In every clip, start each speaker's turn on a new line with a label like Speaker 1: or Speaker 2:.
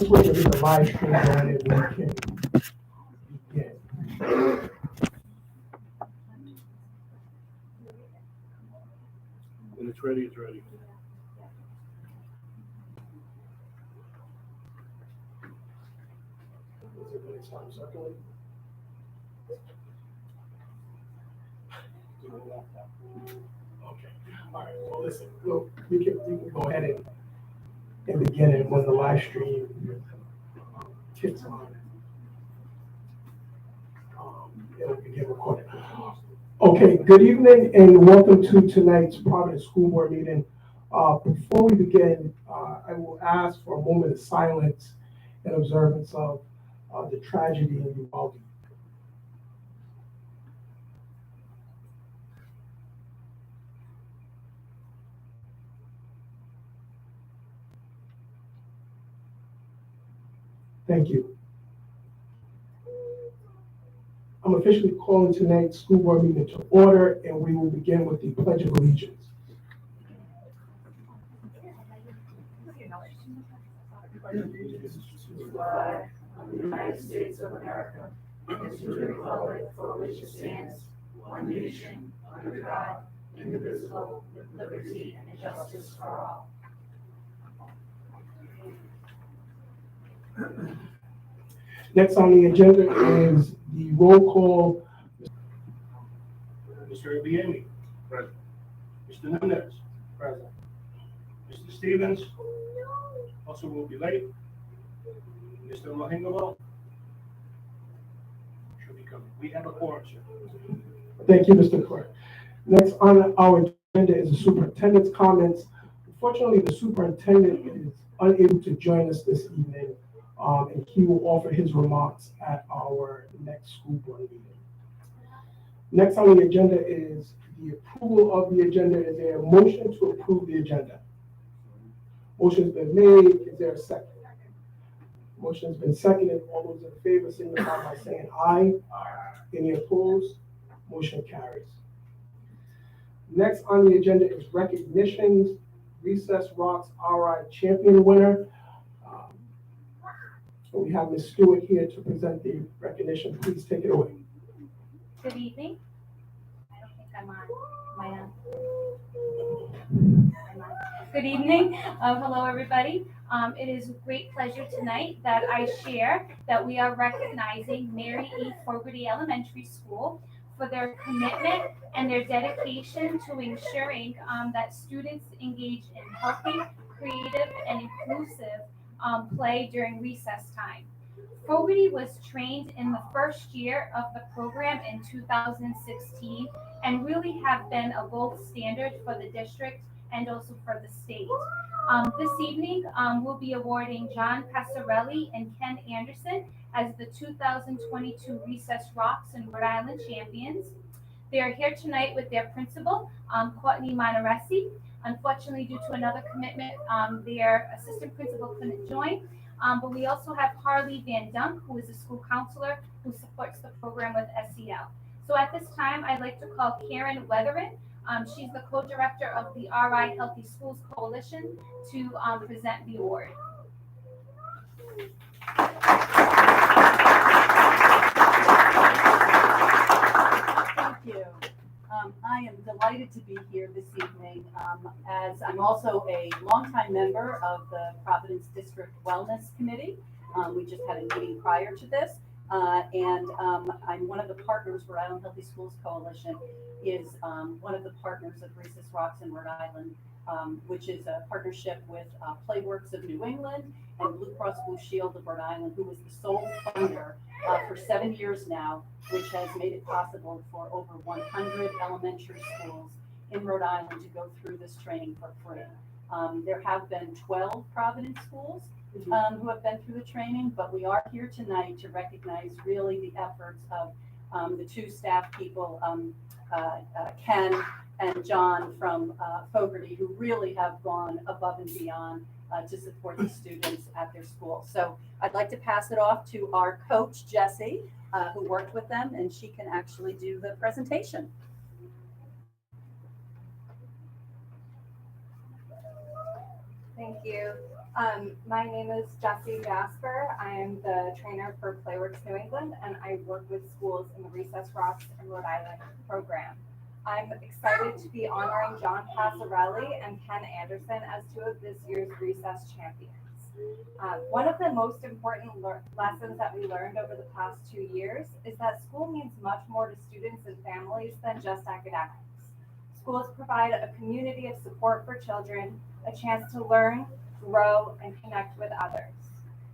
Speaker 1: let's wait to get the live stream going and we can begin.
Speaker 2: When it's ready, it's ready.
Speaker 1: Okay. All right. Well, listen. Look, we can go ahead and begin it when the live stream kicks on. It'll begin recording. Okay. Good evening and welcome to tonight's Providence School Board meeting. Before we begin, I will ask for a moment of silence in observance of the tragedy in Uvalde. Thank you. I'm officially calling tonight's school board meeting to order, and we will begin with the Pledge of Allegiance.
Speaker 3: To the flag of the United States of America, and to the republic for which it stands, one nation, under God, indivisible, with liberty and justice for all.
Speaker 1: Next on the agenda is the roll call.
Speaker 2: Mr. Ibiemi. Present. Mr. Nunes. Present. Mr. Stevens. Also will be late. Mr. Mahingalo. Should be coming. We have a quorum, sir.
Speaker 1: Thank you, Mr. Clerk. Next on our agenda is the superintendent's comments. Unfortunately, the superintendent is unable to join us this evening, and he will offer his remarks at our next school board meeting. Next on the agenda is the approval of the agenda. Is there a motion to approve the agenda? Motion's been made. Is there a second? Motion's been seconded. All those in favor signify by saying aye. Aye. Any opposed? Motion carries. Next on the agenda is recognitions. Recess Rocks RI Champion winner. We have Ms. Stewart here to present the recognition. Please take it away.
Speaker 4: Good evening. I don't think I'm on. Am I on? I'm on. Good evening. Hello, everybody. It is a great pleasure tonight that I share that we are recognizing Mary E. Fogarty Elementary School for their commitment and their dedication to ensuring that students engage in healthy, creative, and inclusive play during recess time. Fogarty was trained in the first year of the program in 2016 and really have been a gold standard for the district and also for the state. This evening, we'll be awarding John Passarelli and Ken Anderson as the 2022 Recess Rocks and Rhode Island champions. They are here tonight with their principal, Courtney Monteresi. Unfortunately, due to another commitment, their assistant principal couldn't join. But we also have Harley Van Dunk, who is a school counselor who supports the program with SEL. So at this time, I'd like to call Karen Weatherin. She's the co-director of the RI Healthy Schools Coalition to present the award.
Speaker 5: Thank you. I am delighted to be here this evening, as I'm also a longtime member of the Providence District Wellness Committee. We just had a meeting prior to this, and I'm one of the partners. Rhode Island Healthy Schools Coalition is one of the partners of Recess Rocks in Rhode Island, which is a partnership with Playworks of New England and Blue Cross Blue Shield of Rhode Island, who is the sole funder for 7 years now, which has made it possible for over 100 elementary schools in Rhode Island to go through this training for free. There have been 12 Providence schools who have been through the training, but we are here tonight to recognize really the efforts of the two staff people, Ken and John from Fogarty, who really have gone above and beyond to support the students at their school. So I'd like to pass it off to our coach, Jessie, who worked with them, and she can actually do the presentation.
Speaker 4: Thank
Speaker 6: you. My name is Jessie Jasper. I am the trainer for Playworks New England, and I work with schools in the Recess Rocks and Rhode Island program. I'm excited to be honoring John Passarelli and Ken Anderson as two of this year's Recess champions. One of the most important lessons that we learned over the past 2 years is that school means much more to students and families than just academics. Schools provide a community of support for children, a chance to learn, grow, and connect with others.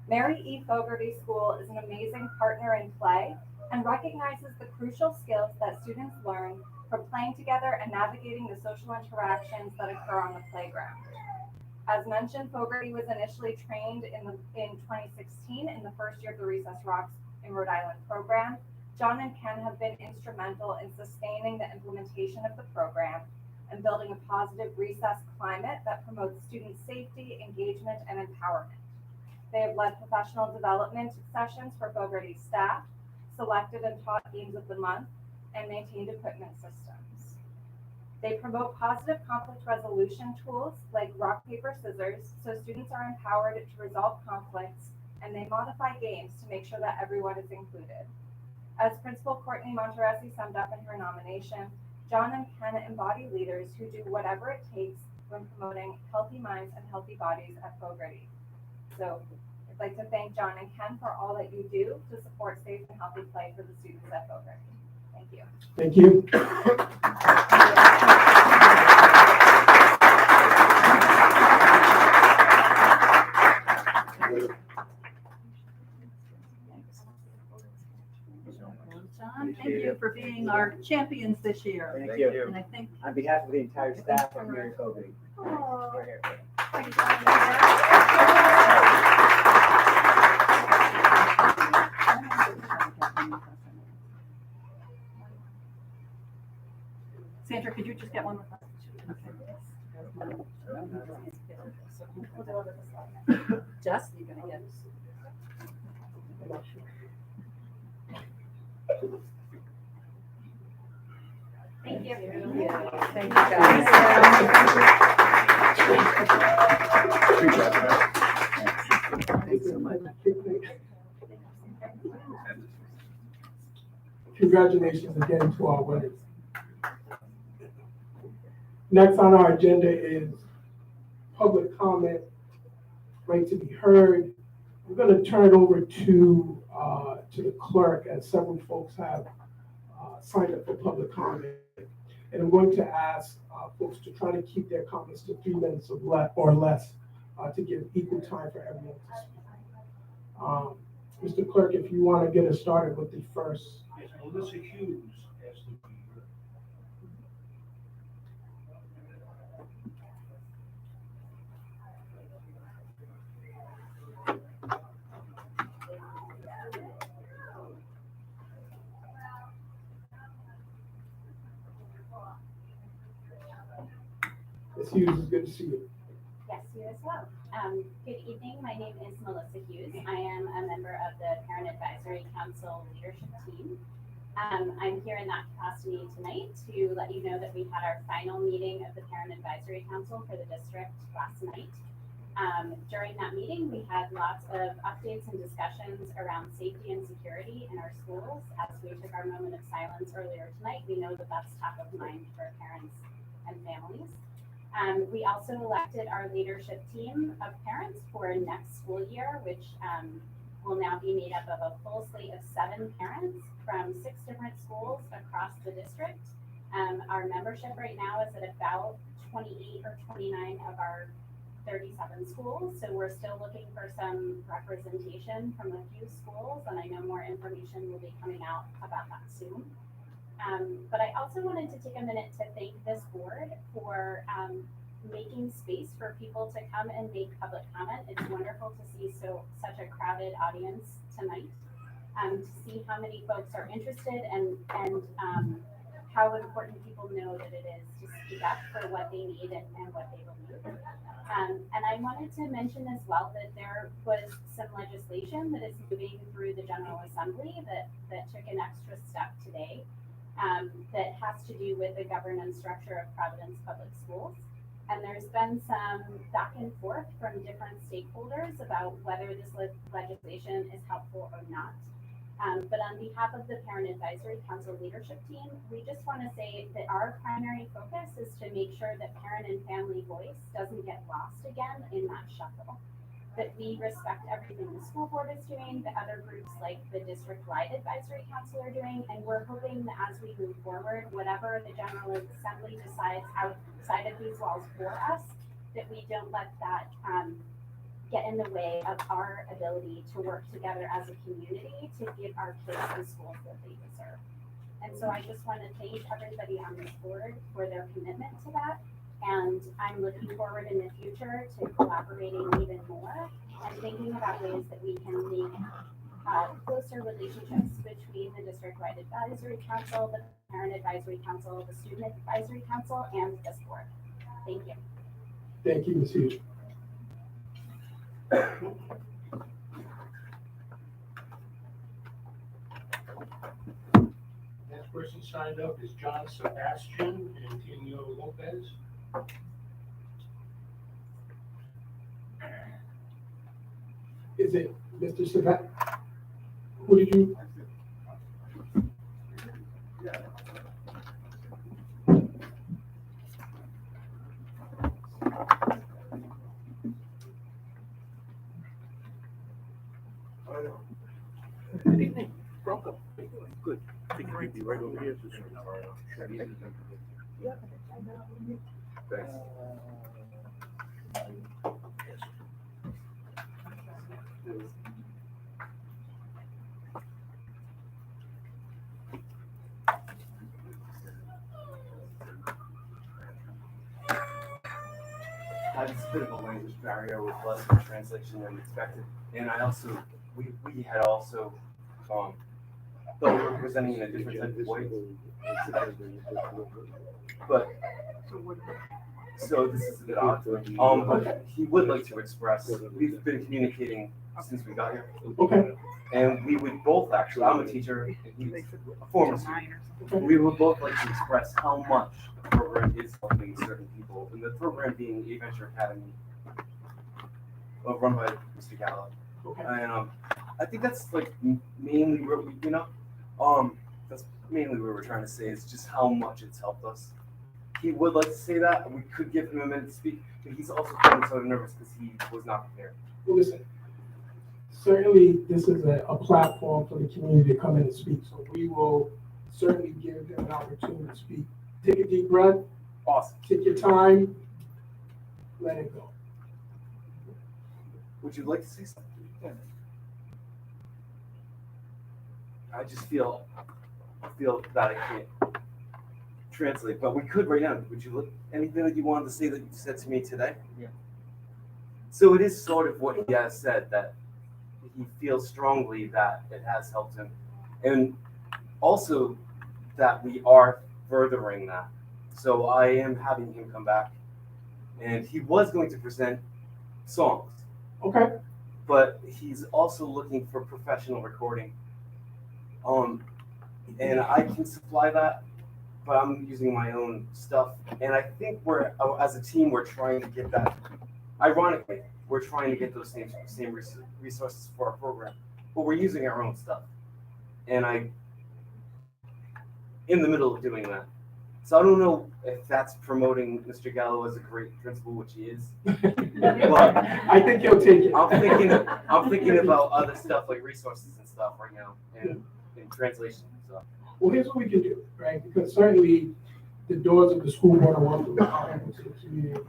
Speaker 6: Mary E. Fogarty School is an amazing partner in play and recognizes the crucial skills that students learn from playing together and navigating the social interactions that occur on the playground. As mentioned, Fogarty was initially trained in 2016 in the first year of the Recess Rocks in Rhode Island program. John and Ken have been instrumental in sustaining the implementation of the program and building a positive recess climate that promotes student safety, engagement, and empowerment. They have led professional development sessions for Fogarty staff, selected and taught Games of the Month, and maintained equipment systems. They promote positive conflict resolution tools like rock, paper, scissors, so students are empowered to resolve conflicts, and they modify games to make sure that everyone is included. As Principal Courtney Monteresi summed up in her nomination, John and Ken embody leaders who do whatever it takes when promoting healthy minds and healthy bodies at Fogarty. So I'd like to thank John and Ken for all that you do to support safe and healthy play for the students at Fogarty. Thank you.
Speaker 1: Thank you.
Speaker 5: John, thank you for being our champions this year.
Speaker 7: Thank you.
Speaker 5: And I think
Speaker 7: On behalf of the entire staff of Mary Fogarty, we're here.
Speaker 5: Sandra, could you just get one with us? Jess, you're gonna get.
Speaker 4: Thank you.
Speaker 5: Thank you, guys.
Speaker 7: Thanks so much.
Speaker 1: Congratulations again to our winners. Next on our agenda is public comment, right to be heard. I'm going to turn it over to the clerk, as several folks have signed up for public comment. And I'm going to ask folks to try to keep their comments to 3 minutes or less to give equal time for everyone to speak. Mr. Clerk, if you want to get us started with the first.
Speaker 2: Yes, Melissa Hughes has to be heard.
Speaker 1: Ms. Hughes, it's good to see you.
Speaker 8: Yes, you as well. Good evening. My name is Melissa Hughes. I am a member of the Parent Advisory Council leadership team. I'm here in that capacity tonight to let you know that we had our final meeting of the Parent Advisory Council for the district last night. During that meeting, we had lots of updates and discussions around safety and security in our schools. As we took our moment of silence earlier tonight, we know that that's top of mind for parents and families. We also elected our leadership team of parents for next school year, which will now be made up of a full slate of 7 parents from 6 different schools across the district. Our membership right now is at about 28 or 29 of our 37 schools, so we're still looking for some representation from a few schools, and I know more information will be coming out about that soon. But I also wanted to take a minute to thank this board for making space for people to come and make public comment. It's wonderful to see such a crowded audience tonight, to see how many folks are interested and how important people know that it is to speak up for what they need and what they believe. And I wanted to mention as well that there was some legislation that is moving through the General Assembly that took an extra step today. That has to do with the governance structure of Providence Public Schools. And there's been some back and forth from different stakeholders about whether this legislation is helpful or not. But on behalf of the Parent Advisory Council leadership team, we just want to say that our primary focus is to make sure that parent and family voice doesn't get lost again in that shuffle. That we respect everything the school board is doing, that other groups like the district-wide advisory council are doing, and we're hoping that as we move forward, whatever the General Assembly decides outside of these walls for us, that we don't let that get in the way of our ability to work together as a community to give our kids the schools that they deserve. And so I just want to thank everybody on this board for their commitment to that. And I'm looking forward in the future to collaborating even more and thinking about ways that we can make closer relationships between the district-wide advisory council, the parent advisory council, the student advisory council, and this board. Thank you.
Speaker 1: Thank you, Ms. Hughes.
Speaker 2: Next person signed up is John Sebastian and Tino Lopez.
Speaker 1: Is it Mr. Sabat? Who did you?
Speaker 2: Good evening. Welcome. Good. I think you'd be right over here.
Speaker 7: Thanks. It's a bit of a language barrier with less of a translation than expected. And I also, we had also, though we were presenting in a different type of way. But, so this is a bit odd. But he would like to express, we've been communicating since we got here.
Speaker 1: Okay.
Speaker 7: And we would both actually, I'm a teacher, and he's a former student. We would both like to express how much the program is helping certain people. And the program being A Venture Academy, run by Mr. Gallo.
Speaker 1: Okay.
Speaker 7: And I think that's like mainly what we, that's mainly what we're trying to say is just how much it's helped us. He would like to say that. We could give him a minute to speak, but he's also feeling sort of nervous because he was not prepared.
Speaker 1: Well, listen, certainly this is a platform for the community to come in and speak. So we will certainly give him an opportunity to speak. Take a deep breath.
Speaker 7: Awesome.
Speaker 1: Take your time. Let it go.
Speaker 7: Would you like to say something? Yeah. I just feel that I can't translate, but we could right now. Would you look anything that you wanted to say that you said to me today? Yeah. So it is sort of what he has said, that he feels strongly that it has helped him, and also that we are furthering that. So I am having him come back, and he was going to present songs.
Speaker 1: Okay.
Speaker 7: But he's also looking for professional recording. And I can supply that, but I'm using my own stuff. And I think as a team, we're trying to get that. Ironically, we're trying to get those same resources for our program, but we're using our own stuff. And I'm in the middle of doing that. So I don't know if that's promoting Mr. Gallo as a great principal, which he is. But
Speaker 1: I think he'll take it.
Speaker 7: I'm thinking about other stuff like resources and stuff right now, and translation. So.
Speaker 1: Well, here's what we can do, right? Because certainly the doors of the school board are open to the community.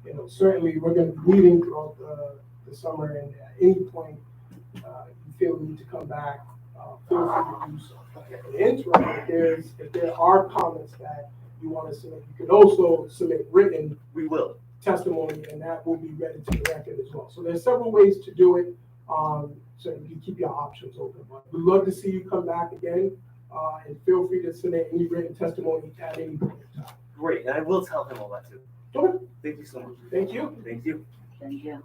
Speaker 1: And, certainly we're going to be meeting throughout the summer, and at any point you feel the need to come back, feel free to do so. In the interim, if there are comments that you want to submit, you can also submit written testimony, and that will be read into the record as well. So there's several ways to do it. So you can keep your options open. But we'd love to see you come back again, and feel free to submit any written testimony at any point in time.
Speaker 7: Great, and I will tell him all that too.
Speaker 1: Okay.
Speaker 7: Thank you so much.
Speaker 1: Thank you.
Speaker 7: Thank you.
Speaker 5: Thank you.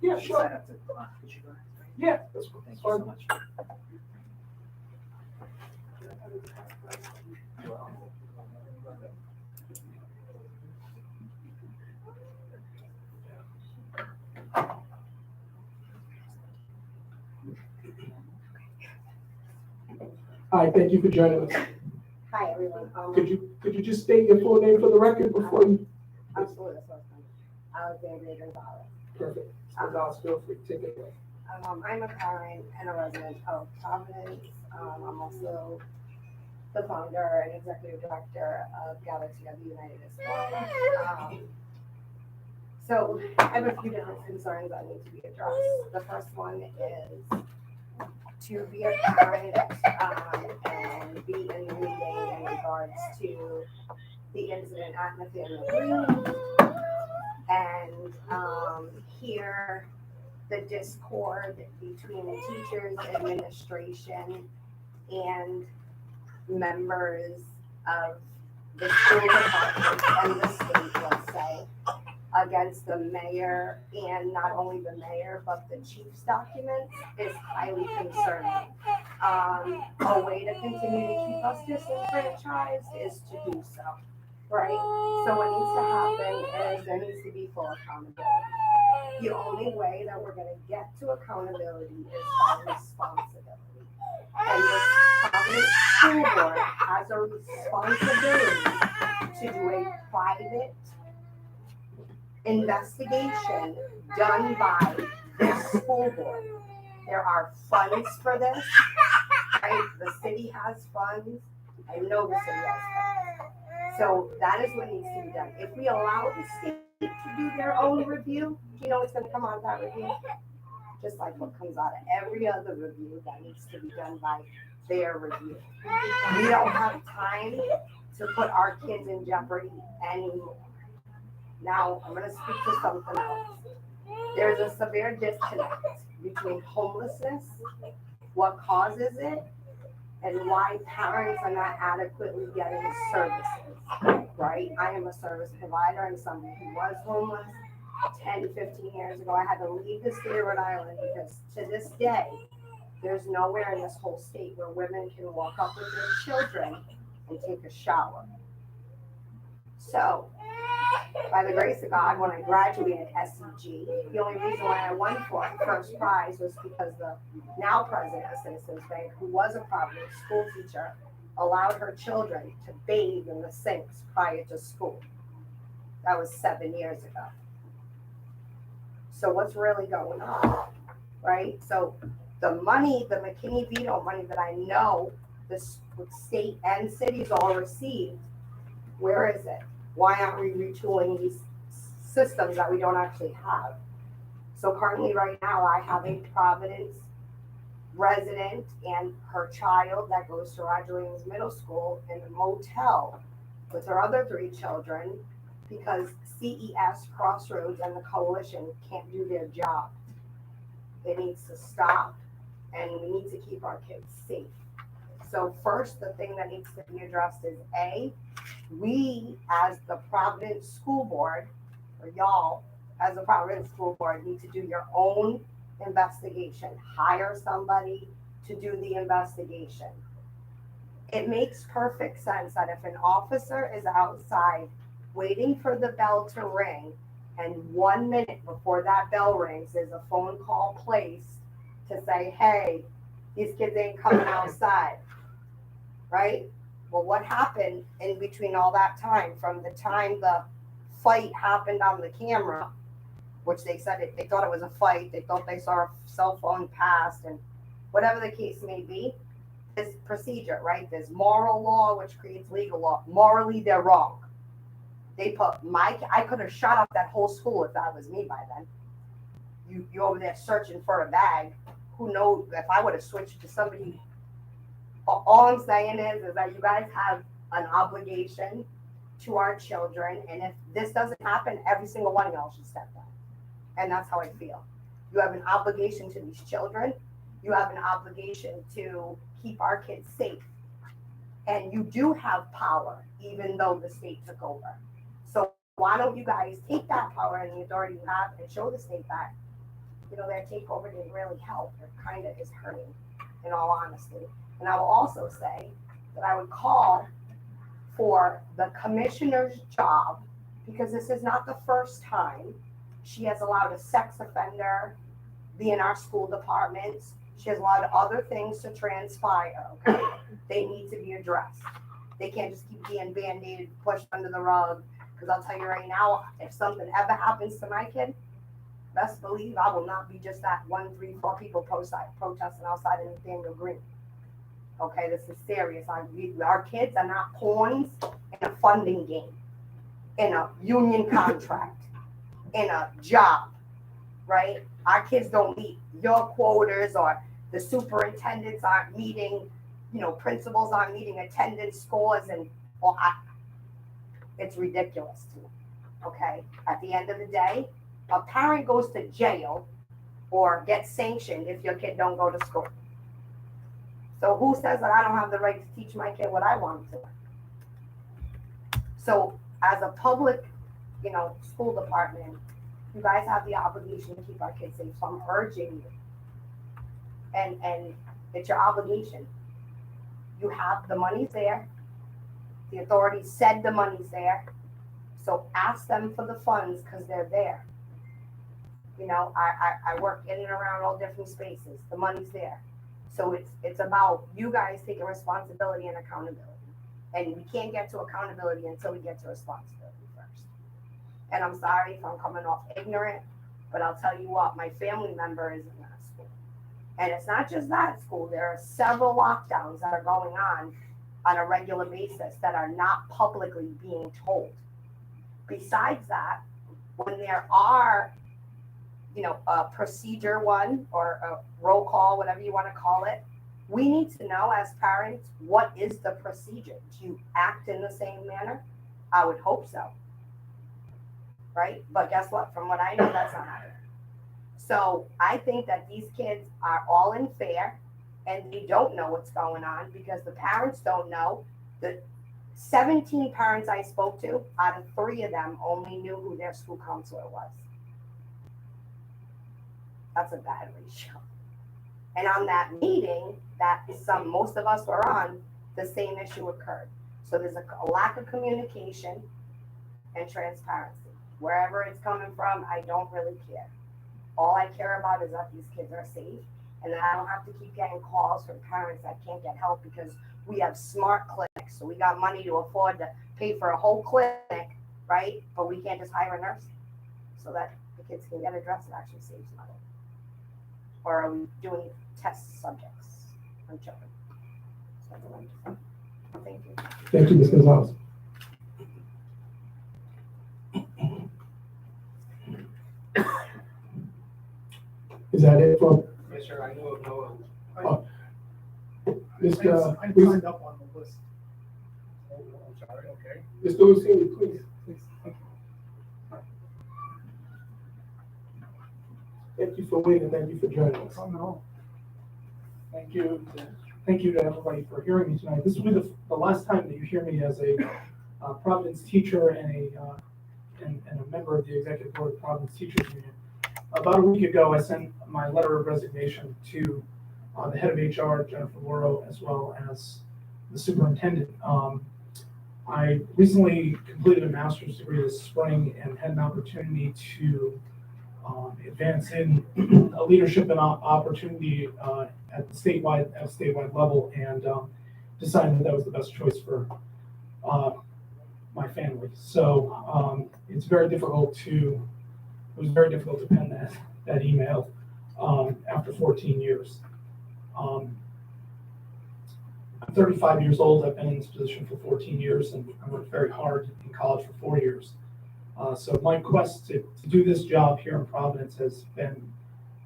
Speaker 1: Yeah, sure. Yeah, that's fine.
Speaker 9: Thank you so much.
Speaker 1: Hi, thank you for joining us.
Speaker 10: Hi, everyone.
Speaker 1: Could you just state your full name for the record before you?
Speaker 10: Absolutely, that's what Alexandria Gonzalez.
Speaker 1: Perfect. Gonzalez, feel free, take it away.
Speaker 10: I'm a parent and a resident of Providence. I'm also the founder and executive director of Gather Together United as One. So I have a few different concerns that need to be addressed. The first one is to be a parent and be in the meeting in regards to the incident at Nathaniel Green and hear the discord between the teachers, administration, and members of the school department and the state, let's say, against the mayor, and not only the mayor, but the chief's documents is highly concerning. A way to continue to keep us disenfranchised is to do so, right? So what needs to happen is there needs to be full accountability. The only way that we're going to get to accountability is by responsibility. And the Providence School Board has a responsibility to do a private investigation done by this school board. There are funds for this, right? The city has funds. I know the city has funds. So that is what needs to be done. If we allow the state to do their own review, you know what's going to come out of that review? Just like what comes out of every other review that needs to be done by their review. We don't have time to put our kids in jeopardy anymore. Now, I'm going to speak to something else. There's a severe disconnect between homelessness, what causes it, and why parents are not adequately getting services, right? I am a service provider and somebody who was homeless 10, 15 years ago. I had to leave the state of Rhode Island because to this day, there's nowhere in this whole state where women can walk up with their children and take a shower. So, by the grace of God, when I graduated SEG, the only reason why I won for first prize was because the now president of Citizens Bank, who was a Providence school teacher, allowed her children to bathe in the sinks prior to school. That was 7 years ago. So what's really going on, right? So the money, the McKinney veto money that I know the state and cities all received, where is it? Why aren't we retooling these systems that we don't actually have? So currently right now I have a Providence resident and her child that goes to Roger Williams Middle School in a motel with her other 3 children because CES, Crossroads, and the coalition can't do their job. It needs to stop and we need to keep our kids safe. So first, the thing that needs to be addressed is A, we as the Providence School Board, or y'all as the Providence School Board, need to do your own investigation. Hire somebody to do the investigation. It makes perfect sense that if an officer is outside waiting for the bell to ring, and 1 minute before that bell rings, there's a phone call placed to say, hey, these kids ain't coming outside, right? Well, what happened in between all that time, from the time the fight happened on the camera, which they said they thought it was a fight, they thought they saw a cell phone passed, and whatever the case may be, this procedure, right? There's moral law, which creates legal law. Morally, they're wrong. They put I could have shot up that whole school if that was me by then. You over there searching for a bag. Who knows if I would have switched to somebody. All I'm saying is that you guys have an obligation to our children. And if this doesn't happen, every single one of y'all should step down. And that's how I feel. You have an obligation to these children. You have an obligation to keep our kids safe. And you do have power, even though the state took over. So why don't you guys take that power and the authority you have and show the state that their takeover didn't really help. It kind of is hurting, in all honesty. And I will also say that I would call for the commissioner's job, because this is not the first time she has allowed a sex offender be in our school departments. She has allowed other things to transpire, okay? They need to be addressed. They can't just keep being band-aided, pushed under the rug, because I'll tell you right now, if something ever happens to my kid, best believe I will not be just that 1, 3, 4 people protesting outside of Nathaniel Green. Okay, this is serious. Our kids are not pawns in a funding game, in a union contract, in a job, right? Our kids don't meet your quotas, or the superintendents aren't meeting, principals aren't meeting attendance scores, and it's ridiculous to me, okay? At the end of the day, a parent goes to jail or gets sanctioned if your kid don't go to school. So who says that I don't have the right to teach my kid what I want to? So as a public, school department, you guys have the obligation to keep our kids safe. So I'm urging you. And it's your obligation. You have the money's there. The authorities said the money's there. So ask them for the funds, because they're there. I work in and around all different spaces. The money's there. So it's about you guys taking responsibility and accountability. And we can't get to accountability until we get to responsibility first. And I'm sorry if I'm coming off ignorant, but I'll tell you what, my family member is in that school. And it's not just that school. There are several lockdowns that are going on a regular basis that are not publicly being told. Besides that, when there are a procedure one or a roll call, whatever you want to call it, we need to know as parents, what is the procedure? Do you act in the same manner? I would hope so. Right? But guess what? From what I know, that's not happening. So I think that these kids are all in fear, and they don't know what's going on because the parents don't know. The 17 parents I spoke to, out of 3 of them only knew who their school counselor was. That's a bad ratio. And on that meeting that most of us were on, the same issue occurred. So there's a lack of communication and transparency. Wherever it's coming from, I don't really care. All I care about is that these kids are safe, and that I don't have to keep getting calls from parents that can't get help because we have smart clinics. So we got money to afford to pay for a whole clinic, right? But we can't just hire a nurse so that the kids can get addressed. It actually saves money. Or are we doing test subjects on children? So that's what I'm saying. Thank you.
Speaker 1: Thank you, Ms. Gonzalez. Is that it for
Speaker 2: Yes, sir, I know of no
Speaker 1: Mr.
Speaker 2: I signed up on the list. Oh, I'm sorry, okay.
Speaker 1: Mr. Lucini, please?
Speaker 2: Please, thank you.
Speaker 1: Thank you for waiting. Thank you for joining
Speaker 2: No
Speaker 1: us.
Speaker 2: problem at all. Thank you. Thank you to everybody for hearing me tonight. This will be the last time that you hear me as a Providence teacher and a member of the executive board of Providence Teachers Union. About a week ago, I sent my letter of resignation to the head of HR, Jennifer Loro, as well as the superintendent. I recently completed a master's degree this spring and had an opportunity to advance in a leadership and opportunity at the statewide level, and decided that was the best choice for my family. So it was very difficult to pen that email after 14 years. I'm 35 years old. I've been in this position for 14 years, and I worked very hard in college for 4 years. So my quest to do this job here in Providence has been,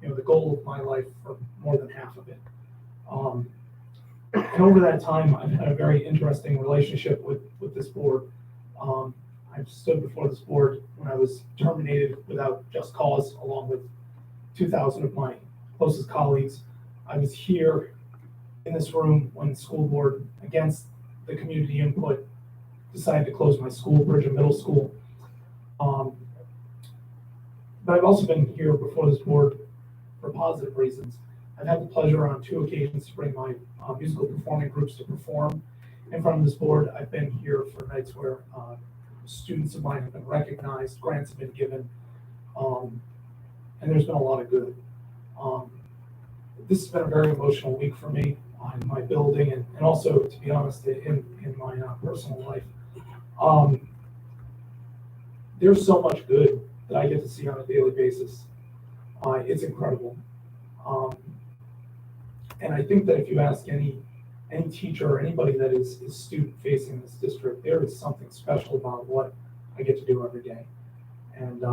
Speaker 2: the goal of my life for more than half of it. And over that time, I've had a very interesting relationship with this board. I've stood before this board when I was terminated without just cause, along with 2,000 of my closest colleagues. I was here in this room when the school board, against the community input, decided to close my school, Bridger Middle School. But I've also been here before this board for positive reasons. I've had the pleasure on 2 occasions to bring my musical performing groups to perform in front of this board. I've been here for nights where students of mine have been recognized, grants have been given, and there's been a lot of good. This has been a very emotional week for me in my building and also, to be honest, in my personal life. There's so much good that I get to see on a daily basis. It's incredible. And I think that if you ask any teacher or anybody that is student facing this district, there is something special about what I get to do every day. And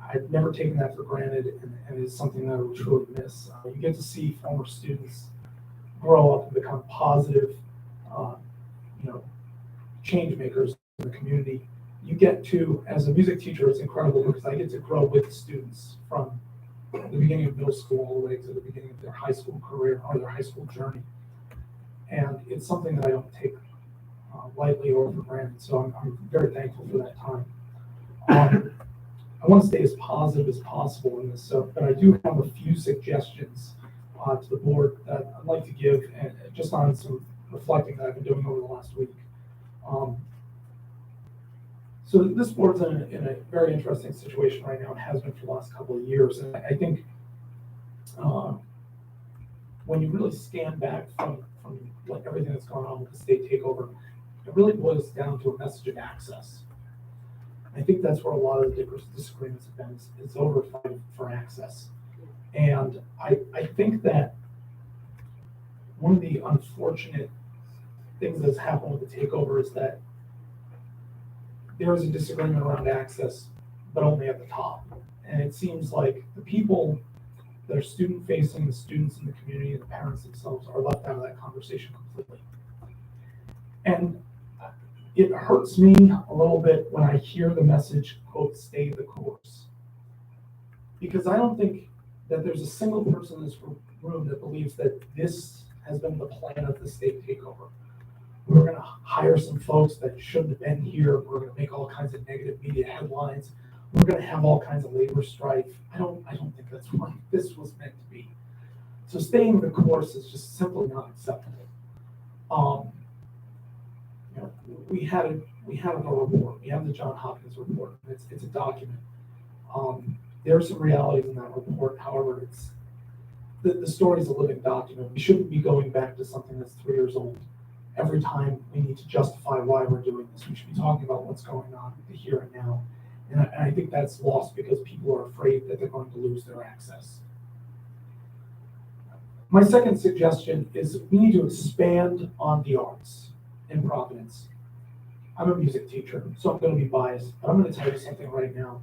Speaker 2: I've never taken that for granted, and it's something that I will truly miss. You get to see former students grow up and become positive, change makers in the community. You get to, as a music teacher, it's incredible because I get to grow with the students from the beginning of middle school all the way to the beginning of their high school career or their high school journey. And it's something that I don't take lightly or for granted. So I'm very thankful for that time. I want to stay as positive as possible in this, but I do have a few suggestions to the board that I'd like to give, and just on some reflecting that I've been doing over the last week. So this board's in a very interesting situation right now. It has been for the last couple of years, and I think when you really scan back from like everything that's gone on with the state takeover, it really boils down to a message of access. I think that's where a lot of the disagreements have been. It's over fight for access. And I think that one of the unfortunate things that's happened with the takeover is that there is a disagreement around access, but only at the top. And it seems like the people that are student facing, the students in the community, and the parents themselves are left out of that conversation completely. And it hurts me a little bit when I hear the message, quote, stay the course. Because I don't think that there's a single person in this room that believes that this has been the plan of the state takeover. We're going to hire some folks that shouldn't have been here. We're going to make all kinds of negative media headlines. We're going to have all kinds of labor strife. I don't think that's what this was meant to be. So staying the course is just simply not acceptable. We have a report. We have the John Hopkins report. It's a document. There are some realities in that report. However, the story is a living document. We shouldn't be going back to something that's 3 years old every time we need to justify why we're doing this. We should be talking about what's going on the here and now. And I think that's lost because people are afraid that they're going to lose their access. My second suggestion is we need to expand on the arts in Providence. I'm a music teacher, so I'm going to be biased, but I'm going to tell you something right now.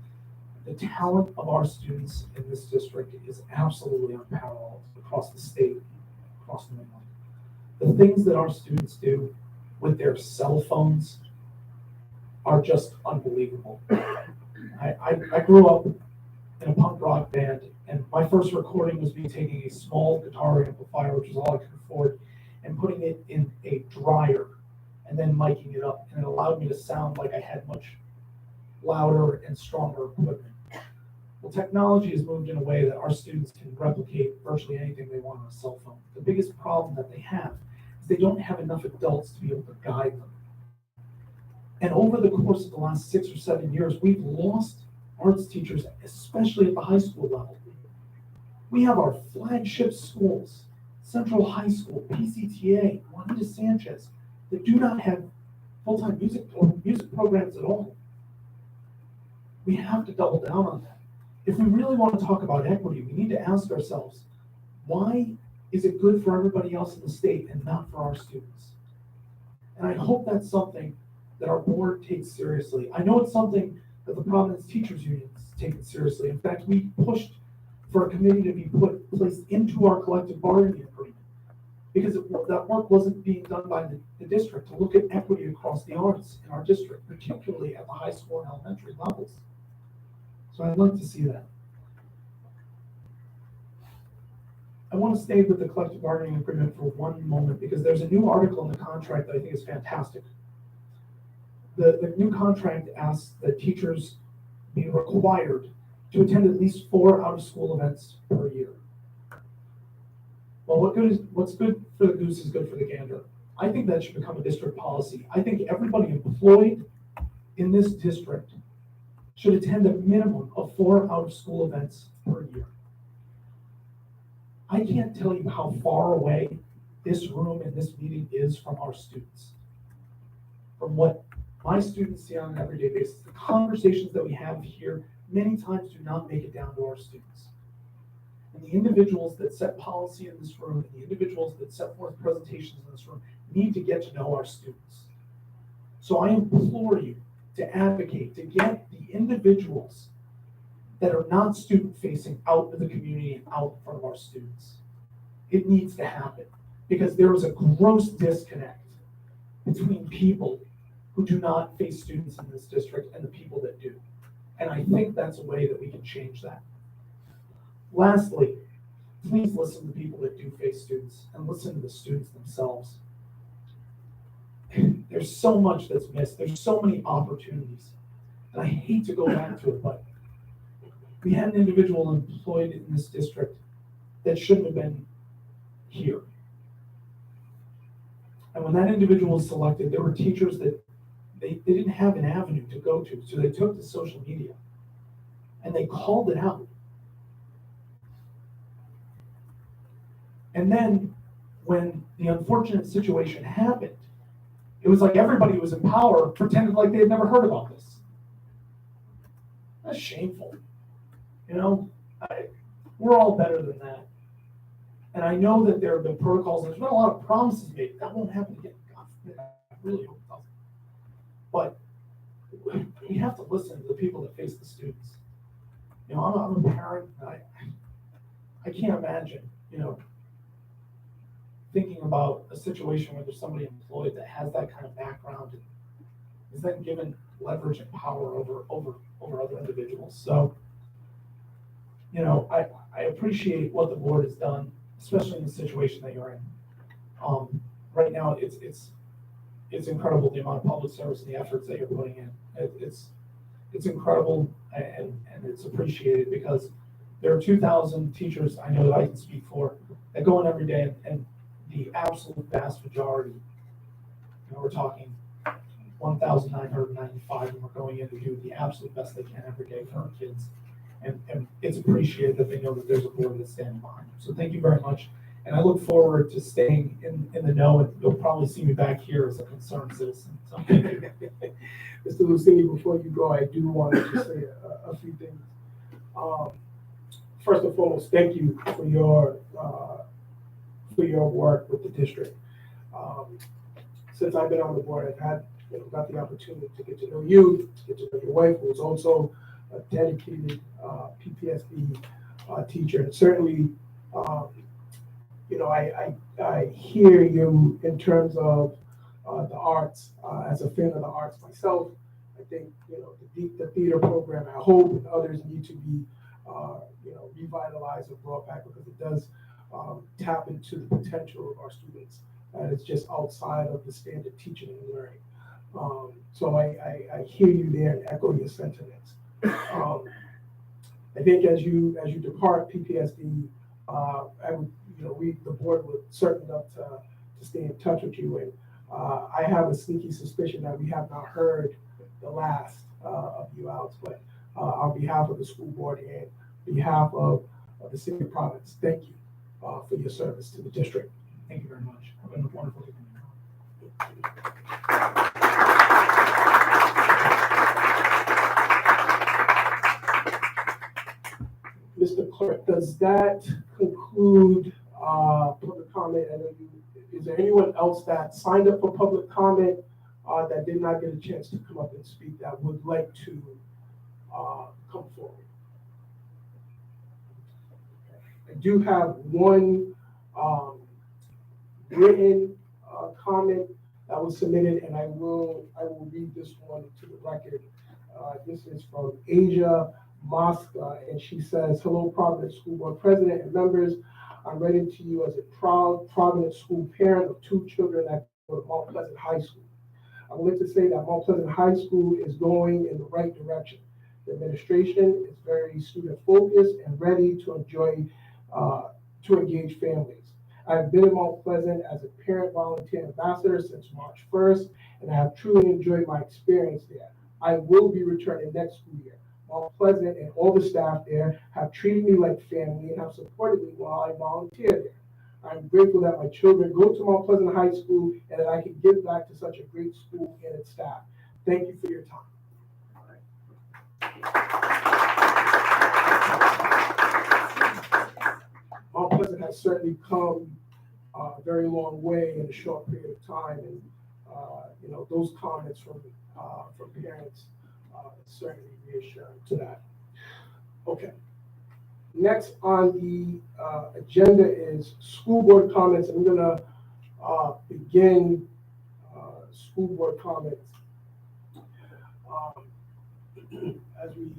Speaker 2: The talent of our students in this district is absolutely unparalleled across the state, across New England. The things that our students do with their cell phones are just unbelievable. I grew up in a punk rock band, and my first recording was me taking a small guitar amplifier, which is all I could afford, and putting it in a dryer and then miking it up, and it allowed me to sound like I had much louder and stronger equipment. Well, technology has moved in a way that our students can replicate virtually anything they want on a cell phone. The biggest problem that they have is they don't have enough adults to be able to guide them. And over the course of the last 6 or 7 years, we've lost arts teachers, especially at the high school level. We have our flagship schools, Central High School, PCTA, Juanita Sanchez, that do not have full-time music programs at all. We have to double down on that. If we really want to talk about equity, we need to ask ourselves, why is it good for everybody else in the state and not for our students? And I hope that's something that our board takes seriously. I know it's something that the Providence Teachers Union is taking seriously. In fact, we pushed for a committee to be placed into our collective bargaining agreement because that work wasn't being done by the district to look at equity across the arts in our district, particularly at the high school and elementary levels. So I'd like to see that. I want to stay with the collective bargaining agreement for one moment because there's a new article in the contract that I think is fantastic. The new contract asks that teachers be required to attend at least 4 out-of-school events per year. Well, what's good for the goose is good for the gander. I think that should become a district policy. I think everybody employed in this district should attend a minimum of 4 out-of-school events per year. I can't tell you how far away this room and this meeting is from our students. From what my students see on an everyday basis, the conversations that we have here many times do not make it down to our students. And the individuals that set policy in this room, and the individuals that set forth presentations in this room, need to get to know our students. So I implore you to advocate, to get the individuals that are not student facing out in the community and out in front of our students. It needs to happen because there is a gross disconnect between people who do not face students in this district and the people that do. And I think that's a way that we can change that. Lastly, please listen to people that do face students and listen to the students themselves. There's so much that's missed. There's so many opportunities. And I hate to go back to it, but we had an individual employed in this district that shouldn't have been here. And when that individual was selected, there were teachers that they didn't have an avenue to go to. So they took to social media and they called it out. And then when the unfortunate situation happened, it was like everybody who was in power pretended like they had never heard about this. That's shameful. You know, we're all better than that. And I know that there have been protocols, and there's been a lot of promises made. That won't happen again. God forbid. I really hope it doesn't. But we have to listen to the people that face the students. You know, I'm a parent. I can't imagine, you know, thinking about a situation where there's somebody employed that has that kind of background and is then given leverage and power over other individuals. So, you know, I appreciate what the board has done, especially in the situation that you're in. Right now, it's incredible the amount of public service and the efforts that you're putting in. It's incredible and it's appreciated because there are 2,000 teachers I know that I can speak for that go in every day, and the absolute vast majority, you know, we're talking 1,995, and we're going in to do the absolute best they can every day for our kids. And it's appreciated that they know that there's a board that's standing behind them. So thank you very much. And I look forward to staying in the know, and you'll probably see me back here as a concerned citizen. So thank you.
Speaker 1: Mr. Lucini, before you go, I do want to just say a few things. First and foremost, thank you for your work with the district. Since I've been on the board, I've had got the opportunity to get to know you, to get to know your wife, who is also a dedicated PPSD teacher. And certainly, you know, I hear you in terms of the arts. As a fan of the arts myself, I think, you know, the theater program at Hope and others need to be, you know, revitalized and brought back because it does tap into the potential of our students. And it's just outside of the standard teaching and learning. So I hear you there and echo your sentiments. I think as you depart PPSD, I would, you know, the board would certainly love to stay in touch with you. And I have a sneaky suspicion that we have not heard the last of you out. But on behalf of the school board and behalf of the city of Providence, thank you for your service to the district.
Speaker 2: Thank you very much. Have been a wonderful evening.
Speaker 1: Mr. Clerk, does that conclude public comment? And is there anyone else that signed up for public comment that did not get a chance to come up and speak that would like to come forward? I do have one written comment that was submitted, and I will read this one to the record. This is from Asia Mosca, and she says, "Hello, Providence School Board President and members. I'm writing to you as a proud Providence school parent of 2 children that go to Mount Pleasant High School. I would like to say that Mount Pleasant High School is going in the right direction. The administration is very student focused and ready to engage families. I've been in Mount Pleasant as a parent volunteer ambassador since March 1st, and I have truly enjoyed my experience there. I will be returning next school year. Mount Pleasant and all the staff there have treated me like family and have supported me while I volunteer there. I'm grateful that my children go to Mount Pleasant High School and that I can give back to such a great school and its staff. Thank you for your time. Mount Pleasant has certainly come a very long way in a short period of time, and those comments from parents certainly reassuring to that. Okay. Next on the agenda is school board comments. I'm going to begin school board comments as we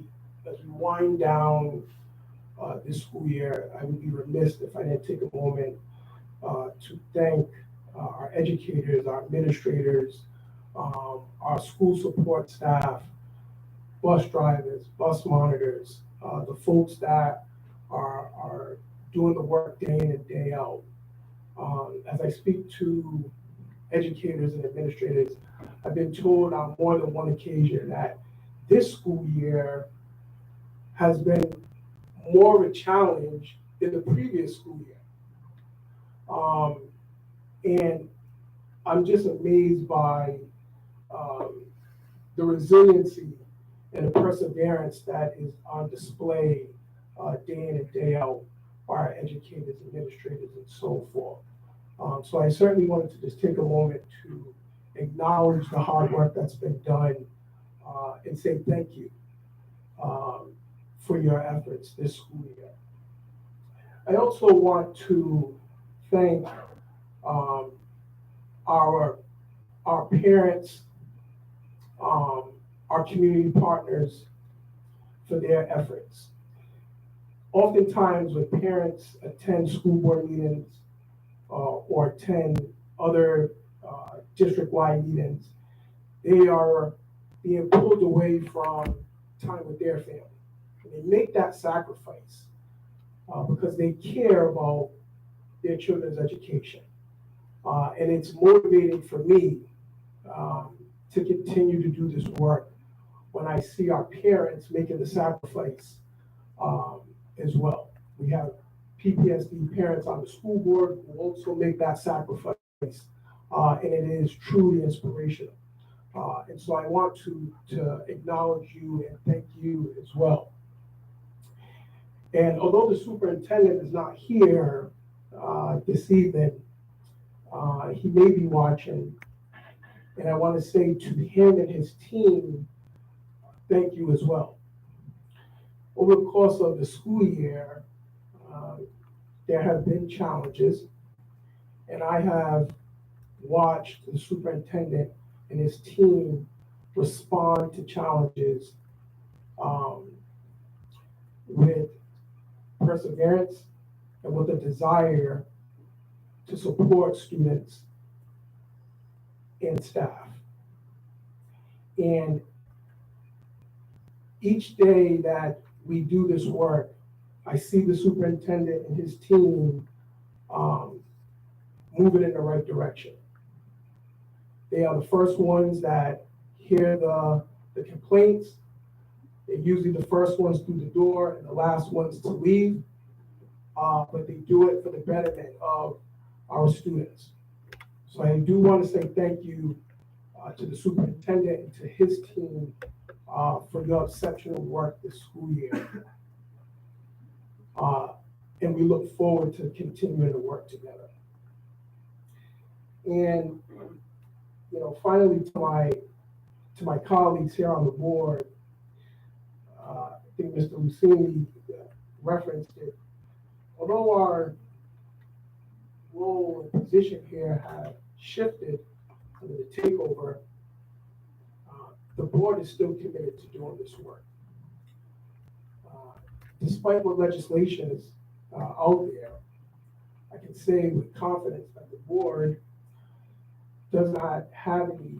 Speaker 1: wind down this school year. I would be remiss if I didn't take a moment to thank our educators, our administrators, our school support staff, bus drivers, bus monitors, the folks that are doing the work day in and day out. As I speak to educators and administrators, I've been told on more than one occasion that this school year has been more of a challenge than the previous school year. And I'm just amazed by the resiliency and the perseverance that is on display day in and day out by our educators, administrators, and so forth. So I certainly wanted to just take a moment to acknowledge the hard work that's been done and say thank you for your efforts this school year. I also want to thank our parents, our community partners for their efforts. Oftentimes when parents attend school board meetings or attend other district-wide meetings, they are being pulled away from time with their family. And they make that sacrifice because they care about their children's education. And it's motivating for me to continue to do this work when I see our parents making the sacrifice as well. We have PPSD parents on the school board who also make that sacrifice, and it is truly inspirational. And so I want to acknowledge you and thank you as well. And although the superintendent is not here this evening, he may be watching, and I want to say to him and his team, thank you as well. Over the course of the school year, there have been challenges, and I have watched the superintendent and his team respond to challenges with perseverance and with a desire to support students and staff. And each day that we do this work, I see the superintendent and his team moving in the right direction. They are the first ones that hear the complaints. They're usually the first ones through the door and the last ones to leave, but they do it for the betterment of our students. So I do want to say thank you to the superintendent and to his team for your exceptional work this school year. And we look forward to continuing to work together. And finally, to my colleagues here on the board, I think Mr. Lucini referenced it. Although our role and position here have shifted under the takeover, the board is still committed to doing this work. Despite what legislation is out there, I can say with confidence that the board does not have any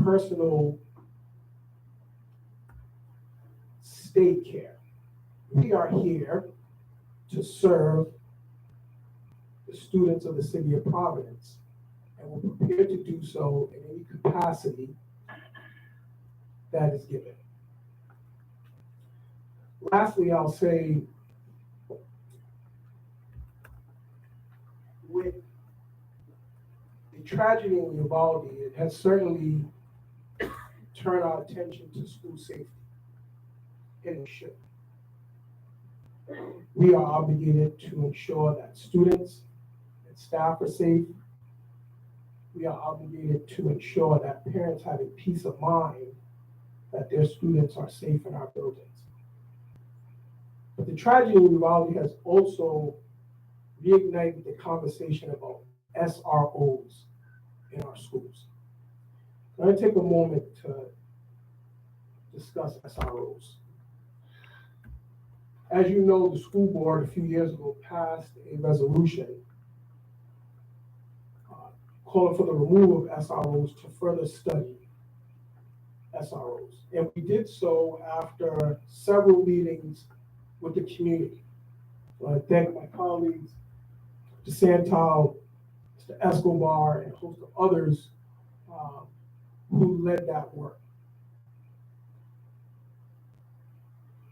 Speaker 1: personal stake here. We are here to serve the the students of the city of Providence, and we're prepared to do so in any capacity that is given. Lastly, I'll say, with the tragedy in Uvalde, it has certainly turned our attention to school safety, and it should. We are obligated to ensure that students and staff are safe. We are obligated to ensure that parents have a peace of mind that their students are safe in our buildings. But the tragedy in Uvalde has also reignited the conversation about SROs in our schools. I'm going to take a moment to discuss SROs. As you know, the school board a few years ago passed a resolution calling for the removal of SROs to further study SROs. And we did so after several meetings with the community. So I thank my colleagues, Mr. Santal, Mr. Escobar, and a host of others who led that work.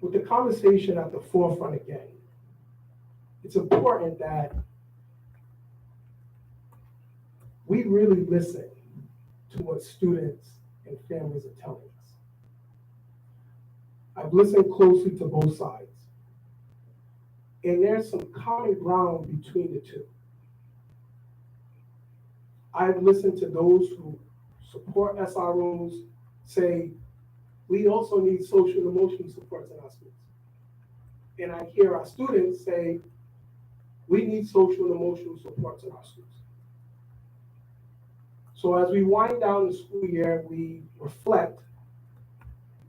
Speaker 1: With the conversation at the forefront again, it's important that we really listen to what students and families are telling us. I've listened closely to both sides, and there's some common ground between the two. I've listened to those who support SROs say, we also need social and emotional supports in our schools. And I hear our students say, we need social and emotional supports in our schools. So as we wind down the school year, we reflect.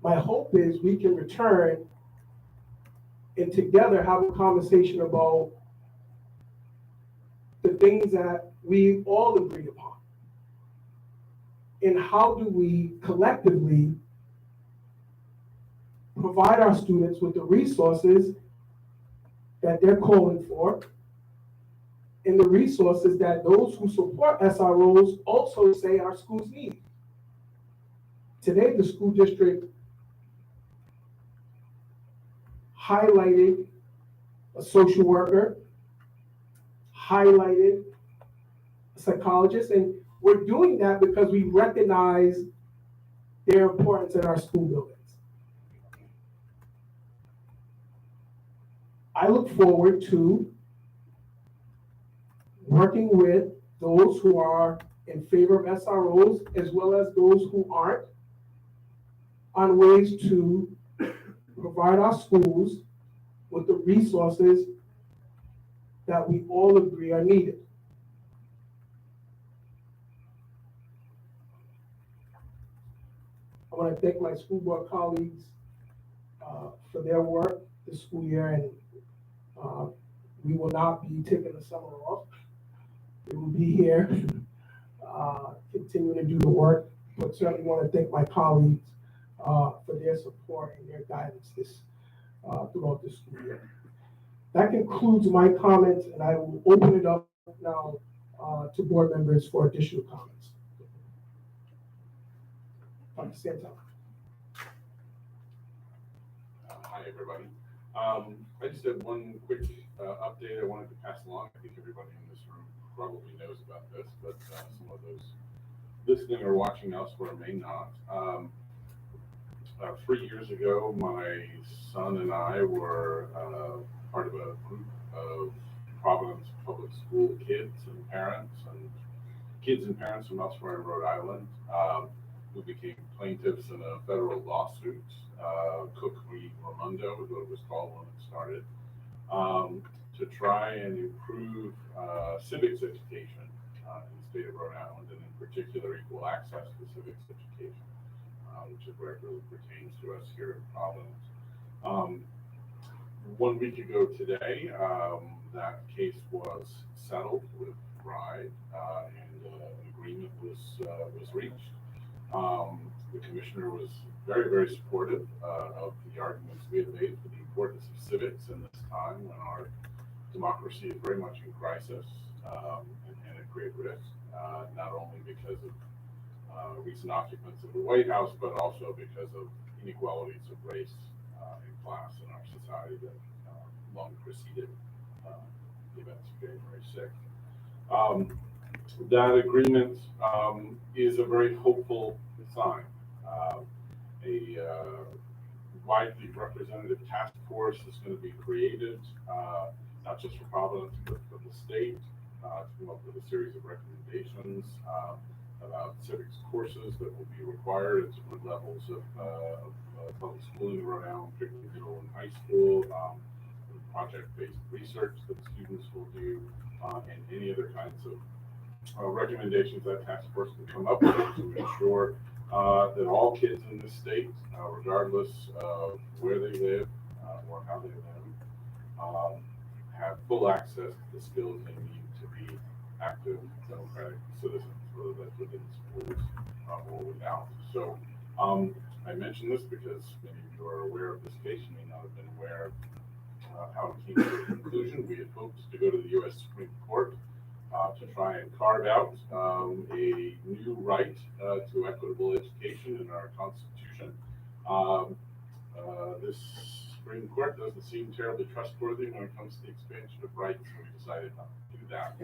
Speaker 1: My hope is we can return and together have a conversation about the things that we all agree upon. And how do we collectively provide our students with the resources that they're calling for, and the resources that those who support SROs also say our schools need. Today, the school district highlighted a social worker, highlighted a psychologist, and we're doing that because we recognize their importance in our school buildings. I look forward to working with those who are in favor of SROs as well as those who aren't on ways to provide our schools with the resources that we all agree are needed. I want to thank my school board colleagues for their work this school year, and we will not be taking the summer off. We will be here continuing to do the work, but certainly want to thank my colleagues for their support and their guidance throughout this school year. That concludes my comments, and I will open it up now to board members for additional comments. Dr. Santel.
Speaker 9: Hi, everybody. I just had one quick update I wanted to pass along. I think everybody in this room probably knows about this, but some of those listening or watching elsewhere may not. 3 years ago, my son and I were part of a group of Providence public school kids and parents from elsewhere in Rhode Island who became plaintiffs in a federal lawsuit, Cook v. Raimondo is what it was called when it started, to try and improve civics education in the state of Rhode Island, and in particular equal access to civics education, which is where it really pertains to us here in Providence. 1 week ago today, that case was settled with RIDE, and an agreement was reached. The commissioner was very, very supportive of the arguments we had made for the importance of civics in this time when our democracy is very much in crisis. and at great risk, not only because of recent occupants of the White House, but also because of inequalities of race and class in our society that long preceded the events of January 6th. That agreement is a very hopeful sign. A widely representative task force is going to be created, not just for Providence, but for the state, to come up with a series of recommendations about civics courses that will be required at different levels of public schooling in Rhode Island, particularly middle and high school, project-based research that students will do, and any other kinds of recommendations that task force can come up with to ensure that all kids in this state, regardless of where they live or how they live, have full access to the skills they need to be active democratic citizens, whether that's within schools or without. So I mention this because many of you are aware of this case. You may not have been aware of how it came to a conclusion. We had hoped to go to the U.S. Supreme Court to try and carve out a new right to equitable education in our Constitution. This Supreme Court doesn't seem terribly trustworthy when it comes to the expansion of rights, so we decided not to do that.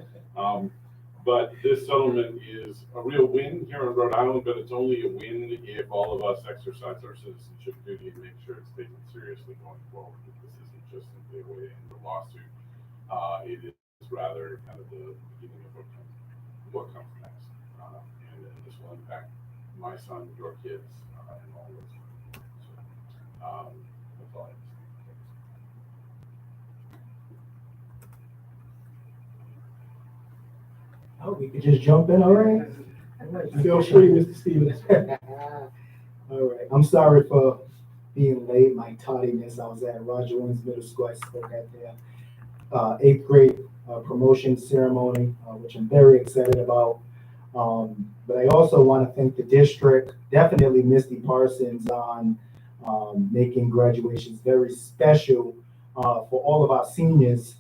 Speaker 9: But this settlement is a real win here in Rhode Island, but it's only a win if all of us exercise our citizenship duty and make sure it's taken seriously going forward. This isn't just simply a way to end the lawsuit. It is rather kind of the beginning of what comes next. And this will impact my son, your kids, and all those things. So, that's all I have to say.
Speaker 11: Oh, we could just jump in, all right?
Speaker 1: Feel free, Mr. Stevens.
Speaker 11: All right, I'm sorry for being late, my tardiness. I was at Roger Williams Middle School. I spoke at their 8th grade promotion ceremony, which I'm very excited about. But I also want to thank the district, definitely Misty Parsons, on making graduations very special for all of our seniors.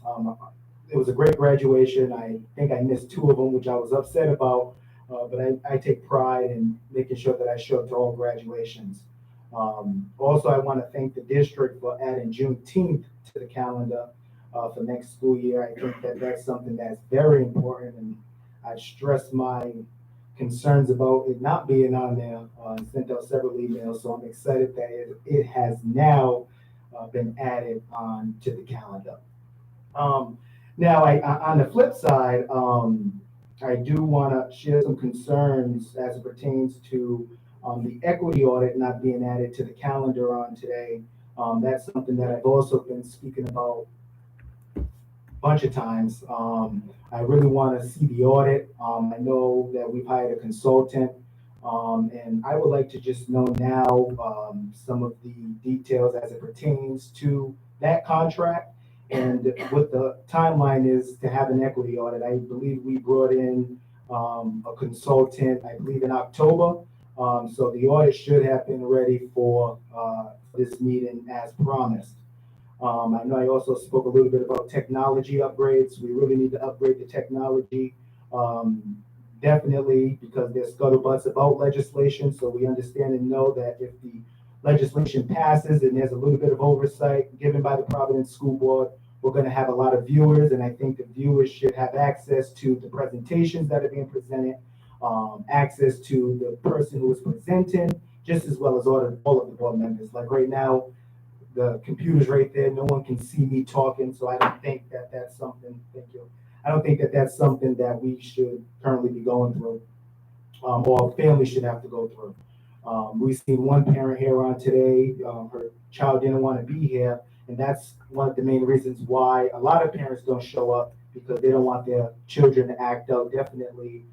Speaker 11: It was a great graduation. I think I missed 2 of them, which I was upset about, but I take pride in making sure that I show up to all graduations. Also, I want to thank the district for adding Juneteenth to the calendar for next school year. I think that that's something that's very important, and I stressed my concerns about it not being on there and sent out several emails, so I'm excited that it has now been added on to the calendar. Now, on the flip side, I do want to share some concerns as it pertains to the equity audit not being added to the calendar on today. That's something that I've also been speaking about a bunch of times. I really want to see the audit. I know that we've hired a consultant, and I would like to just know now some of the details as it pertains to that contract. And what the timeline is to have an equity audit. I believe we brought in a consultant, I believe in October. So the audit should have been ready for this meeting as promised. I know I also spoke a little bit about technology upgrades. We really need to upgrade the technology. Definitely, because there's scuttlebutts about legislation. So we understand and know that if the legislation passes and there's a little bit of oversight given by the Providence School Board, we're going to have a lot of viewers, and I think the viewers should have access to the presentations that are being presented, access to the person who is presenting, just as well as all of the board members. Like right now, the computer's right there. No one can see me talking, so I don't think that that's something, thank you. I don't think that that's something that we should currently be going through, or families should have to go through. We've seen one parent here on today, her child didn't want to be here, and that's one of the main reasons why a lot of parents don't show up, because they don't want their children to act out, definitely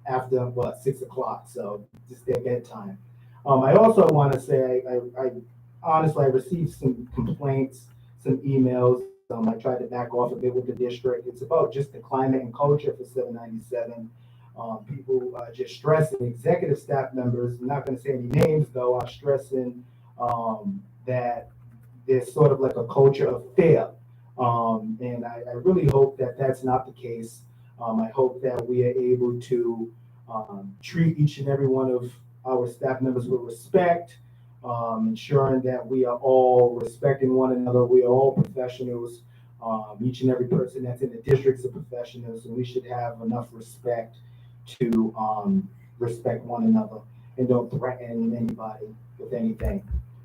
Speaker 11: after, 6 o'clock, so just their bedtime. I also want to say, I honestly, I received some complaints, some emails. I tried to back off a bit with the district. It's about just the climate and culture for 797. People just stressing, executive staff members, I'm not going to say any names though, are stressing that there's sort of like a culture of fear And I really hope that that's not the case. I hope that we are able to treat each and every one of our staff members with respect, ensuring that we are all respecting one another. We are all professionals. Each and every person that's in the district is a professional, so we should have enough respect to respect one another and don't threaten anybody with anything.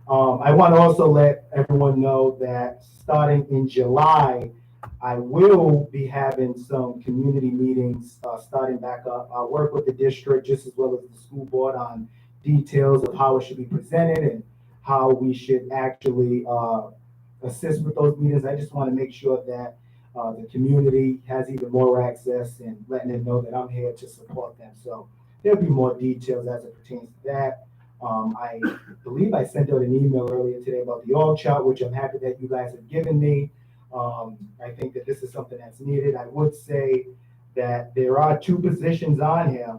Speaker 11: I want to also let everyone know that starting in July, I will be having some community meetings starting back up. I'll work with the district just as well as the school board on details of how it should be presented and how we should actually assist with those meetings. I just want to make sure that the community has even more access and letting them know that I'm here to support them. So there'll be more details as it pertains to that. I believe I sent out an email earlier today about the org chart, which I'm happy that you guys have given me. I think that this is something that's needed. I would say that there are two positions on here,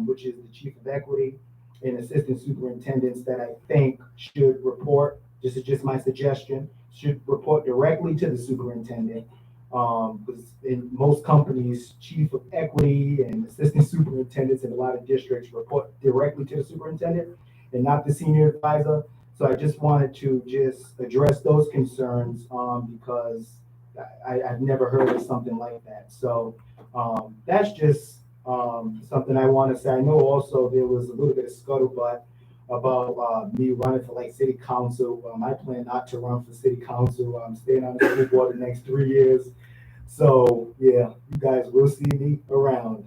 Speaker 11: which is the chief of equity and assistant superintendents that I think should report, this is just my suggestion, should report directly to the superintendent. Because in most companies, chief of equity and assistant superintendents in a lot of districts report directly to the superintendent and not the senior advisor. So I just wanted to just address those concerns because I've never heard of something like that. So that's just something I want to say. I know also there was a little bit of scuttlebutt about me running for like city council. I plan not to run for city council. I'm staying on the school board the next 3 years. So yeah, you guys will see me around.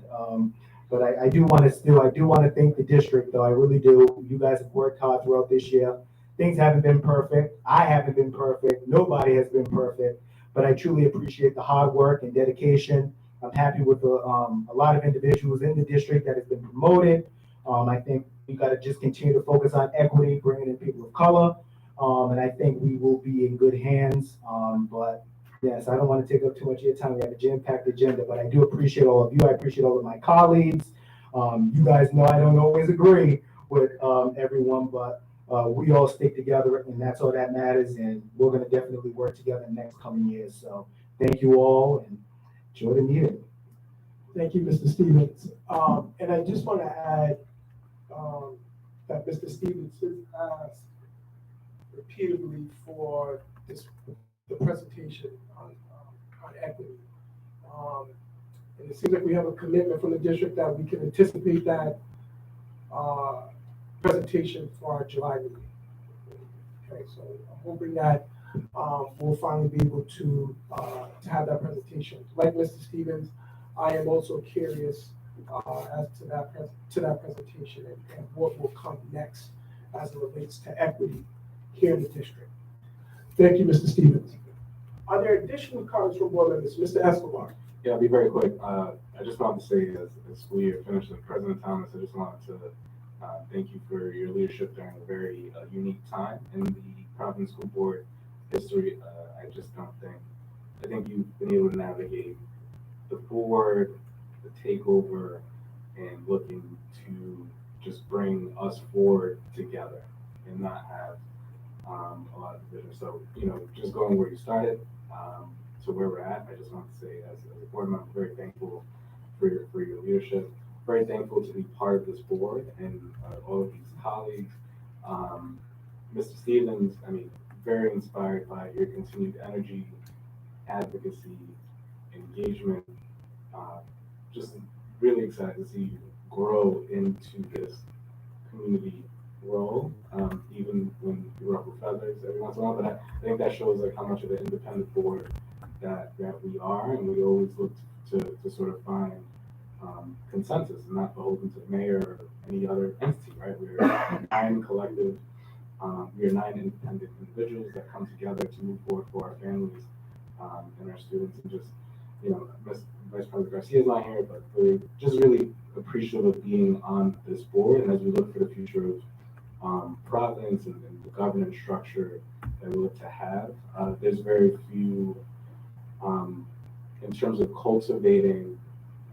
Speaker 11: But I do want to thank the district though. I really do. You guys have worked hard throughout this year. Things haven't been perfect. I haven't been perfect. Nobody has been perfect, but I truly appreciate the hard work and dedication. I'm happy with a lot of individuals in the district that have been promoted. I think we got to just continue to focus on equity, bringing in people of color, and I think we will be in good hands. But yes, I don't want to take up too much of your time. We have a jam-packed agenda, but I do appreciate all of you. I appreciate all of my colleagues. You guys know I don't always agree with everyone, but we all stick together, and that's all that matters. And we're going to definitely work together in the next coming years. So thank you all, and enjoy the meeting.
Speaker 1: Thank you, Mr. Stevens. And I just want to add that Mr. Stevens has asked repeatedly for the presentation on equity. And it seems like we have a commitment from the district that we can anticipate that presentation for our July meeting. Okay, so I'm hoping that we'll finally be able to have that presentation. Like Mr. Stevens, I am also curious as to that presentation and what will come next as it relates to equity here in the district. Thank you, Mr. Stevens. Are there additional comments from board members? Mr. Escobar.
Speaker 9: Yeah, I'll be very quick. I just wanted to say, as school year finished, President Thomas, I just wanted to thank you for your leadership during a very unique time in the Providence School Board history. I think you've been able to navigate the board, the takeover, and looking to just bring us forward together and not have a lot of division. So, just going where you started to where we're at, I just want to say as a board member, I'm very thankful for your leadership, very thankful to be part of this board and all of these colleagues. Mr. Stevens, very inspired by your continued energy, advocacy, engagement. Just really excited to see you grow into this community role, even when you ruffle feathers every once in a while. But I think that shows how much of an independent board that we are, and we always look to sort of find consensus and not beholden to the mayor or any other entity, right? We're 9 collective, we are 9 independent individuals that come together to move forward for our families and our students. And just, Vice President Garcia is not here, but really appreciative of being on this board. And as we look for the future of Providence and the governance structure that we look to have, there's very few, in terms of cultivating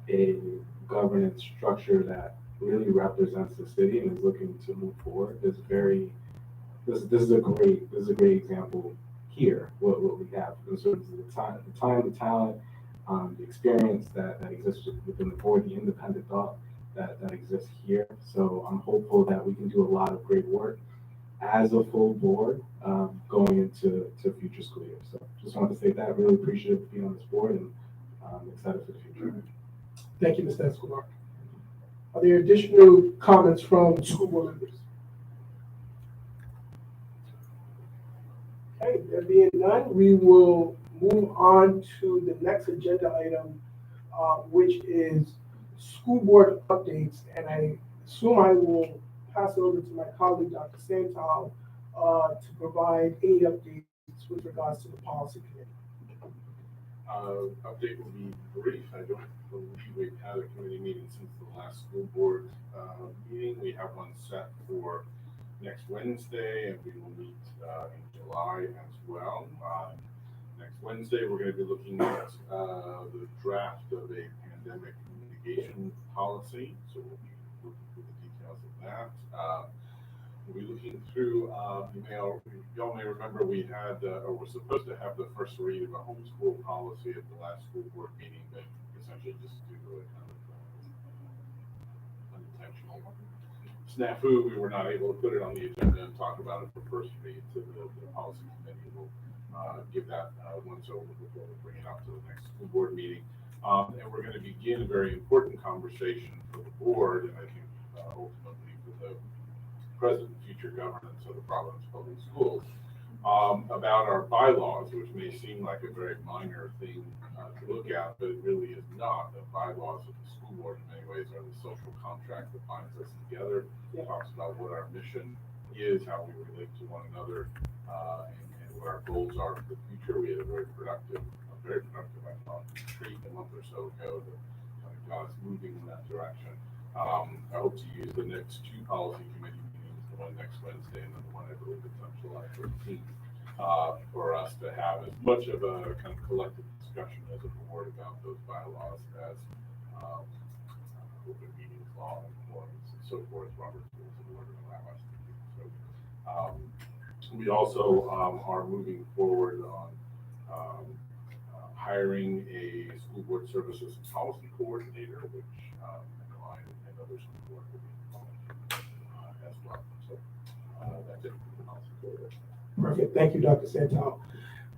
Speaker 9: a governance structure that really represents the city and is looking to move forward. This is a great example
Speaker 11: here, what we have, in terms of the talent, the experience that exists within the board, the independent thought that exists here. So I'm hopeful that we can do a lot of great work as a full board going into future school year. So just wanted to say that, really appreciate being on this board, and excited for the future.
Speaker 1: Thank you, Mr. Escobar. Are there additional comments from school board members? Okay, there being none, we will move on to the next agenda item, which is school board updates. And I assume I will pass it over to my colleague, Dr. Santal, to provide any updates with regards to the policy committee.
Speaker 9: Update will be brief. I don't believe we've had a committee meeting since the last school board meeting. We have one set for next Wednesday, and we will meet in July as well. Next Wednesday, we're going to be looking at the draft of a pandemic mitigation policy. So we'll be looking through the details of that. We'll be looking through, y'all may remember we had, or were supposed to have the first read of a homeschool policy at the last school board meeting, but essentially just due to a kind of unintentional snafu, we were not able to put it on the agenda and talk about it for first read. So the policy committee will give that once over before we bring it up to the next school board meeting. And we're going to begin a very important conversation for the board, and I think ultimately for the present and future governance of the Providence Public Schools, about our bylaws, which may seem like a very minor thing to look at, but it really is not. The bylaws of the school board in many ways are the social contract that binds us together. It talks about what our mission is, how we relate to one another, and what our goals are for the future. We had a very productive, I thought, retreat a month or so ago that got us moving in that direction. I hope to use the next two policy committee meetings, the one next Wednesday and then the one I believe it's on July 13th, for us to have as much of a kind of collective discussion as a board about those bylaws as open meetings law and forms and so forth, Robert's rules of order allow us to do. So we also are moving forward on hiring a school board services and policy coordinator, which and other school board will be involved as well. So that's it for the policy coordinator.
Speaker 1: Perfect. Thank you, Dr. Santal.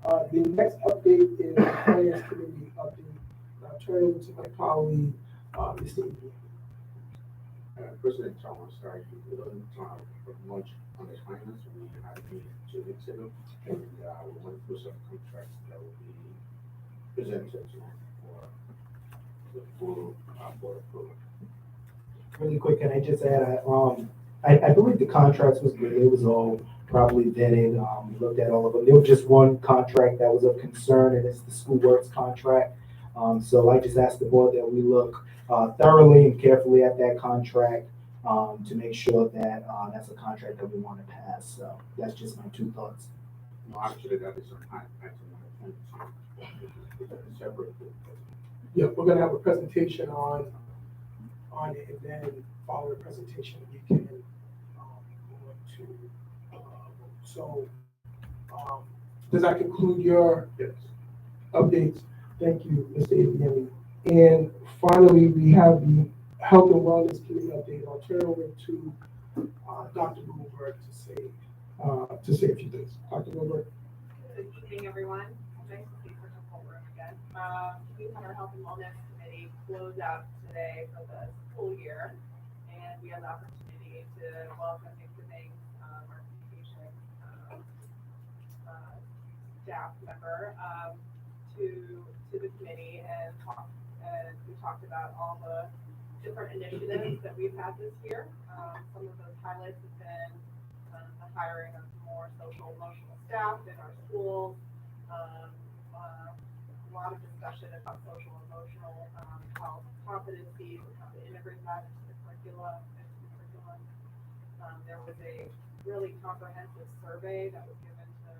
Speaker 1: The next update is the Finance Committee update. I'll turn it over to my colleague, Mr. Eby.
Speaker 12: President Thomas, sorry, we didn't put much on the finance. We had a meeting 2 weeks ago, and we went through some contracts that will be presented for the full board approval.
Speaker 11: Really quick, can I just add, I believe the contracts was good. It was all probably vetted. We looked at all of them. There was just one contract that was of concern, and it's the school works contract. So I just asked the board that we look thoroughly and carefully at that contract to make sure that that's a contract that we want to pass. So that's just my two thoughts.
Speaker 12: No, actually, that is an item separate.
Speaker 1: Yeah, we're gonna have a presentation on it, and then follow the presentation, we can go into so does that conclude your updates? Thank you, Mr. Eby. And finally, we have the Health and Wellness Committee update. I'll turn it over to Dr. Goldberg to say a few things. Dr. Goldberg.
Speaker 13: Good evening, everyone. Nice to see such a full room again. We had our Health and Wellness Committee close out today for the school year, and we had the opportunity to welcome incoming our communication staff member to the committee, and we talked about all the different initiatives that we've had this year. Some of those highlights have been the hiring of more social emotional staff in our schools, a lot of discussion about social emotional health competencies and how to integrate that into the curriculum. There was a really comprehensive survey that was given to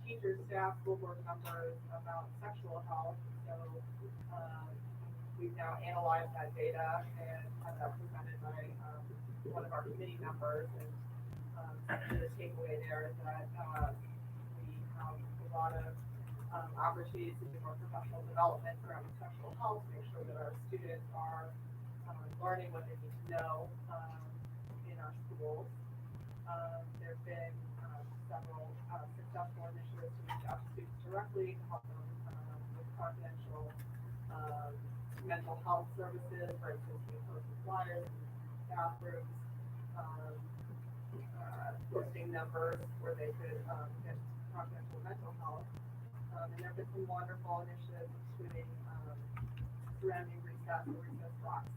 Speaker 13: teachers, staff, school board members about sexual health. So we've now analyzed that data and had that presented by one of our committee members. And the takeaway there is that we have a a lot of opportunities to do more professional development around sexual health, make sure that our students are learning what they need to know in our schools. There have been several successful initiatives to reach out to students directly to help them with confidential mental health services, for instance, posting flyers in bathrooms, posting numbers where they could get confidential mental health. And there have been some wonderful initiatives, including surrounding recess or recess rocks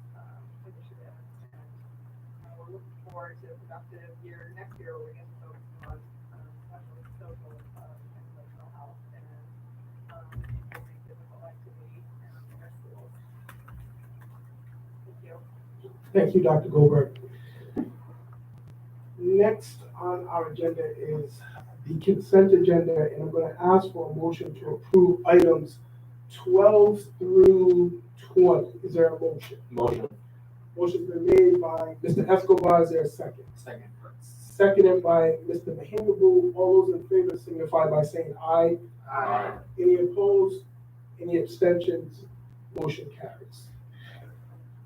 Speaker 13: initiative. And we're looking forward to a productive year next year where we get to focus on especially social and emotional health and improving physical activity in our schools. Thank you.
Speaker 1: Thank you, Dr. Goldberg. Next on our agenda is the consent agenda, and I'm going to ask for a motion to approve items 12 through 20. Is there a motion?
Speaker 12: Motion.
Speaker 1: Motion's been made by Mr. Escobar. Is there a second?
Speaker 12: Second.
Speaker 1: Seconded by Mr. Mahingabu. All those in favor signify by saying aye.
Speaker 12: Aye.
Speaker 1: Any opposed? Any abstentions? Motion carries.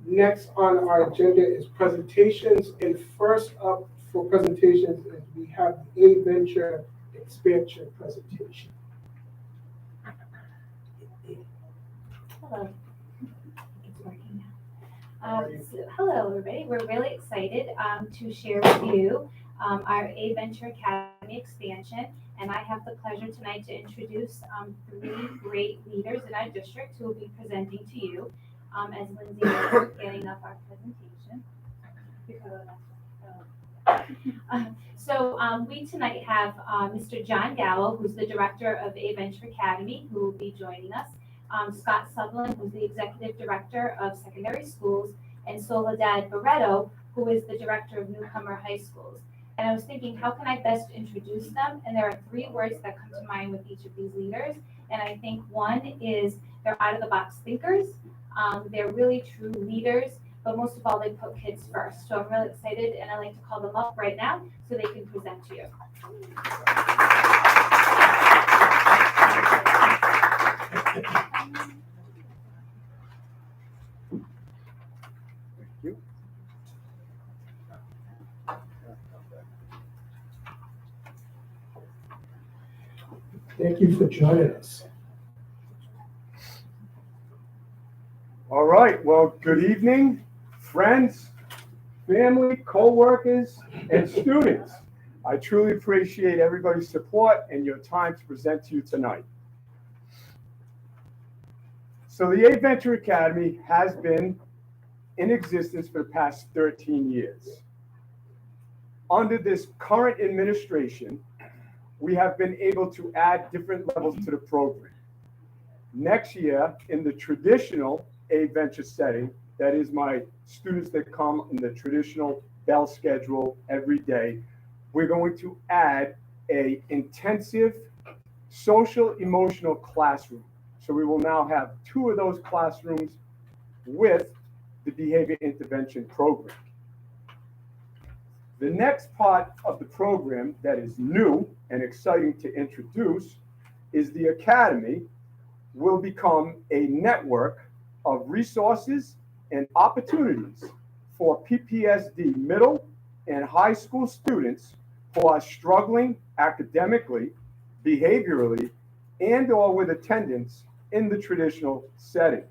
Speaker 1: Next on our agenda is presentations, and first up for presentations is we have the A-Venture expansion presentation.
Speaker 4: Hello. It's working now. Hello, everybody. We're really excited to share with you our A-Venture Academy expansion. And I have the pleasure tonight to introduce 3 great leaders in our district who will be presenting to you as Lindsay is getting up our presentation. So we tonight have Mr. John Gallo, who's the director of A-Venture Academy, who will be joining us. Scott Sutherland, who's the executive director of secondary schools, and Soledad Barreto, who is the director of newcomer high schools. And I was thinking, how can I best introduce them? And there are 3 words that come to mind with each of these leaders. And I think one is they're out-of-the-box thinkers. They're really true leaders, but most of all, they put kids first. So I'm really excited, and I'd like to call them up right now so they can present to you.
Speaker 1: Thank you for joining us.
Speaker 14: All right, well, good evening, friends, family, co-workers, and students. I truly appreciate everybody's support and your time to present to you tonight. So the A-Venture Academy has been in existence for the past 13 years. Under this current administration, we have been able to add different levels to the program. Next year, in the traditional A-Venture setting, that is my students that come in the traditional bell schedule every day, we're going to add an intensive social emotional classroom. So we will now have 2 of those classrooms with the behavior intervention program. The next part of the program that is new and exciting to introduce is the Academy will become a network of resources and opportunities for PPSD middle and high school students who are struggling academically, behaviorally, and or with attendance in the traditional setting.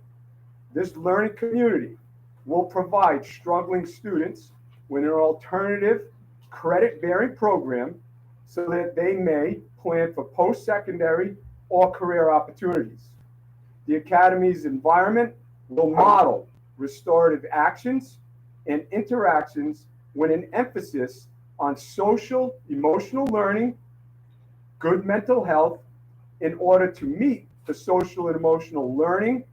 Speaker 14: This learning community will provide struggling students with an alternative credit-bearing program so that they may plan for post-secondary or career opportunities. The Academy's environment will model restorative actions and interactions with an emphasis on social emotional learning, good mental health, in order to meet the social and emotional learning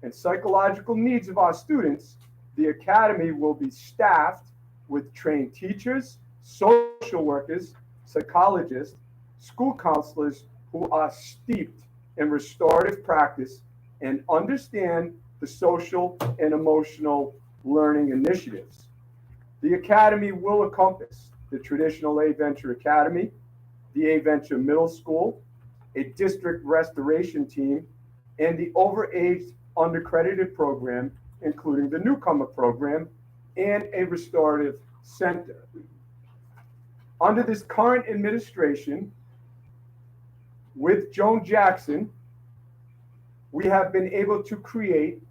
Speaker 14: and psychological needs of our students. The Academy will be staffed with trained teachers, social workers, psychologists, school counselors who are steeped in restorative practice and understand the social and emotional learning initiatives. The Academy will encompass the traditional A-Venture Academy, the A-Venture Middle School, a district restoration team, and the overaged undercredited program, including the newcomer program, and a restorative center. Under this current administration, with Joan Jackson, we have been able to create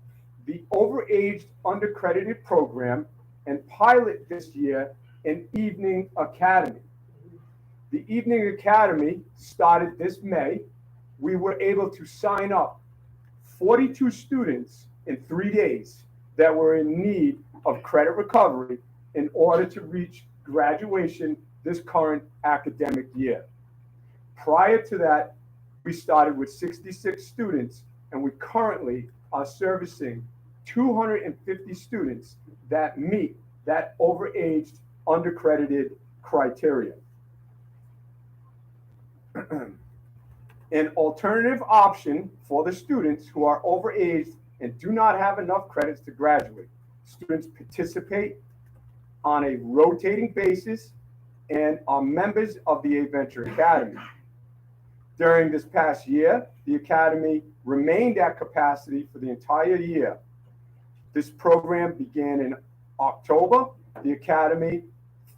Speaker 14: the overaged undercredited program and pilot this year an evening academy. The evening academy started this May. We were able to sign up 42 students in 3 days that were in need of credit recovery in order to reach graduation this current academic year. Prior to that, we started with 66 students, and we currently are servicing 250 students that meet that overaged undercredited criteria. An alternative option for the students who are overaged and do not have enough credits to graduate. Students participate on a rotating basis and are members of the Adventure Academy. During this past year, the Academy remained at capacity for the entire year. This program began in October. The Academy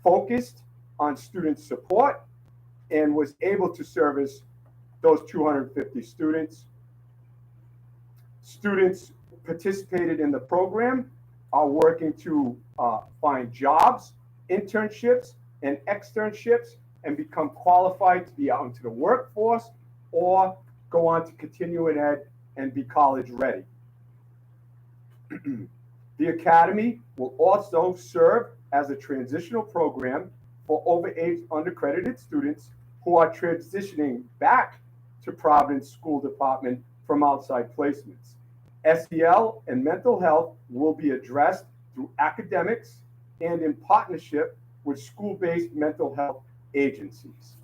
Speaker 14: focused on student support and was able to service those 250 students. Students participated in the program are working to find jobs, internships, and externships and become qualified to be out into the workforce or go on to continuing ed and be college ready. The Academy will also serve as a transitional program for overaged undercredited students who are transitioning back to Providence School Department from outside placements. SEL and mental health will be addressed through academics and in partnership with school-based mental health agencies.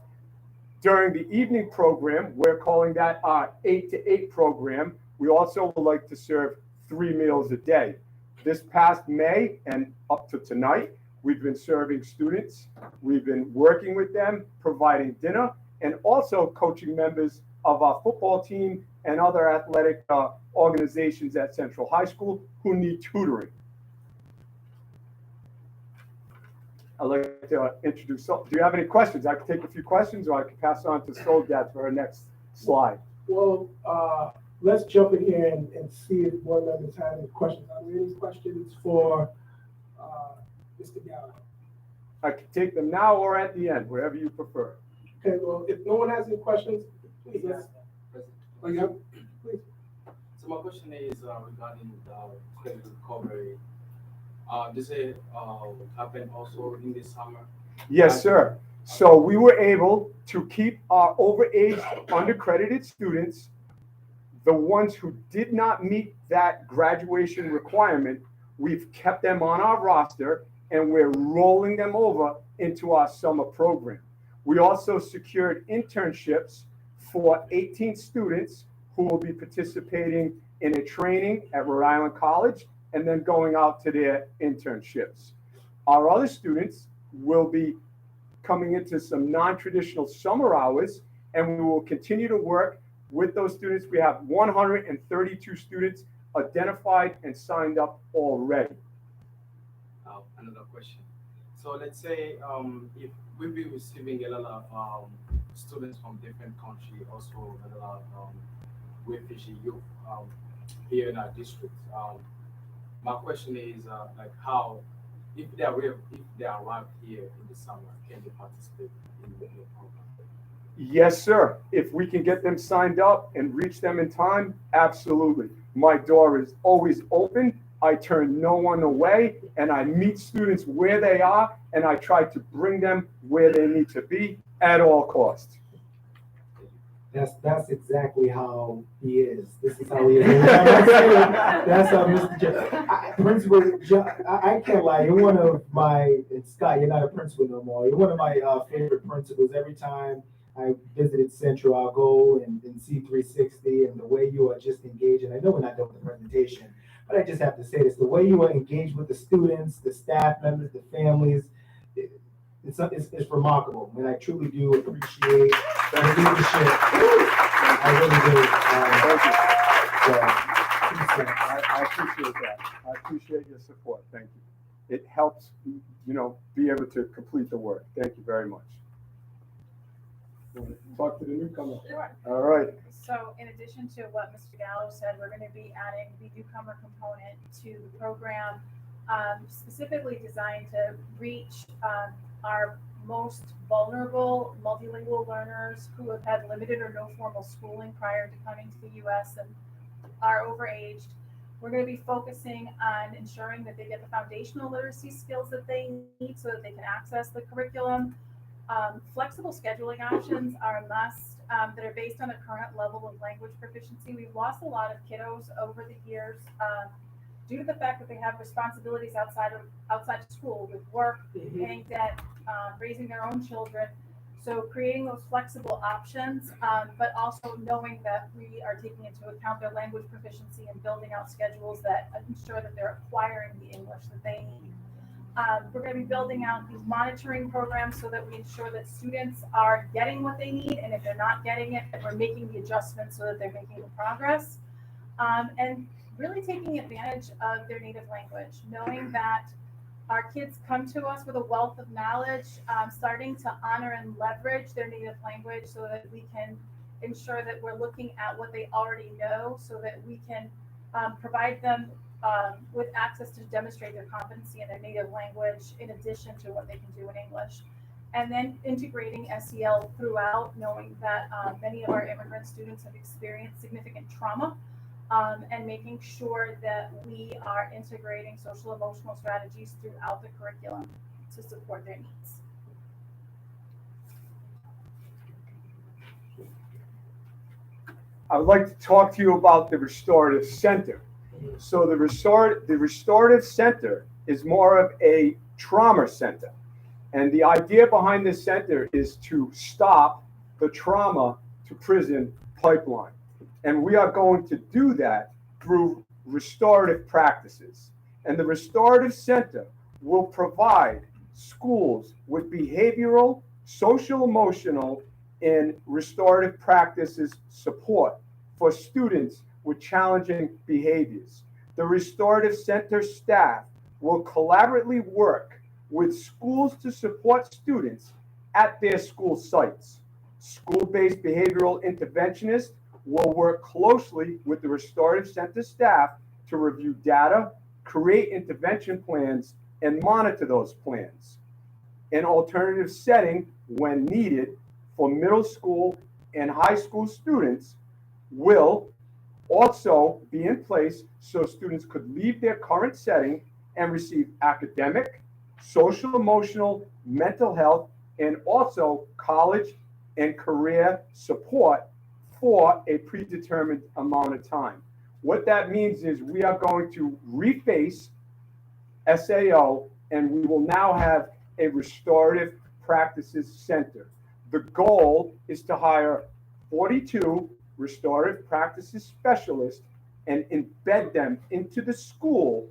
Speaker 14: During the evening program, we're calling that our 8 to 8 program. We also would like to serve 3 meals a day. This past May and up to tonight, we've been serving students. We've been working with them, providing dinner, and also coaching members of our football team and other athletic organizations at Central High School who need tutoring. I'd like to introduce, do you have any questions? I can take a few questions or I can pass on to Soldat for our next slide.
Speaker 1: Well, let's jump in here and see if board members have any questions. Are there any questions for Mr. Gallagher?
Speaker 14: I can take them now or at the end, wherever you prefer.
Speaker 1: Okay, well, if no one has any questions, please, let's. Oh, yeah, please.
Speaker 15: So my question is regarding the credit recovery. Does it happen also in the summer?
Speaker 14: Yes, sir. So we were able to keep our overaged undercredited students, the ones who did not meet that graduation requirement, we've kept them on our roster and we're rolling them over into our summer program. We also secured internships for 18 students who will be participating in a training at Rhode Island College and then going out to their internships. Our other students will be coming into some non-traditional summer hours, and we will continue to work with those students. We have 132 students identified and signed up already.
Speaker 15: Another question. So let's say if we'll be receiving a lot of students from different countries, also a lot of refugee youth here in our district. My question is like how, if they arrive here in the summer, can they participate in the program?
Speaker 14: Yes, sir. If we can get them signed up and reach them in time, absolutely. My door is always open. I turn no one away, and I meet students where they are, and I try to bring them where they need to be at all costs.
Speaker 11: That's exactly how he is. This is how he is. That's how Mr. Principal, I can't lie. You're one of my, and Scott, you're not a principal no more. You're one of my favorite principals. Every time I visited Central, I'll go and see 360, and the way you are just engaged, and I know we're not done with the presentation, but I just have to say this, the way you are engaged with the students, the staff members, the families, it's remarkable, and I truly do appreciate the leadership. I really do.
Speaker 14: I appreciate that. I appreciate your support. Thank you. It helps, be able to complete the work. Thank you very much. Talk to the newcomer.
Speaker 16: Sure.
Speaker 14: All right.
Speaker 16: So in addition to what Mr. Gallo said, we're going to be adding the newcomer component to the program, specifically designed to reach our most vulnerable multilingual learners who have had limited or no formal schooling prior to coming to the U.S. and are overaged. We're going to be focusing on ensuring that they get the foundational literacy skills that they need so that they can access the curriculum. Flexible scheduling options are a must that are based on the current level of language proficiency. We've lost a lot of kiddos over the years due to the fact that they have responsibilities outside of school with work, paying debt, raising their own children. So creating those flexible options, but also knowing that we are taking into account their language proficiency and building out schedules that ensure that they're acquiring the English that they need. We're going to be building out these monitoring programs so that we ensure that students are getting what they need, and if they're not getting it, that we're making the adjustments so that they're making the progress. And really taking advantage of their native language, knowing that our kids come to us with a wealth of knowledge, starting to honor and leverage their native language so that we can ensure that we're looking at what they already know so that we can provide them with access to demonstrate their competency in their native language in addition to what they can do in English. And then integrating SEL throughout, knowing that many of our immigrant students have experienced significant trauma, and making sure that we are integrating social emotional strategies throughout the curriculum to support their needs.
Speaker 14: I would like to talk to you about the Restorative Center. So the Restorative Center is more of a trauma center. And the idea behind this center is to stop the trauma to prison pipeline. And we are going to do that through restorative practices. And the Restorative Center will provide schools with behavioral, social, emotional, and restorative practices support for students with challenging behaviors. The Restorative Center staff will collaboratively work with schools to support students at their school sites. School-based behavioral interventionists will work closely with the Restorative Center staff to review data, create intervention plans, and monitor those plans. An alternative setting, when needed, for middle school and high school students will also be in place so students could leave their current setting and receive academic, social, emotional, mental health, and also college and career support for a predetermined amount of time. What that means is we are going to reface SAO, and we will now have a restorative practices center. The goal is to hire 42 restorative practices specialists and embed them into the school,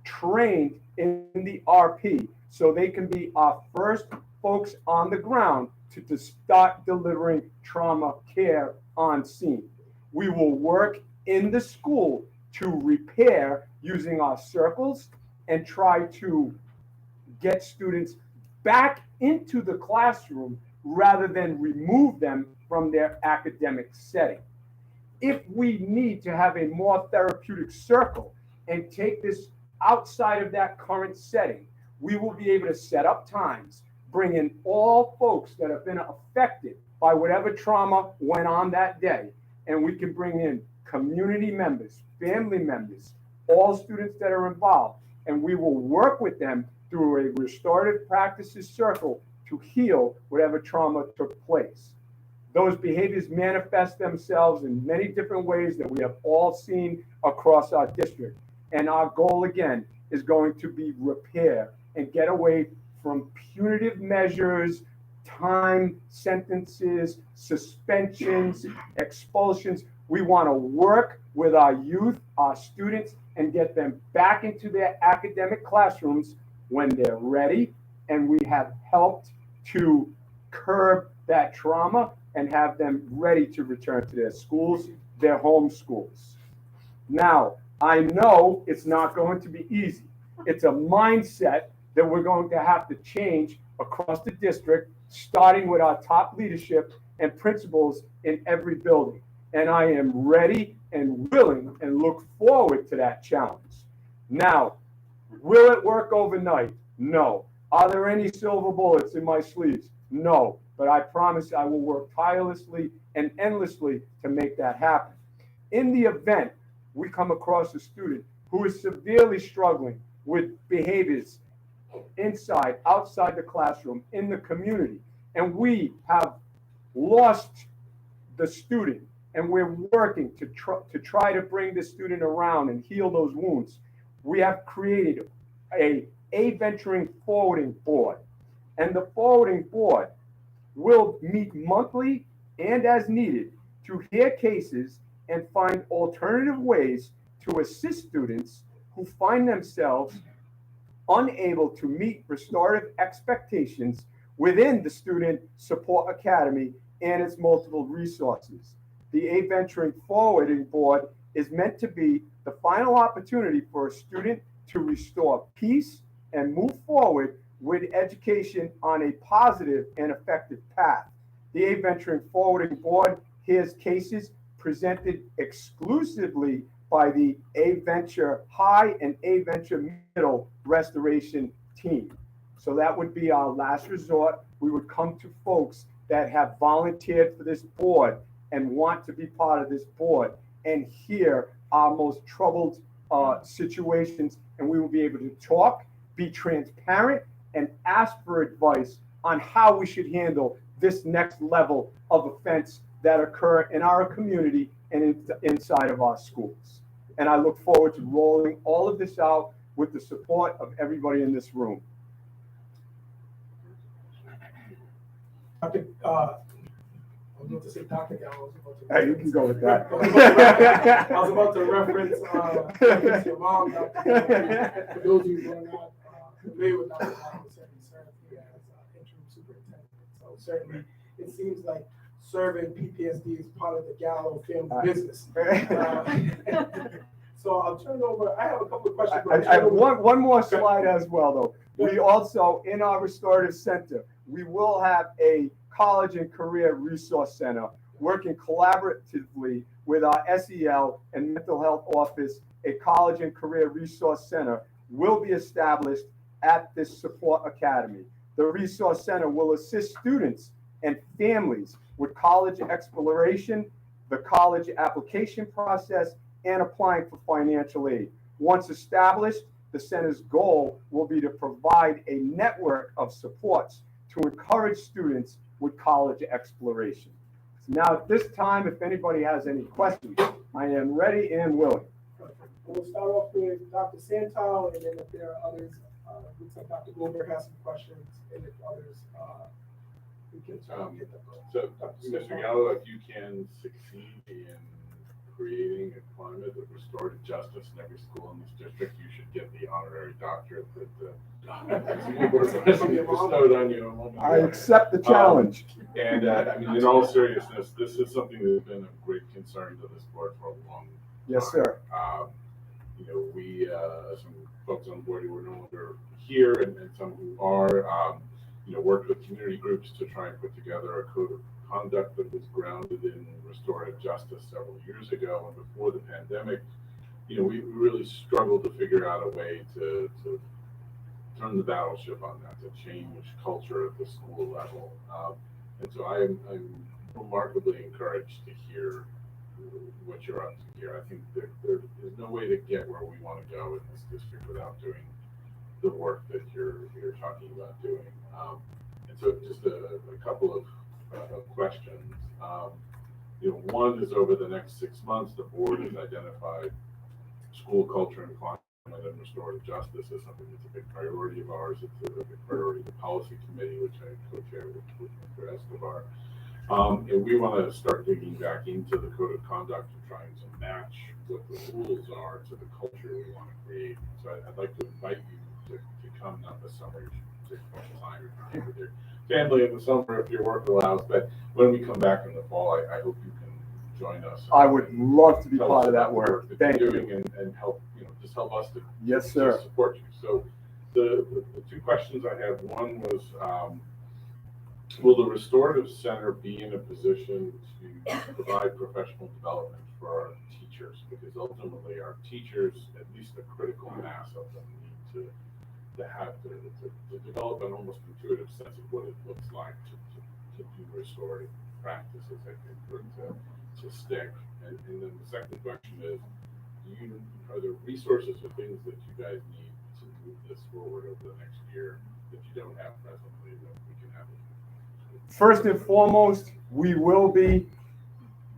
Speaker 14: trained in the RP, so they can be our first folks on the ground to start delivering trauma care on scene. We will work in the school to repair using our circles and try to get students back into the classroom rather than remove them from their academic setting. If we need to have a more therapeutic circle and take this outside of that current setting, we will be able to set up times, bring in all folks that have been affected by whatever trauma went on that day, and we can bring in community members, family members, all students that are involved, and we will work with them through a restorative practices circle to heal whatever trauma took place. Those behaviors manifest themselves in many different ways that we have all seen across our district. And our goal, again, is going to be repair and get away from punitive measures, time sentences, suspensions, expulsions. We want to work with our youth, our students, and get them back into their academic classrooms when they're ready and we have helped to curb that trauma and have them ready to return to their schools, their home schools. Now, I know it's not going to be easy. It's a mindset that we're going to have to change across the district, starting with our top leadership and principals in every building. And I am ready and willing and look forward to that challenge. Now, will it work overnight? No. Are there any silver bullets in my sleeves? No. But I promise I will work tirelessly and endlessly to make that happen. In the event we come across a student who is severely struggling with behaviors inside, outside the classroom, in the community, and we have lost the student, and we're working to try to bring the student around and heal those wounds, we have created a venturing forwarding board. And the forwarding board will meet monthly and as needed to hear cases and find alternative ways to assist students who find themselves unable to meet restorative expectations within the Student Support Academy and its multiple resources. The Venturing Forwarding Board is meant to be the final opportunity for a student to restore peace and move forward with education on a positive and effective path. The Venturing Forwarding Board hears cases presented exclusively by the Venture High and Venture Middle Restoration team. So that would be our last resort. We would come to folks that have volunteered for this board and want to be part of this board and hear our most troubled situations, and we will be able to talk, be transparent, and ask for advice on how we should handle this next level of offense that occur in our community and inside of our schools. And I look forward to rolling all of this out with the support of everybody in this room.
Speaker 1: Dr. I was about to say Dr. Gallo.
Speaker 14: Hey, you can go with that.
Speaker 1: I was about to reference your mom, Dr. Gallo. For those of you who are not familiar with Dr. Gallo, certainly served here as interim superintendent. So certainly it seems like serving PTSD is part of the Gallo family business. So I'll turn it over. I have a couple of questions.
Speaker 14: I have one more slide as well, though. We also, in our Restorative Center, we will have a college and career resource center working collaboratively with our SEL and mental health office. A college and career resource center will be established at this support academy. The resource center will assist students and families with college exploration, the college application process, and applying for financial aid. Once established, the center's goal will be to provide a network of supports to encourage students with college exploration. Now, at this time, if anybody has any questions, I am ready and willing.
Speaker 1: We'll start off with Dr. Santel, and then if there are others, looks like Dr. Goldberg has some questions, and if others, we can get them.
Speaker 9: So, Mr. Gallo, if you can succeed in creating a climate of restorative justice in every school in this district, you should get the honorary doctorate that bestowed on you.
Speaker 14: I accept the challenge.
Speaker 9: And I mean, in all seriousness, this is something that's been a great concern to this board for a long time.
Speaker 14: Yes, sir.
Speaker 9: You know, we, some folks on board who are no longer here and some who are, you know, worked with community groups to try and put together a code of conduct that was grounded in restorative justice several years ago. And before the pandemic, you know, we really struggled to figure out a way to turn the battleship on that, to change culture at the school level. And so I'm remarkably encouraged to hear what you're up to here. I think there is no way to get where we want to go in this district without doing the work that you're talking about doing. And so just a couple of questions. You know, one is over the next 6 months, the board has identified school culture and climate and restorative justice as something that's a big priority of ours. It's a big priority of the policy committee, which I co-chair with Mr. Escobar. And we want to start digging back into the code of conduct and trying to match what the rules are to the culture we want to create. So I'd like to invite you to come not this summer. time with your family in the summer if your work allows, but when we come back in the fall, I hope you can join us.
Speaker 14: I would love to be
Speaker 9: Tell
Speaker 14: part
Speaker 9: us
Speaker 14: of that
Speaker 9: about the
Speaker 14: work.
Speaker 9: that
Speaker 14: Thank
Speaker 9: you're
Speaker 14: you.
Speaker 9: doing and help, just help us to
Speaker 14: Yes,
Speaker 9: to
Speaker 14: sir.
Speaker 9: support you. So the two questions I had, one was, will the Restorative Center be in a position to provide professional development for our teachers? Because ultimately our teachers, at least a critical mass of them, need to have to develop an almost intuitive sense of what it looks like to do restorative practices, I think, for it to stick. And then the second question is, are there resources or things that you guys need to move this forward over the next year that you don't have presently that we can have?
Speaker 14: First and foremost, we will be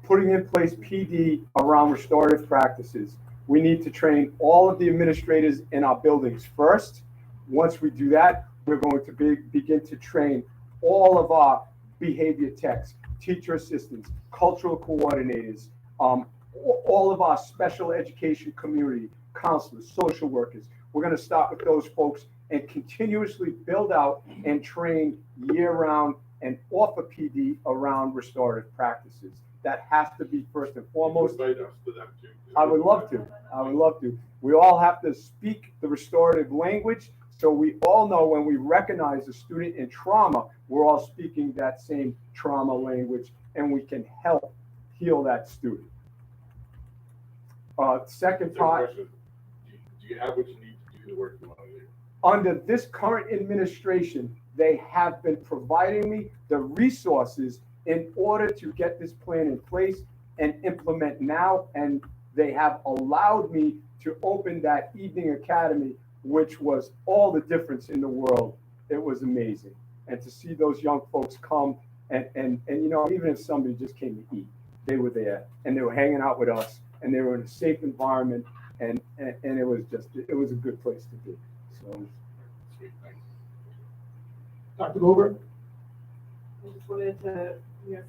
Speaker 14: putting in place PD around restorative practices. We need to train all of the administrators in our buildings first. Once we do that, we're going to begin to train all of our behavior techs, teacher assistants, cultural coordinators, all of our special education community, counselors, social workers. We're going to start with those folks and continuously build out and train year-round and offer PD around restorative practices. That has to be first and foremost.
Speaker 9: Invite us to that too.
Speaker 14: I would love to. I would love to. We all have to speak the restorative language, so we all know when we recognize a student in trauma, we're all speaking that same trauma language, and we can help heal that student. Second part.
Speaker 9: Do you have what you need to do the work you want to do?
Speaker 14: Under this current administration, they have been providing me the resources in order to get this plan in place and implement now. And they have allowed me to open that evening academy, which was all the difference in the world. It was amazing. And to see those young folks come and even if somebody just came to eat, they were there and they were hanging out with us and they were in a safe environment and it was a good place to be. So.
Speaker 9: Sweet, thanks.
Speaker 1: Dr. Goldberg?
Speaker 13: I just wanted to,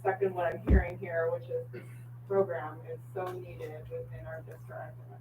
Speaker 13: second what I'm hearing here, which is this program is so needed within our district, and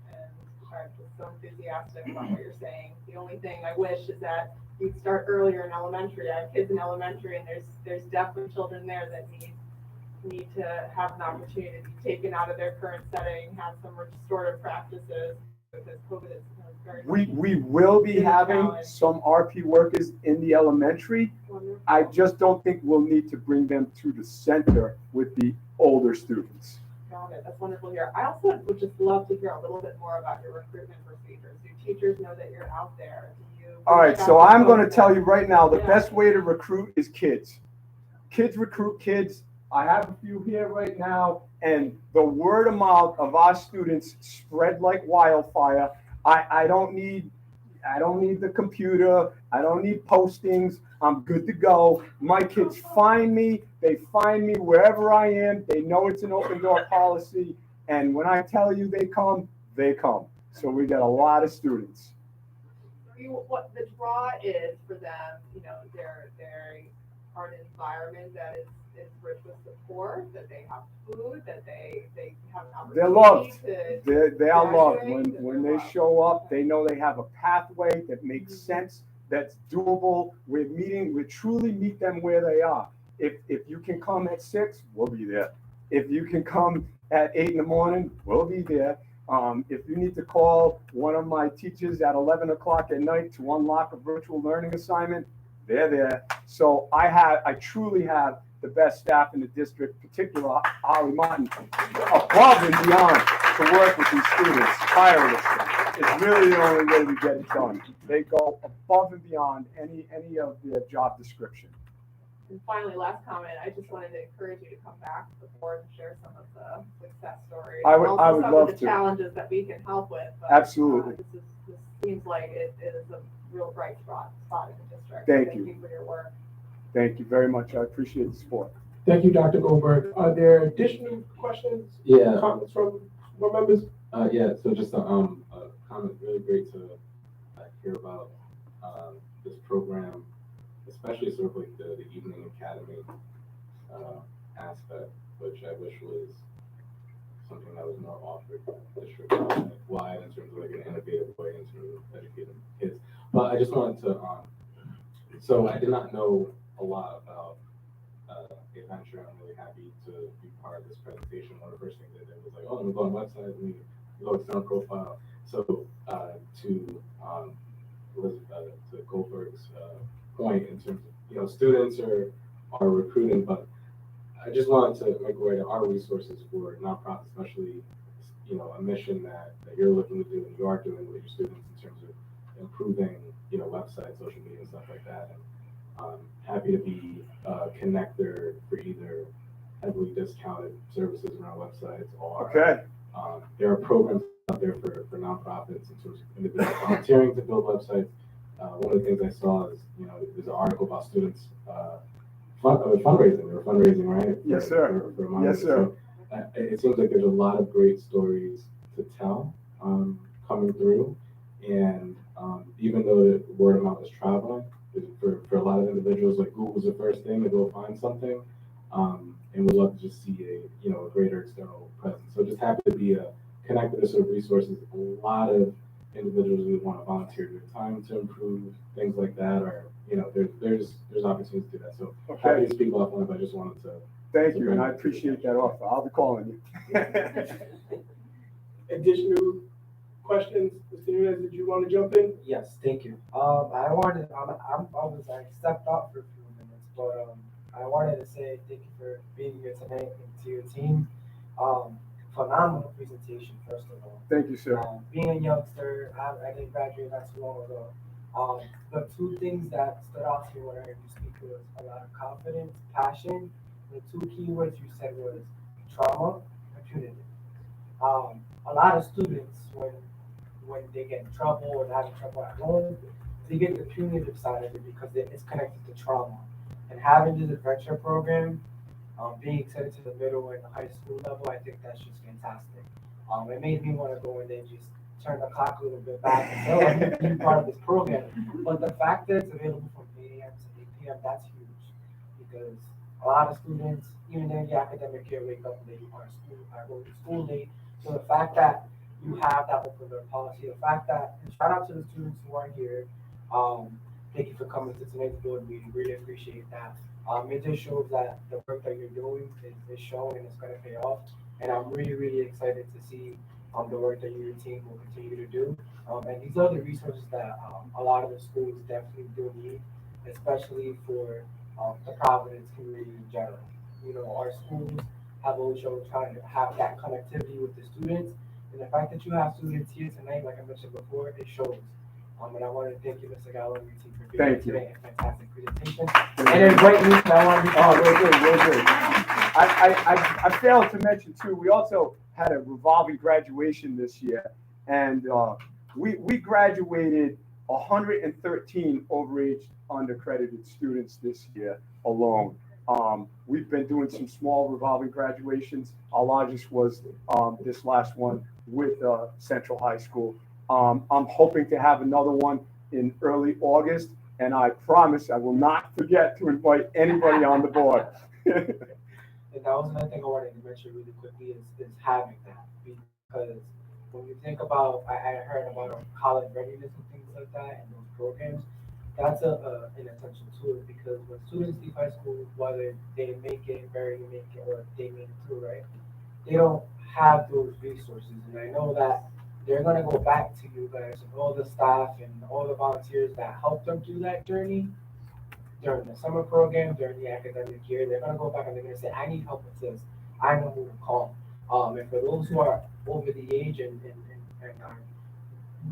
Speaker 13: I'm just so enthusiastic about what you're saying. The only thing I wish is that you'd start earlier in elementary. I have kids in elementary, and there's definitely children there that need to have an opportunity to be taken out of their current setting, have some restorative practices, because COVID is very
Speaker 14: We will be having some RP workers in the elementary.
Speaker 13: wonderful.
Speaker 14: I just don't think we'll need to bring them to the center with the older students.
Speaker 13: Got it. That's wonderful here. I also would just love to hear a little bit more about your recruitment procedures. Do teachers know that you're out there? Do you?
Speaker 14: All right, so I'm going to tell you right now, the best way to recruit is kids. Kids recruit kids. I have a few here right now, and the word of mouth of our students spread like wildfire. I don't need the computer. I don't need postings. I'm good to go. My kids find me. They find me wherever I am. They know it's an open door policy. And when I tell you they come, they come. So we got a lot of students.
Speaker 13: What the draw is for them, they're are an environment that is rich with support, that they have food, that they have an opportunity.
Speaker 14: They're loved.
Speaker 13: To
Speaker 14: they are loved.
Speaker 13: graduate,
Speaker 14: When they show up, they know they have a pathway that makes sense, that's doable. We truly meet them where they are. If you can come at 6, we'll be there. If you can come at 8 in the morning, we'll be there. If you need to call one of my teachers at 11 o'clock at night to unlock a virtual learning assignment, they're there. So I truly have the best staff in the district, particularly Holly Martin, above and beyond to work with these students tirelessly. It's really the only way we get it done. They go above and beyond any of their job description.
Speaker 13: And finally, last comment, I just wanted to encourage you to come back to the board and share some of the success stories.
Speaker 14: I would
Speaker 13: some
Speaker 14: love
Speaker 13: of the
Speaker 14: to.
Speaker 13: challenges that we can help with. But,
Speaker 14: Absolutely.
Speaker 13: This seems like it is a real bright spot in the district.
Speaker 14: Thank you.
Speaker 13: Thank you for your work.
Speaker 14: Thank you very much. I appreciate the support.
Speaker 1: Thank you, Dr. Goldberg. Are there additional questions?
Speaker 17: Yeah.
Speaker 1: Comments from board members?
Speaker 17: Yeah, so just a comment, really great to hear about this program, especially sort of like the evening academy aspect, which I wish was something that was more offered district-wide in terms of like an innovative way in terms of educating kids. But I just wanted to So I did not know a lot about the adventure. I'm really happy to be part of this presentation. One of the first things I did was like, oh, let me go on the website, let me go external profile. So to Goldberg's point in terms of, students are recruiting, but I just wanted to make aware that our resources for nonprofits, especially, a mission that you're looking to do and you are doing with your students in terms of improving, websites, social media, and stuff like that. And happy to be a connector for either heavily discounted services around websites or there are programs out there for nonprofits in terms of individuals volunteering to build websites. One of the things I saw is, there's an article about students fundraising. They were fundraising, right?
Speaker 14: Yes, sir. Yes, sir.
Speaker 17: So, it seems like there's a lot of great stories to tell coming through, and even though the word of mouth is traveling, for a lot of individuals, like Google's the first thing to go find something, and we'd love to just see a greater external presence. So just happy to be connected to sort of resources. A lot of individuals who want to volunteer their time to improve things like that, or there's opportunities to do that. So happy to speak offline, but I just wanted to.
Speaker 14: Thank you, and I appreciate that offer. I'll be calling you.
Speaker 1: Additional questions, Mr. Nunez, did you want to jump in?
Speaker 18: Yes, thank you. I stepped out for a few minutes, but I wanted to say thank you for being here tonight and to your team. Phenomenal presentation, first of all.
Speaker 14: Thank you, sir.
Speaker 18: Being a youngster, I didn't graduate not too long ago. But two things that stood out to me when I heard you speak was a lot of confidence, passion. The two key words you said was trauma and punitive. A lot of students, when they get in trouble or having trouble at home, they get the punitive side of it because it's connected to trauma. And having this adventure program, being extended to the middle and the high school level, I think that's just fantastic. It made me want to go in there and just turn the clock a little bit back and say, oh, I need to be part of this program. But the fact that it's available from 8 a.m. to 8 p.m., that's huge. Because a lot of students, even in the academic year, wake up late or go to school late. So the fact that you have that open door policy, the fact that, and shout out to the students who are here. Thank you for coming to tonight's board meeting. Really appreciate that. It just shows that the work that you're doing is showing and it's going to pay off. And I'm really, really excited to see the work that you and your team will continue to do. And these are the resources that a lot of the schools definitely do need, especially for the Providence community in general. Our schools have always shown trying to have that connectivity with the students. And the fact that you have students here tonight, like I mentioned before, it shows. And I want to thank you, Mr. Gallo, and your team for being here today. A fantastic presentation. And then great news that I want to be
Speaker 14: real good. I failed to mention too, we also had a revolving graduation this year, and we graduated 113 overage undercredited students this year alone. We've been doing some small revolving graduations. Our largest was this last one with Central High School. I'm hoping to have another one in early August, and I promise I will not forget to invite anybody on the board.
Speaker 18: And that was another thing I wanted to mention really quickly is having that, because when you think about, I heard about college readiness and things like that and those programs, that's an essential tool, because when students leave high school, whether they make it, barely make it, or they make it through, right, they don't have those resources. And I know that they're going to go back to you guys and all the staff and all the volunteers that helped them through that journey during the summer program, during the academic year. They're going to go back and they're going to say, I need help with this. I know who to call. And for those who are over the age and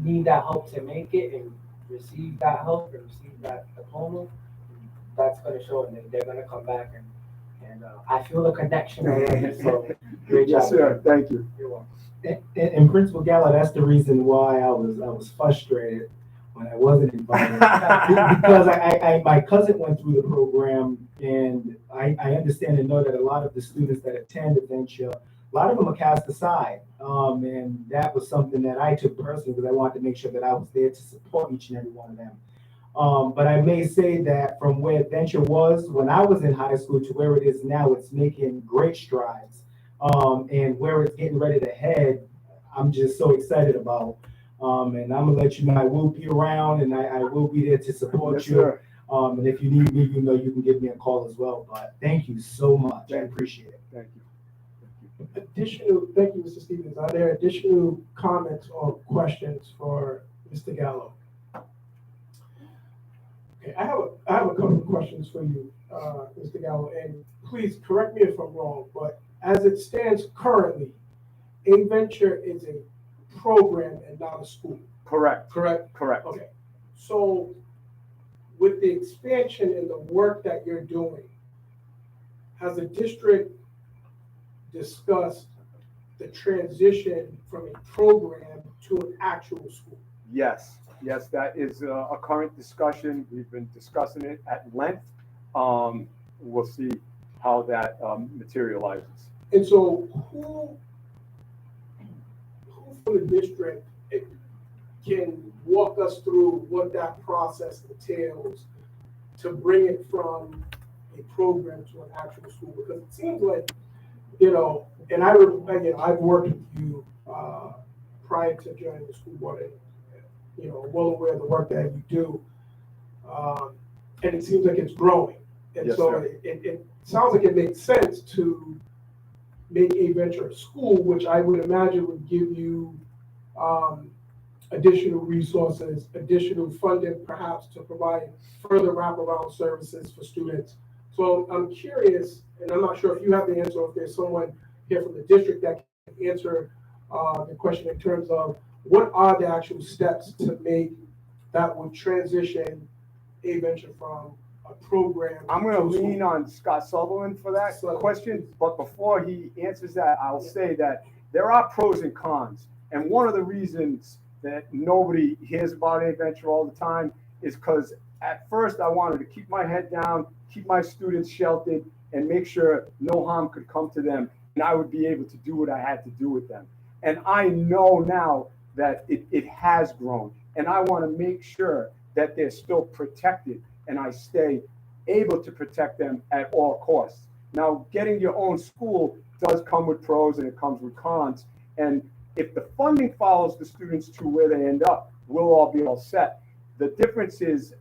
Speaker 18: need that help to make it and receive that help and receive that diploma, that's going to show, and they're going to come back and I feel the connection already. So great job.
Speaker 14: Yes, sir. Thank you.
Speaker 18: You're welcome.
Speaker 11: And Principal Gallo, that's the reason why I was frustrated when I wasn't invited because my cousin went through the program, and I understand and know that a lot of the students that attend Adventure, a lot of them are cast aside, and that was something that I took personally because I wanted to make sure that I was there to support each and every one of them. But I may say that from where Adventure was when I was in high school to where it is now, it's making great strides. And where it's getting ready to head, I'm just so excited about. And I'm gonna let you know I will be around and I will be there to support
Speaker 14: Yes,
Speaker 11: you.
Speaker 14: sir.
Speaker 11: And if you need me, you know you can give me a call as well. But thank you so much. I appreciate it.
Speaker 14: Thank you.
Speaker 1: Thank you, Mr. Stevens. Are there additional comments or questions for Mr. Gallo? Okay, I have a couple of questions for you, Mr. Gallo, and please correct me if I'm wrong, but as it stands currently, A Venture is a program and not a school.
Speaker 14: Correct.
Speaker 1: Correct?
Speaker 14: Correct.
Speaker 1: Okay. So with the expansion and the work that you're doing, has the district discussed the transition from a program to an actual school?
Speaker 14: Yes, yes, that is a current discussion. We've been discussing it at length. We'll see how that materializes.
Speaker 1: And so who from the district can walk us through what that process entails to bring it from a program to an actual school? Because it seems like, and I've worked with you prior to joining the school board, and well aware of the work that you do, and it seems like it's growing. And
Speaker 14: yes,
Speaker 1: so it sounds like it makes sense to make A Venture a school, which I would imagine would give you additional resources, additional funding, perhaps to provide further wraparound services for students. So I'm curious, and I'm not sure if you have the answer, or if there's someone here from the district that can answer the question in terms of what are the actual steps to make that would transition A Venture from a program.
Speaker 14: I'm going to lean on Scott Sutherland for that question, but before he answers that, I'll say that there are pros and cons. And one of the reasons that nobody hears about A Venture all the time is because at first I wanted to keep my head down, keep my students sheltered, and make sure no harm could come to them, and I would be able to do what I had to do with them. And I know now that it has grown, and I want to make sure that they're still protected, and I stay able to protect them at all costs. Now, getting your own school does come with pros and it comes with cons, and if the funding follows the students to where they end up, we'll all be all set. The difference is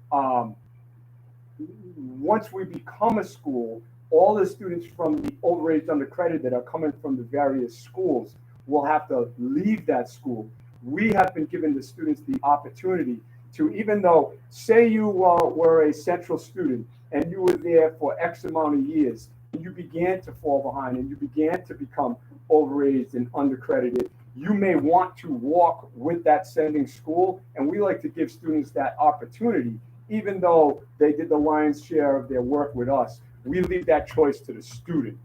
Speaker 14: once we become a school, all the students from the overage undercredited that are coming from the various schools will have to leave that school. We have been given the students the opportunity to, even though, say you were a central student and you were there for X amount of years, and you began to fall behind and you began to become overaged and undercredited, you may want to walk with that sending school, and we like to give students that opportunity, even though they did the lion's share of their work with us. We leave that choice to the student.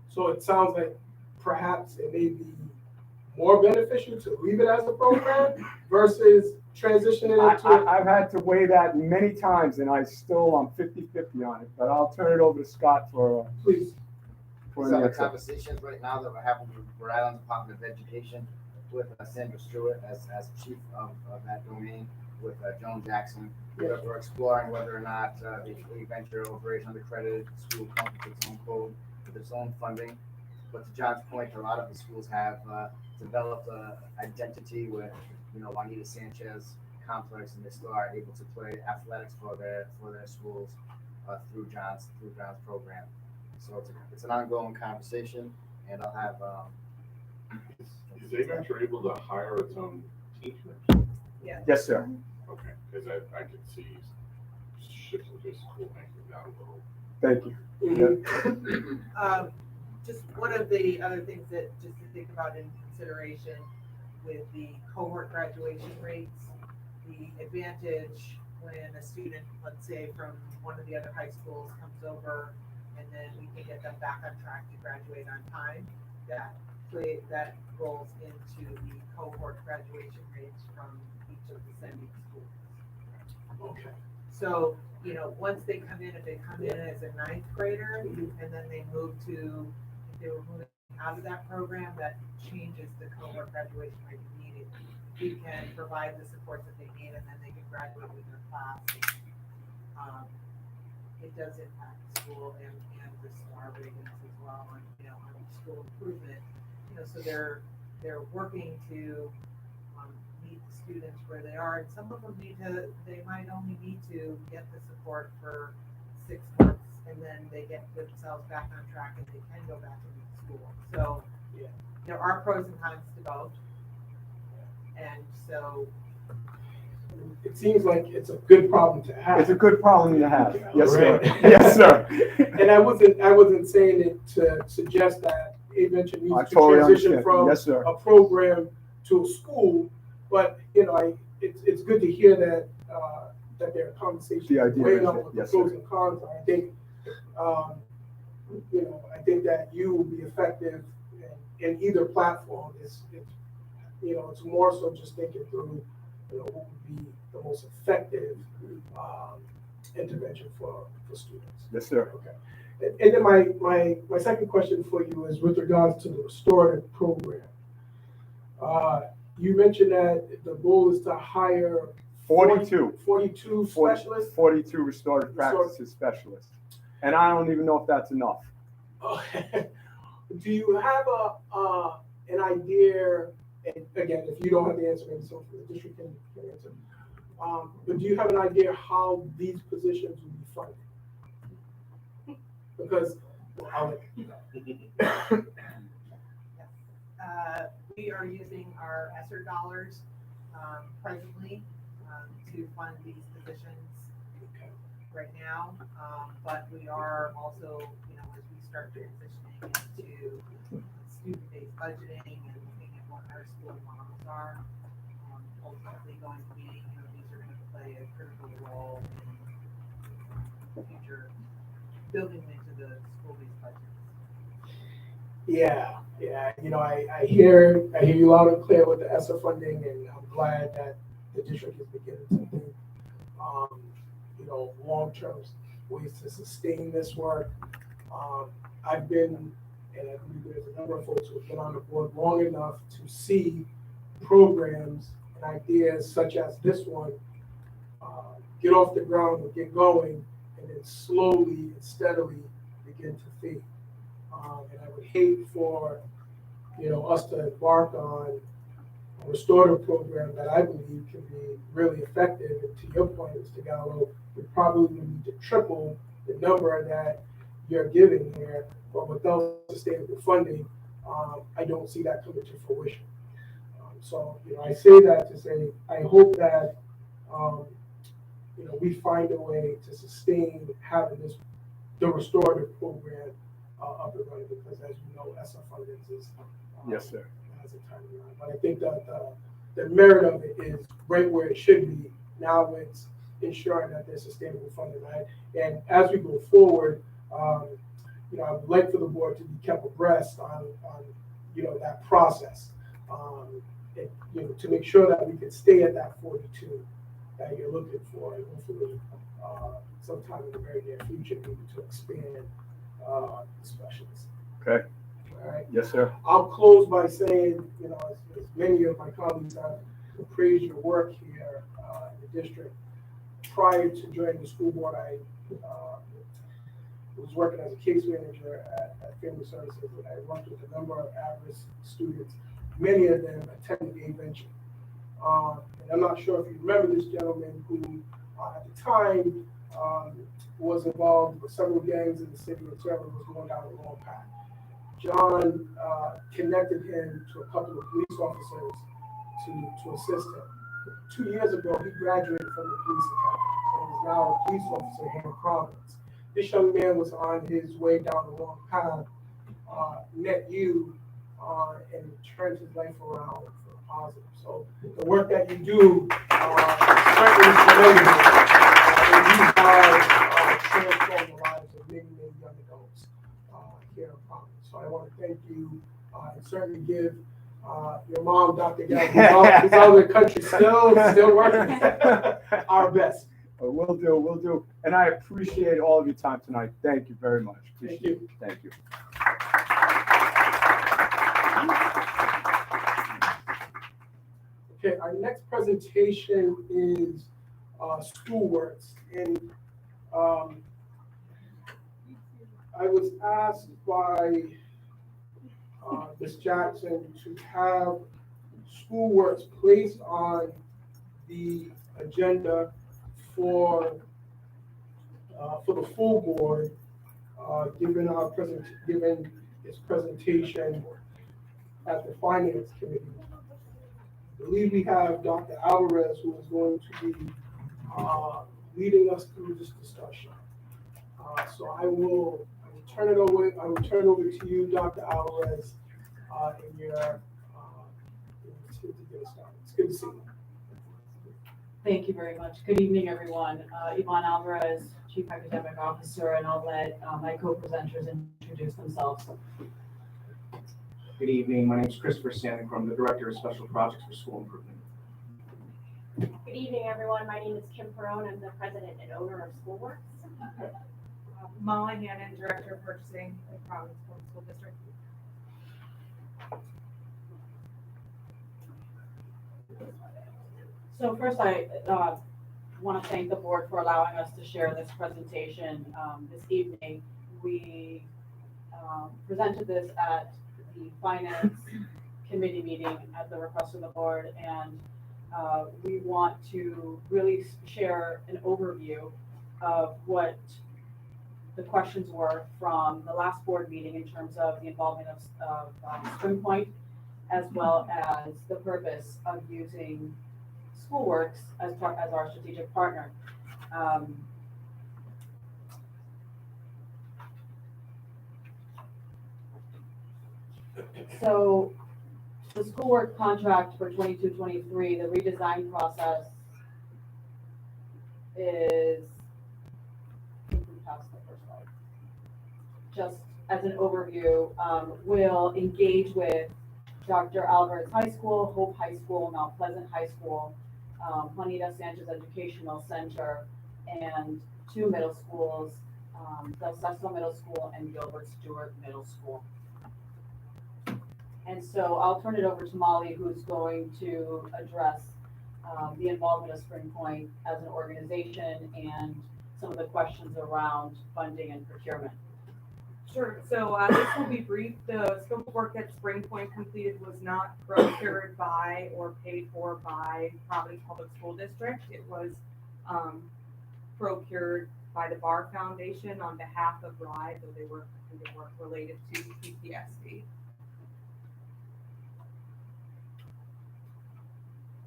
Speaker 1: So it sounds like perhaps it may be more beneficial to leave it as a program versus transitioning it into
Speaker 14: I've had to weigh that many times, and I'm 50-50 on it, but I'll turn it over to Scott for
Speaker 1: please.
Speaker 19: These are the conversations right now that we're having with Rhode Island Department of Education with Sandra Stewart as chief of that domain, with Joan Jackson. We're exploring whether or not the A Venture overage undercredited school comes with its own code, with its own funding. But to John's point, a lot of the schools have developed an identity with, Juanita Sanchez complex, and they still are able to play athletics for their schools through John's program. So it's an ongoing conversation, and I'll have.
Speaker 9: Is A Venture able to hire its own teachers?
Speaker 13: Yeah.
Speaker 14: Yes, sir.
Speaker 9: Okay, because I could see shifting to school making that a little.
Speaker 14: Thank you.
Speaker 13: Just one of the other things that just to think about in consideration with the cohort graduation rates, the advantage when a student, let's say from one of the other high schools, comes over, and then we can get them back on track to graduate on time, that rolls into the cohort graduation rates from each of the sending schools.
Speaker 1: Okay.
Speaker 13: So, once they come in, if they come in as a ninth grader, and then they move to, if they were moving out of that program, that changes the cohort graduation rate immediately. We can provide the support that they need, and then they can graduate with their class. It does impact the school and the STAR ratings as well, on school improvement. So they're working to meet meet the students where they are. And some of them they might only need to get the support for 6 months, and then they get themselves back on track and they can go back into school. So there are pros and cons to both. And so
Speaker 1: it seems like it's a good problem to have.
Speaker 14: It's a good problem to have. Yes, sir.
Speaker 1: Right.
Speaker 14: Yes, sir.
Speaker 1: And I wasn't saying it to suggest that a venture needs
Speaker 14: I
Speaker 1: to
Speaker 14: totally
Speaker 1: transition
Speaker 14: understand.
Speaker 1: from
Speaker 14: Yes, sir.
Speaker 1: a program to a school, but it's good to hear that that there are conversations
Speaker 14: The idea
Speaker 1: weighing
Speaker 14: is
Speaker 1: on
Speaker 14: that-
Speaker 1: what
Speaker 14: yes,
Speaker 1: the pros
Speaker 14: sir.
Speaker 1: and cons are. I think that you will be effective in either platform. It's more so just thinking through what would be the most effective intervention for students.
Speaker 14: Yes, sir.
Speaker 1: Okay. And then my second question for you is with regards to the restorative program. You mentioned that the goal is to hire
Speaker 14: 42
Speaker 1: specialists.
Speaker 14: 42 restorative practices specialists. And I don't even know if that's enough.
Speaker 1: Do you have an idea? And again, if you don't have the answer, maybe someone from the district can answer. But do you have an idea how these positions will be funded? Because
Speaker 13: we are using our ESSER dollars presently to fund these positions right now. But we are also, as we start transitioning into student-based budgeting and looking at what our school models are, ultimately going to be, these are going to play a critical role in future building into the school-based budgets.
Speaker 1: Yeah. I hear you loud and clear with the ESSER funding, and I'm glad that the district is beginning to think, long-term ways to sustain this work. I've been, and I believe there's a number of folks who have been on the board long enough to see programs and ideas such as this one get off the ground and get going, and then slowly and steadily begin to fade. And I would hate for us to embark on a restorative program that I believe can be really effective. And to your point, Mr. Gallo, we probably need to triple the number that you're giving here, but without sustainable funding, I don't see that coming to fruition. So I say that to say I hope that we find a way to sustain having the restorative program up and running, because as you know, ESSER funding is
Speaker 14: Yes, sir.
Speaker 1: has a timeline. But I think that the merit of it is right where it should be. Now it's ensuring that there's sustainable funding, right? And as we go forward, I would like for the board to be kept abreast on that process, and, to make sure that we can stay at that 42 that you're looking for, and hopefully sometime in the very near future maybe to expand specialists.
Speaker 14: Okay.
Speaker 1: All right.
Speaker 14: Yes, sir.
Speaker 1: I'll close by saying, as many of my colleagues have praised your work here in the district. Prior to joining the school board, I was working as a case manager at Family Services, and I worked with a number of at-risk students. Many of them attended a venture. And I'm not sure if you remember this gentleman who, at the time, was involved with several gangs in the city and certainly was going down the wrong path. John connected him to a couple of police officers to assist him. 2 years ago, he graduated from the police academy and is now a police officer here in Providence. This young man was on his way down the wrong path, met you, and turned his life around for the positive. So the work that you do is certainly commendable, and you have transformed the lives of many, many young adults here in Providence. So I want to thank you and certainly give your mom, Dr. Gavin, who's out in the country, still working, our best.
Speaker 14: We'll do. And I appreciate all of your time tonight. Thank you very much. Appreciate it. Thank you.
Speaker 1: Okay, our next presentation is schoolworks. And I was asked by Ms. Jackson to have schoolworks placed on the agenda for the full board, given its presentation at the finance committee. I believe we have Dr. Alvarez, who is going to be leading us through this discussion. So I will turn it over to you, Dr. Alvarez, to get us started. It's good to see you.
Speaker 20: Thank you very much. Good evening, everyone. Yvonne Alvarez, Chief Academic Officer, and I'll let my co-presenters introduce themselves.
Speaker 21: Good evening. My name is Christopher Sandicrum. I'm the Director of Special Projects for School Improvement.
Speaker 22: Good evening, everyone. My name is Kim Perone. I'm the President and owner of Schoolworks.
Speaker 13: Molly Hannon, Director of Purchasing at Providence Public School District.
Speaker 20: So first, I want to thank the board for allowing us to share this presentation this evening. We presented this at the Finance Committee meeting at the request of the board, and we want to really share an overview of what the questions were from the last board meeting in terms of the involvement of Spring Point, as well as the purpose of using Schoolworks as our strategic partner. So the schoolwork contract for 22-23, the redesign process is, just as an overview, will engage with Dr. Alvarez High School, Hope High School, Mount Pleasant High School, Juanita Sanchez Educational Center, and 2 middle schools, Del Sesto Middle School and Gilbert Stewart Middle School. And so I'll turn it over to Molly, who's going to address the involvement of Spring Point as an organization and some of the questions around funding and procurement.
Speaker 13: Sure. So this will be brief. The scope of work that Spring Point completed was not procured by or paid for by Providence Public School District. It was procured by the Bar Foundation on behalf of RIDE, though they weren't related to PTSD.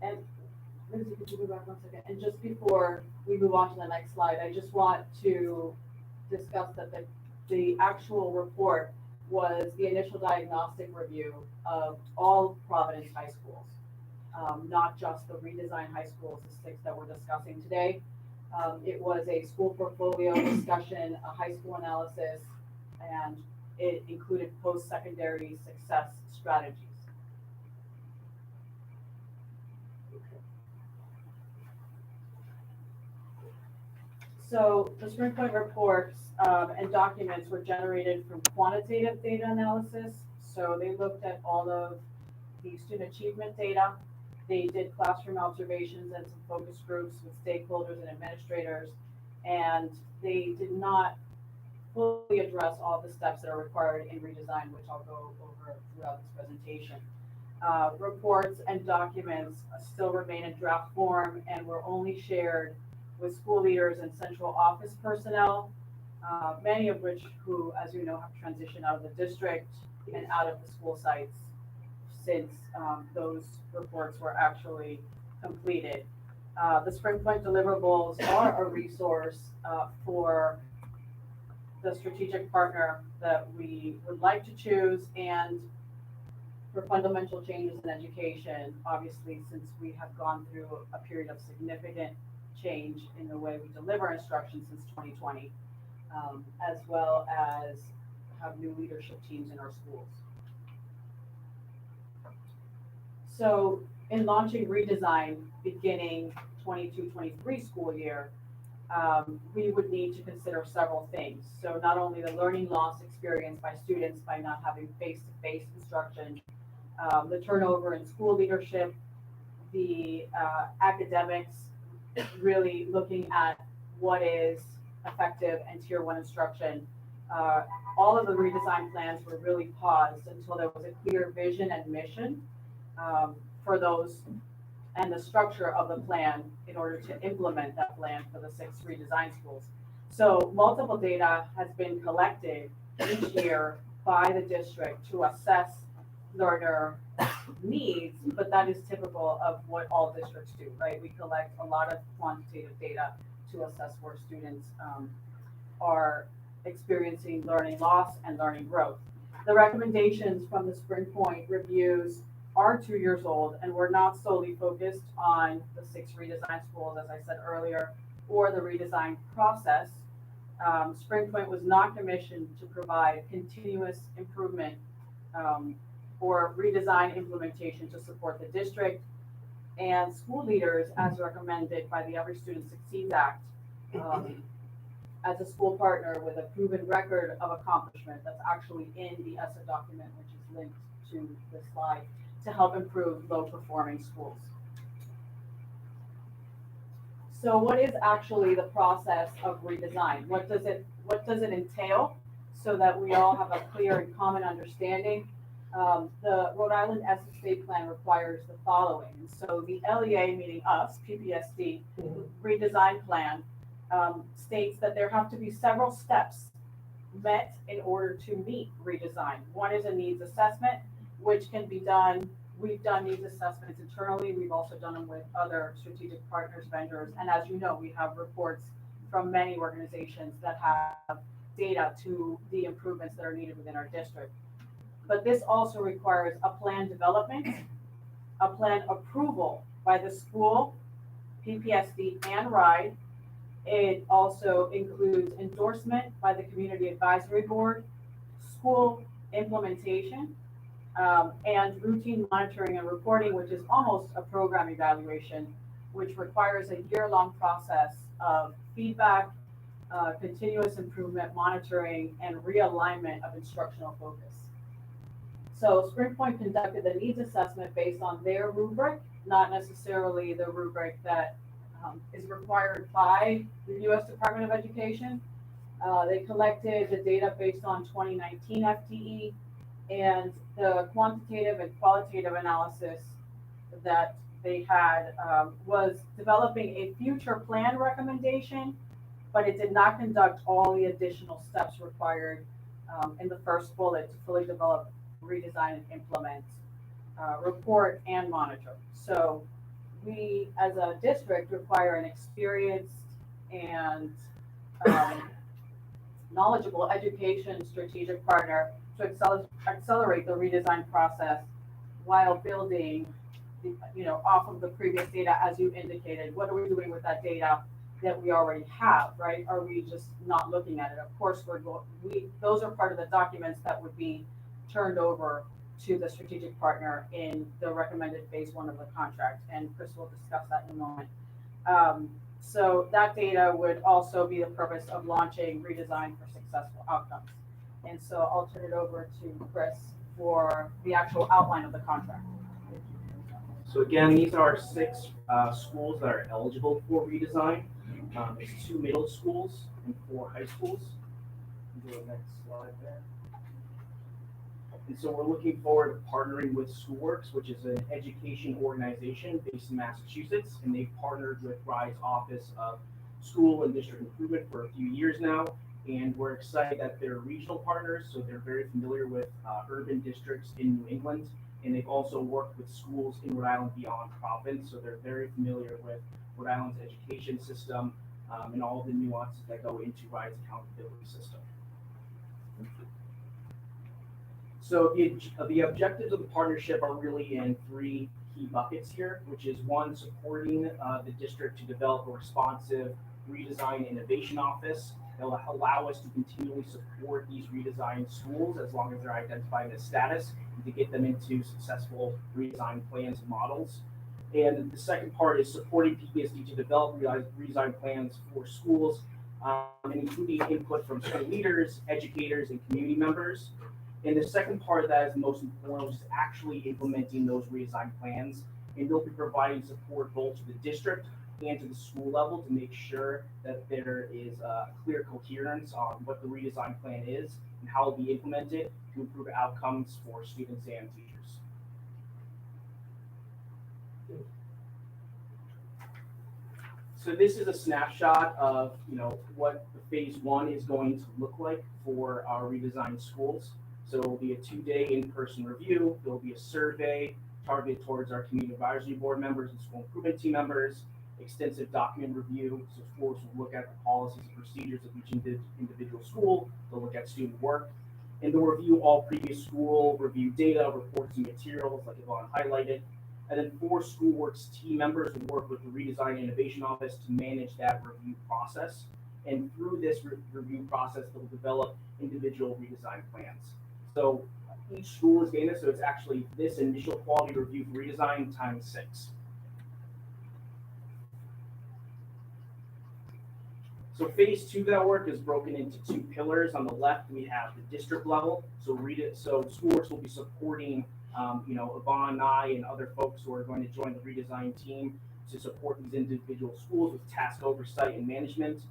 Speaker 20: And Lindsay, could you go back 1 second? And just before we move on to the next slide, I just want to discuss that the actual report was the initial diagnostic review of all Providence high schools, not just the redesigned high schools, the 6 that we're discussing today. It was a school portfolio discussion, a high school analysis, and it included post-secondary success strategies. So the Spring Point reports and documents were generated from quantitative data analysis. So they looked at all of the student achievement data. They did classroom observations and some focus groups with stakeholders and administrators. And they did not fully address all the steps that are required in redesign, which I'll go over throughout this presentation. Reports and documents still remain in draft form and were only shared with school leaders and central office personnel, many of which who, as you know, have transitioned out of the district and out of the school sites since those reports were actually completed. The Spring Point deliverables are a resource for the strategic partner that we would like to choose, and for fundamental changes in education, obviously, since we have gone through a period of significant change in the way we deliver instruction since 2020, as well as have new leadership teams in our schools. So in launching Redesign beginning 22-23 school year, we would need to consider several things. So not only the learning loss experienced by students by not having face-to-face instruction, the turnover in school leadership, the academics, really looking at what is effective and tier 1 instruction. All of the redesign plans were really paused until there was a clear vision and mission for those and the structure of the plan in order to implement that plan for the 6 redesigned schools. So multiple data has been collected each year by the district to assess learner needs, but that is typical of what all districts do, right? We collect a lot of quantitative data to assess where students are experiencing learning loss and learning growth. The recommendations from the Spring Point reviews are 2 years old, and we're not solely focused on the 6 redesigned schools, as I said earlier, or the redesign process. Spring Point was not commissioned to provide continuous improvement or redesign implementation to support the district and school leaders as recommended by the Every Student Succeeds Act as a school partner with a proven record of accomplishment that's actually in the ESSA document, which is linked to this slide, to help improve low performing schools. So what is actually the process of redesign? What does it entail so that we all have a clear and common understanding? The Rhode Island ESSA State Plan requires the following. So the LEA, meaning us, PPSD, redesign plan, states that there have to be several steps met in order to meet redesign. One is a needs assessment, which can be done. We've done needs assessments internally. We've also done them with other strategic partners, vendors. And as you know, we have reports from many organizations that have data to the improvements that are needed within our district. But this also requires a plan development, a plan approval by the school, PPSD, and RIDE. It also includes endorsement by the Community Advisory Board, school implementation, and routine monitoring and reporting, which is almost a program evaluation, which requires a year-long process of feedback, continuous improvement, monitoring, and realignment of instructional focus. So Spring Point conducted the needs assessment based on their rubric, not necessarily the rubric that is required by the U.S. Department of Education. They collected the data based on 2019 FTE, and the quantitative and qualitative analysis that they had was developing a future plan recommendation, but it did not conduct all the additional steps required in the first bullet to fully develop, redesign, and implement, report, and monitor. So we, as a district, require an experienced and knowledgeable education strategic partner to accelerate the redesign process while building, off of the previous data, as you indicated. What are we doing with that data that we already have, right? Are we just not looking at it? Of course, those are part of the documents that would be turned over to the strategic partner in the recommended phase 1 of the contract, and Chris will discuss that in a moment. So that data would also be the purpose of launching Redesign for Successful Outcomes. And so I'll turn it over to Chris for the actual outline of the contract.
Speaker 3: So again, these are 6 schools that are eligible for redesign. It's 2 middle schools and 4 high schools. Go to the next slide there. And so we're looking forward to partnering with Schoolworks, which is an education organization based in Massachusetts, and they've partnered with RIDE's Office of School and District Improvement for a few years now. And we're excited that they're regional partners, so they're very familiar with urban districts in New England, and they've also worked with schools in Rhode Island beyond Providence, so they're very familiar with Rhode Island's education system and all of the nuances that go into RIDE's accountability system. So the objectives of the partnership are really in 3 key buckets here, which is 1, supporting the district to develop a responsive redesign innovation office that will allow us to continually support these redesigned schools as long as they're identified as status and to get them into successful redesign plans and models. And the second part is supporting PPSD to develop redesign plans for schools, and including input from school leaders, educators, and community members. And the second part of that is the most important, which is actually implementing those redesign plans. And they'll be providing support both to the district and to the school level to make sure that there is clear coherence on what the redesign plan is and how it will be implemented to improve outcomes for students and teachers. So this is a snapshot of, what the phase one is going to look like for our redesigned schools. So it will be a 2-day in-person review. There will be a survey targeted towards our community advisory board members and school improvement team members, extensive document review. So schools will look at the policies and procedures of each individual school. They'll look at student work. And they'll review all previous school review data, reports, and materials like Yvonne highlighted. And then 4 SchoolWorks team members will work with the Redesign Innovation Office to manage that review process. And through this review process, they'll develop individual redesign plans. So each school is getting this, so it's actually this initial quality review for redesign times 6. So phase 2 of that work is broken into 2 pillars. On the left, we have the district level. So SchoolWorks will be supporting, Yvonne and I and other folks who are going to join the redesign team to support these individual schools with task oversight and management.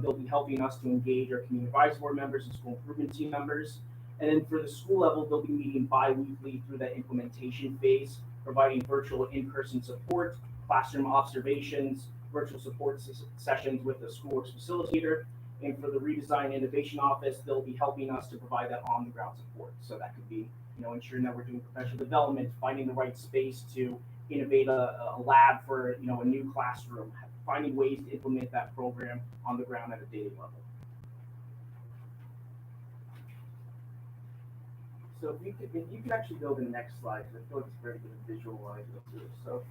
Speaker 3: They'll be helping us to engage our community advisory board members and school improvement team members. And then for the school level, they'll be meeting bi-weekly through that implementation phase, providing virtual in-person support, classroom observations, virtual support sessions with the SchoolWorks facilitator. And for the Redesign Innovation Office, they'll be helping us to provide that on-the-ground support. So that could be, ensuring that we're doing professional development, finding the right space to innovate a lab for, a new classroom, finding ways to implement that program on the ground at a daily level. So if you could actually go to the next slide, because I feel like it's very good to visualize it too. So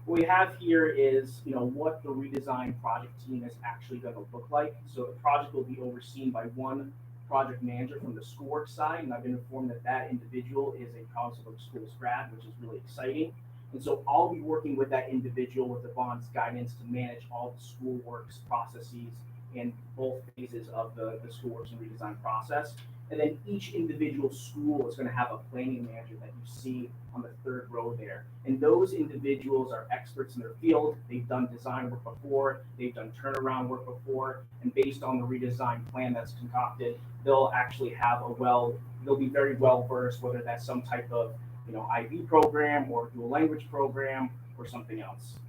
Speaker 3: what we have here is, what the redesign project team is actually going to look like. So the project will be overseen by one project manager from the SchoolWorks side, and I've been informed that that individual is a Providence Public Schools grad, which is really exciting. And so I'll be working with that individual with Yvonne's guidance to manage all the SchoolWorks processes in both phases of the SchoolWorks and redesign process. And then each individual school is going to have a planning manager that you see on the 3rd row there. And those individuals are experts in their field. They've done design work before, they've done turnaround work before, and based on the redesign plan that's concocted, they'll actually have they'll be very well versed, whether that's some type of IB program or dual language program or something else.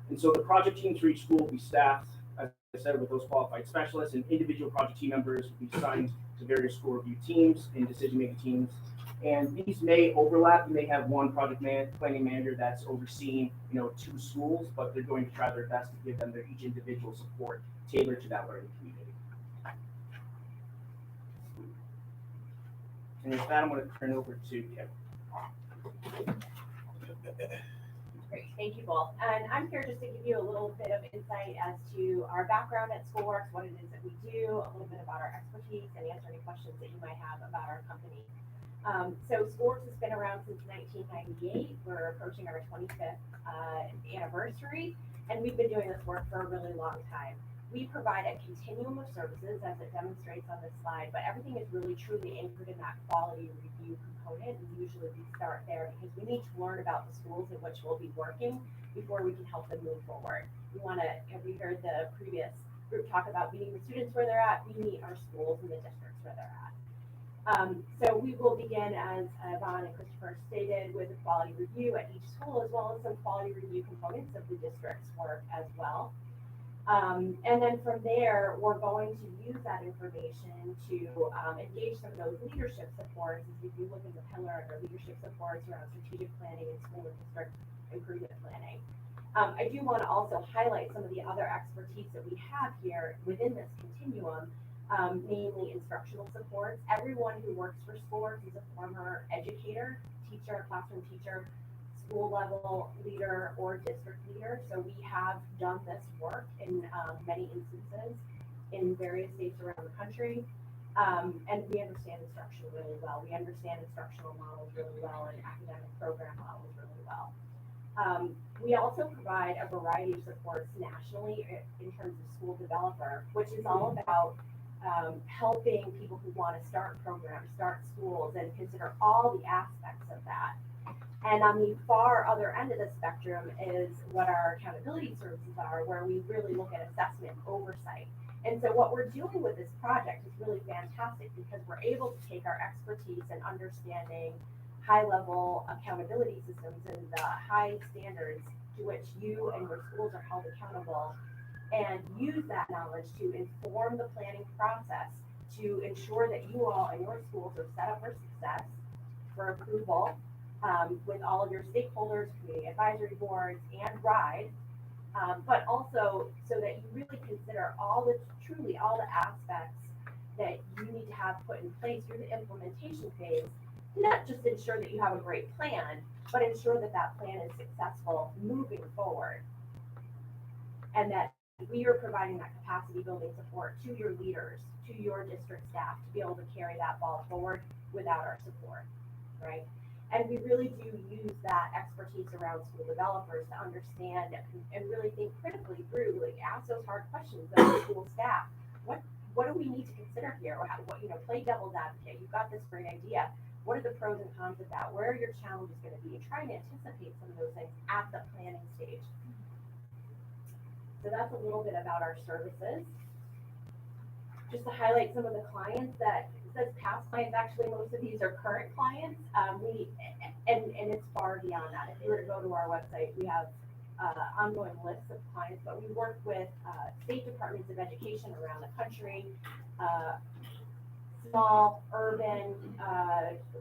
Speaker 3: And so the project teams for each school will be staffed, as I said, with those qualified specialists, and individual project team members will be assigned to various school review teams and decision-making teams. And these may overlap. You may have one project planning manager that's overseeing, 2 schools, but they're going to try their best to give them their each individual support tailored to that learning community. And with that, I'm going to turn it over to Kim.
Speaker 22: Great, thank you both. And I'm here just to give you a little bit of insight as to our background at SchoolWorks, what it is that we do, a little bit about our expertise, and answer any questions that you might have about our company. So SchoolWorks has been around since 1998. We're approaching our 25th anniversary, and we've been doing this work for a really long time. We provide a continuum of services, as it demonstrates on this slide, but everything is really truly anchored in that quality review component. And usually we start there because we need to learn about the schools in which we'll be working before we can help them move forward. We heard the previous group talk about meeting the students where they're at. We meet our schools and the districts where they're at. So we will begin, as Yvonne and Christopher stated, with a quality review at each school, as well as some quality review components of the district's work as well. And then from there, we're going to use that information to engage some of those leadership supports. As we do look in the pillar under leadership supports around strategic planning and school and district improvement planning. I do want to also highlight some of the other expertise that we have here within this continuum, namely instructional supports. Everyone who works for SchoolWorks is a former educator, teacher, classroom teacher, school level leader, or district leader. So we have done this work in many instances in various states around the country. And we understand instruction really well. We understand instructional models really well and academic program models really well. We also provide a variety of supports nationally in terms of school developer, which is all about helping people who want to start programs, start schools, and consider all the aspects of that. And on the far other end of the spectrum is what our accountability services are, where we really look at assessment oversight. And so what we're doing with this project is really fantastic because we're able to take our expertise and understanding high-level accountability systems and the high standards to which you and your schools are held accountable, and use that knowledge to inform the planning process to ensure that you all and your schools are set up for success, for approval, with all of your stakeholders, community advisory boards, and RIDE, but also so that you really consider truly all the aspects that you need to have put in place through the implementation phase, not just ensure that you have a great plan, but ensure that that plan is successful moving forward. And that we are providing that capacity building support to your leaders, to your district staff to be able to carry that ball forward without our support, right? And we really do use that expertise around school developers to understand and really think critically through, like ask those hard questions of the school staff. What do we need to consider here? Or play devil's advocate. You've got this great idea. What are the pros and cons of that? Where are your challenges going to be? And trying to anticipate some of those things at the planning stage. So that's a little bit about our services. Just to highlight some of the clients that it says past clients, actually most of these are current clients. And it's far beyond that. If you were to go to our website, we have ongoing lists of clients, but we work with state departments of education around the country, small, urban,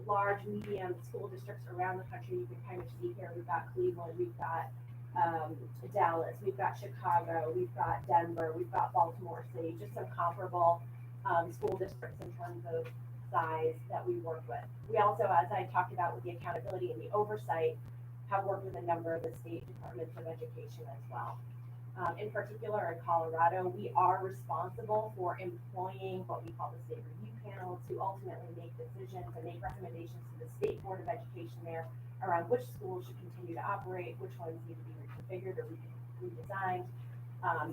Speaker 22: large, medium school districts around the country. You can kind of see here, we've got Cleveland, we've got Dallas, we've got Chicago, we've got Denver, we've got Baltimore City, just some comparable school districts in terms of size that we work with. We also, as I talked about with the accountability and the oversight, have worked with a number of the state departments of education as well. In particular, in Colorado, we are responsible for employing what we call the state review panel to ultimately make decisions and make recommendations to the state board of education there around which schools should continue to operate, which ones need to be reconfigured or redesigned,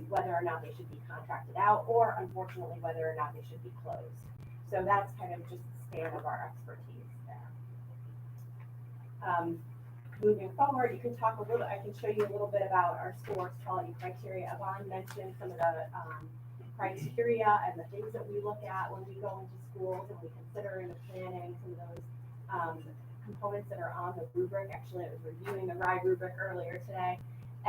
Speaker 22: whether or not they should be contracted out, or unfortunately, whether or not they should be closed. So that's kind of just the span of our expertise there. Moving forward, you can talk a little, I can show you a little bit about our school works quality criteria. Yvonne mentioned some of the criteria and the things that we look at when we go into schools and we consider in the planning some of those components that are on the rubric. Actually, I was reviewing the RIDE rubric earlier today,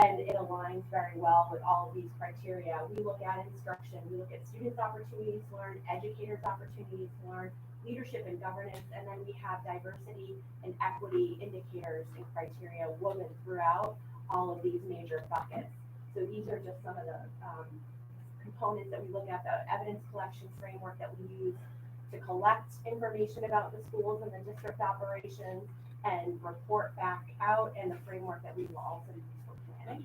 Speaker 22: and it aligns very well with all of these criteria. We look at instruction, we look at students' opportunities to learn, educators' opportunities to learn, leadership and governance, and then we have diversity and equity indicators and criteria woven throughout all of these major buckets. So these are just some of the components that we look at, the evidence collection framework that we use to collect information about the schools and the district operations and report back out, and the framework that we will also use for planning.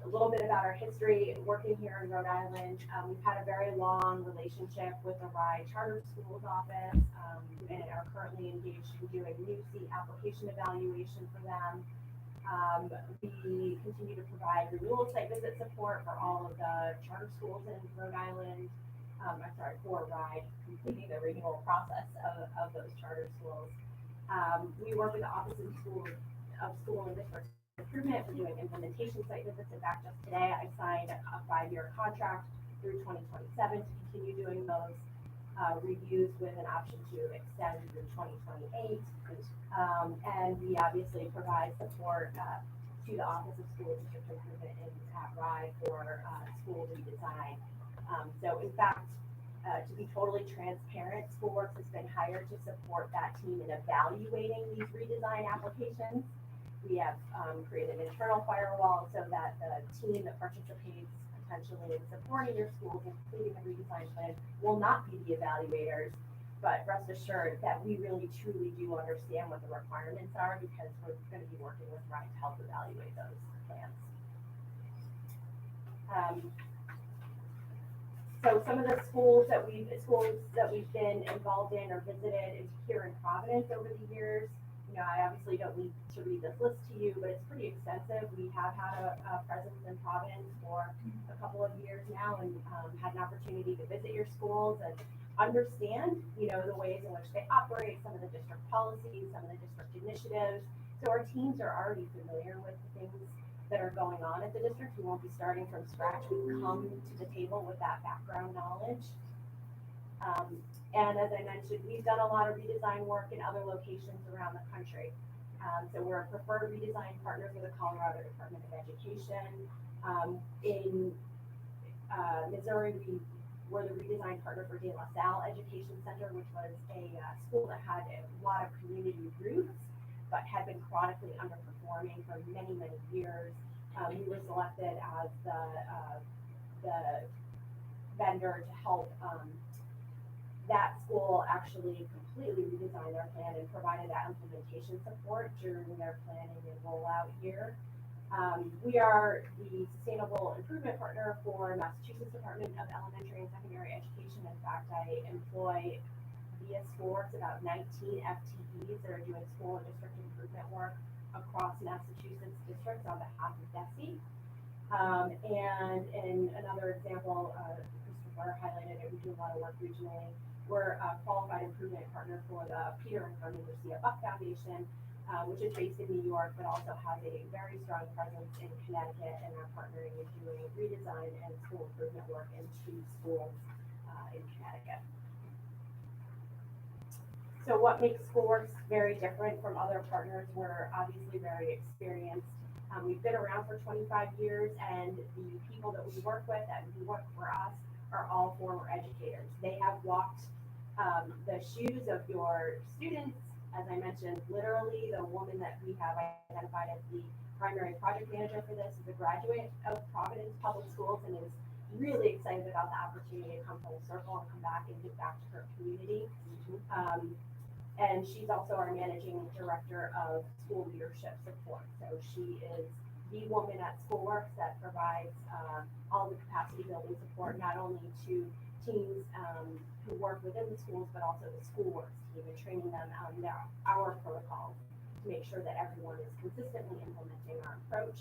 Speaker 22: A little bit about our history working here in Rhode Island. We've had a very long relationship with the RIDE Charter Schools Office, and are currently engaged in doing new seat application evaluation for them. We continue to provide renewal site visit support for all of the charter schools in Rhode Island. For RIDE, completing the renewal process of those charter schools. We work with the Office of School and District Improvement for doing implementation site visits. In fact, just today I signed a 5-year contract through 2027 to continue doing those reviews with an option to extend through 2028. And we obviously provide support to the Office of School District Improvement at RIDE for school redesign. So in fact, to be totally transparent, Schoolworks has been hired to support that team in evaluating these redesign applications. We have created an internal firewall so that the team that participates potentially in supporting your schools and completing the redesign plan will not be the evaluators, but rest assured that we really truly do understand what the requirements are, because we're going to be working with RIDE to help evaluate those plans. So some of the schools that we've been involved in or visited here in Providence over the years. You know, I obviously don't need to read this list to you, but it's pretty extensive. We have had a presence in Providence for a couple of years now, and had an opportunity to visit your schools and understand, you know, the ways in which they operate, some of the district policies, some of the district initiatives. So our teams are already familiar with the things that are going on at the district. We won't be starting from scratch. We come to the table with that background knowledge. And as I mentioned, we've done a lot of redesign work in other locations around the country. So we're a preferred redesign partner for the Colorado Department of Education. In Missouri, we were the redesign partner for De La Salle Education Center, which was a school that had a lot of community roots, but had been chronically underperforming for many, many years. We were selected as the vendor to help that school actually completely redesign their plan and provided that implementation support during their planning and rollout year. We are the sustainable improvement partner for Massachusetts Department of Elementary and Secondary Education. In fact, I employ via Schoolworks about 19 FTEs that are doing school and district improvement work across Massachusetts districts on behalf of DESE. And in another example, Christopher highlighted it, we do a lot of work regionally. We're a qualified improvement partner for the Peter and Carmen Garcia Buck Foundation, which is based in New York, but also has a very strong presence in Connecticut, and are partnering with doing redesign and school improvement work in 2 schools in Connecticut. So what makes Schoolworks very different from other partners? We're obviously very experienced. We've been around for 25 years, and the people that we work with and who work for us are all former educators. They have walked the shoes of your students. As I mentioned, literally the woman that we have identified as the primary project manager for this is a graduate of Providence Public Schools and is really excited about the opportunity to come full circle and come back and give back to her community. And she's also our managing director of school leadership support. So she is the woman at Schoolworks that provides all the capacity building support, not only to teams who work within the schools, but also the Schoolworks team, and training them on our protocols to make sure that everyone is consistently implementing our approach.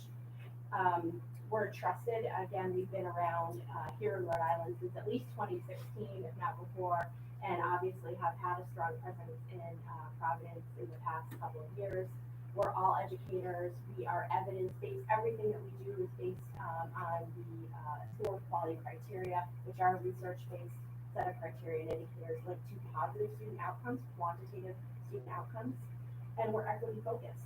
Speaker 22: We're trusted. Again, we've been around here in Rhode Island since at least 2016, if not before, and obviously have had a strong presence in Providence in the past couple of years. We're all educators. We are evidence-based. Everything that we do is based on the school quality criteria, which are research-based set of criteria and indicators linked to positive student outcomes, quantitative student outcomes, and we're equity-focused.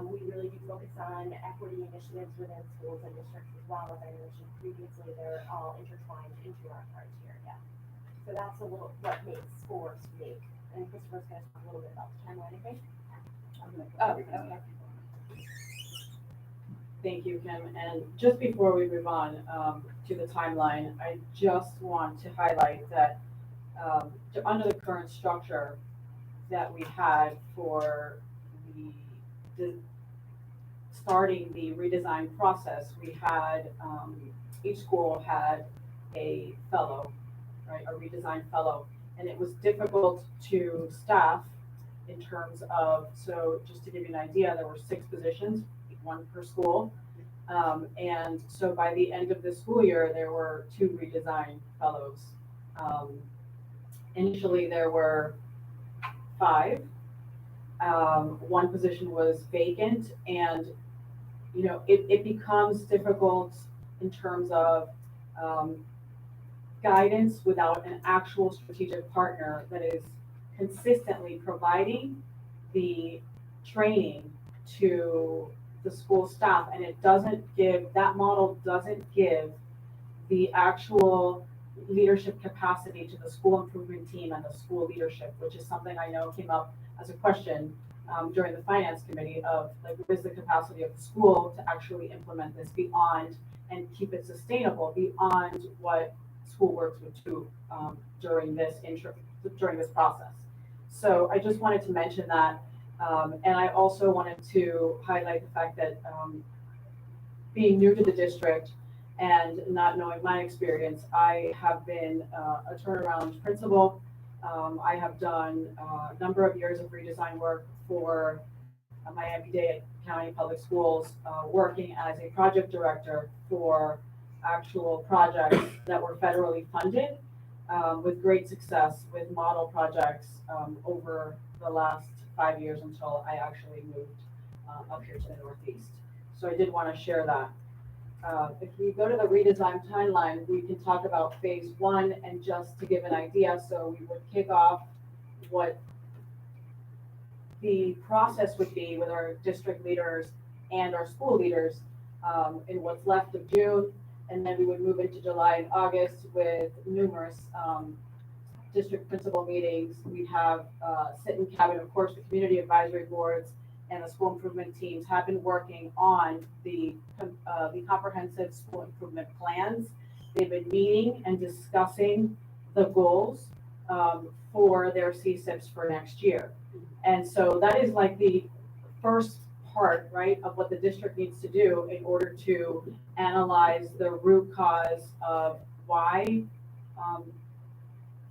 Speaker 22: We really do focus on equity initiatives within schools and districts as well. As I mentioned previously, they're all intertwined into our criteria. So that's a little what makes Schoolworks unique. And Christopher's going to talk a little bit about the timeline, okay? Oh, okay.
Speaker 20: Thank you, Kim. And just before we move on to the timeline, I just want to highlight that under the current structure that we had for starting the redesign process, we had each school had a fellow, right, a redesign fellow, and it was difficult to staff in terms of, so just to give you an idea, there were 6 positions, 1 per school. And so by the end of the school year, there were 2 redesign fellows. Initially, there were 5. 1 position was vacant, and it becomes difficult in terms of guidance without an actual strategic partner that is consistently providing the training to the school staff, and that model doesn't give the actual leadership capacity to the school improvement team and the school leadership, which is something I know came up as a question during the finance committee of like, what is the capacity of the school to actually implement this beyond and keep it sustainable beyond what Schoolworks would do during this process. So I just wanted to mention that, and I also wanted to highlight the fact that being new to the district and not knowing my experience, I have been a turnaround principal. I have done a number of years of redesign work for Miami-Dade County Public Schools, working as a project director for actual projects that were federally funded with great success with model projects over the last 5 years until I actually moved up here to the Northeast. So I did want to share that. If we go to the redesign timeline, we can talk about phase one, and just to give an idea, so we would kick off what the process would be with our district leaders and our school leaders in what's left of June, and then we would move into July and August with numerous district principal meetings. We'd have sit-in cabinet, of course, the community advisory boards and the school improvement teams have been working on the comprehensive school improvement plans. They've been meeting and discussing the goals for their CSIPs for next year. And so that is like the first part, right, of what the district needs to do in order to analyze the root cause of why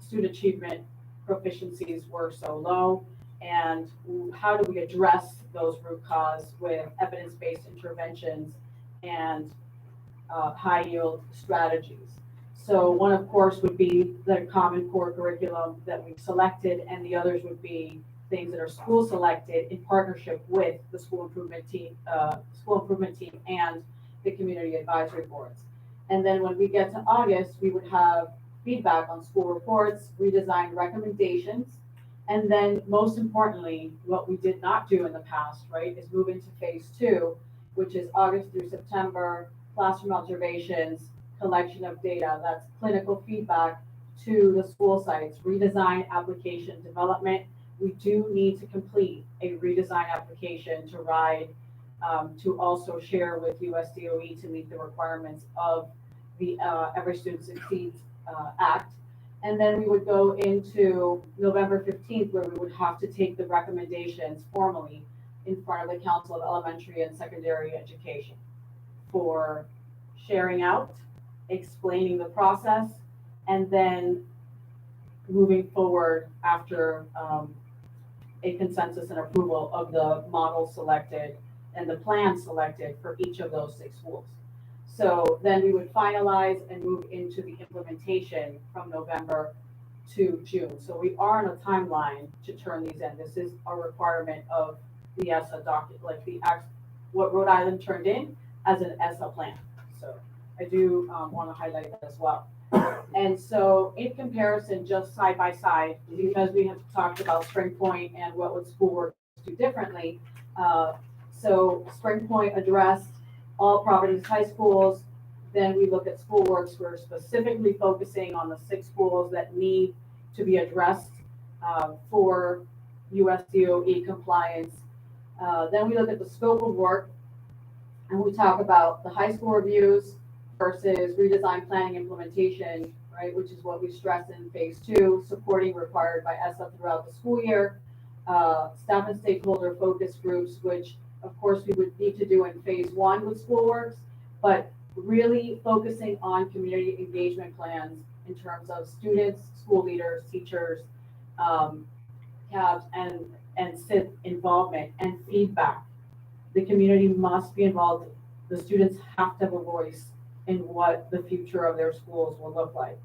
Speaker 20: student achievement proficiencies were so low, and how do we address those root cause with evidence-based interventions and high yield strategies. So one, of course, would be the Common Core curriculum that we've selected, and the others would be things that are school selected in partnership with the school improvement team and the community advisory boards. And then when we get to August, we would have feedback on school reports, redesigned recommendations, and then most importantly, what we did not do in the past, right, is move into phase two, which is August through September, classroom observations, collection of data, that's clinical feedback to the school sites, redesign application development. We do need to complete a redesign application to RIDE, to also share with USDOE to meet the requirements of the Every Student Succeeds Act. And then we would go into November 15th, where we would have to take the recommendations formally in front of the Council of Elementary and Secondary Education for sharing out, explaining the process, and then moving forward after a consensus and approval of the model selected and the plan selected for each of those 6 schools. So then we would finalize and move into the implementation from November to June. So we are on a timeline to turn these in. This is a requirement of the ESSA document, like what Rhode Island turned in as an ESSA plan. So I do want to highlight that as well. And so in comparison, just side by side, because we have talked about Spring Point and what would school work do differently. So Spring Point addressed all Providence high schools. Then we look at schoolworks. We're specifically focusing on the 6 schools that need to be addressed for USDOE compliance. Then we look at the scope of work, and we talk about the high school reviews versus redesign planning implementation, right, which is what we stress in phase 2, supporting required by ESSA throughout the school year, staff and stakeholder focus groups, which of course we would need to do in phase 1 with schoolworks, but really focusing on community engagement plans in terms of students, school leaders, teachers, CABs, and SIP involvement and feedback. The community must be involved. The students have to have a voice in what the future of their schools will look like.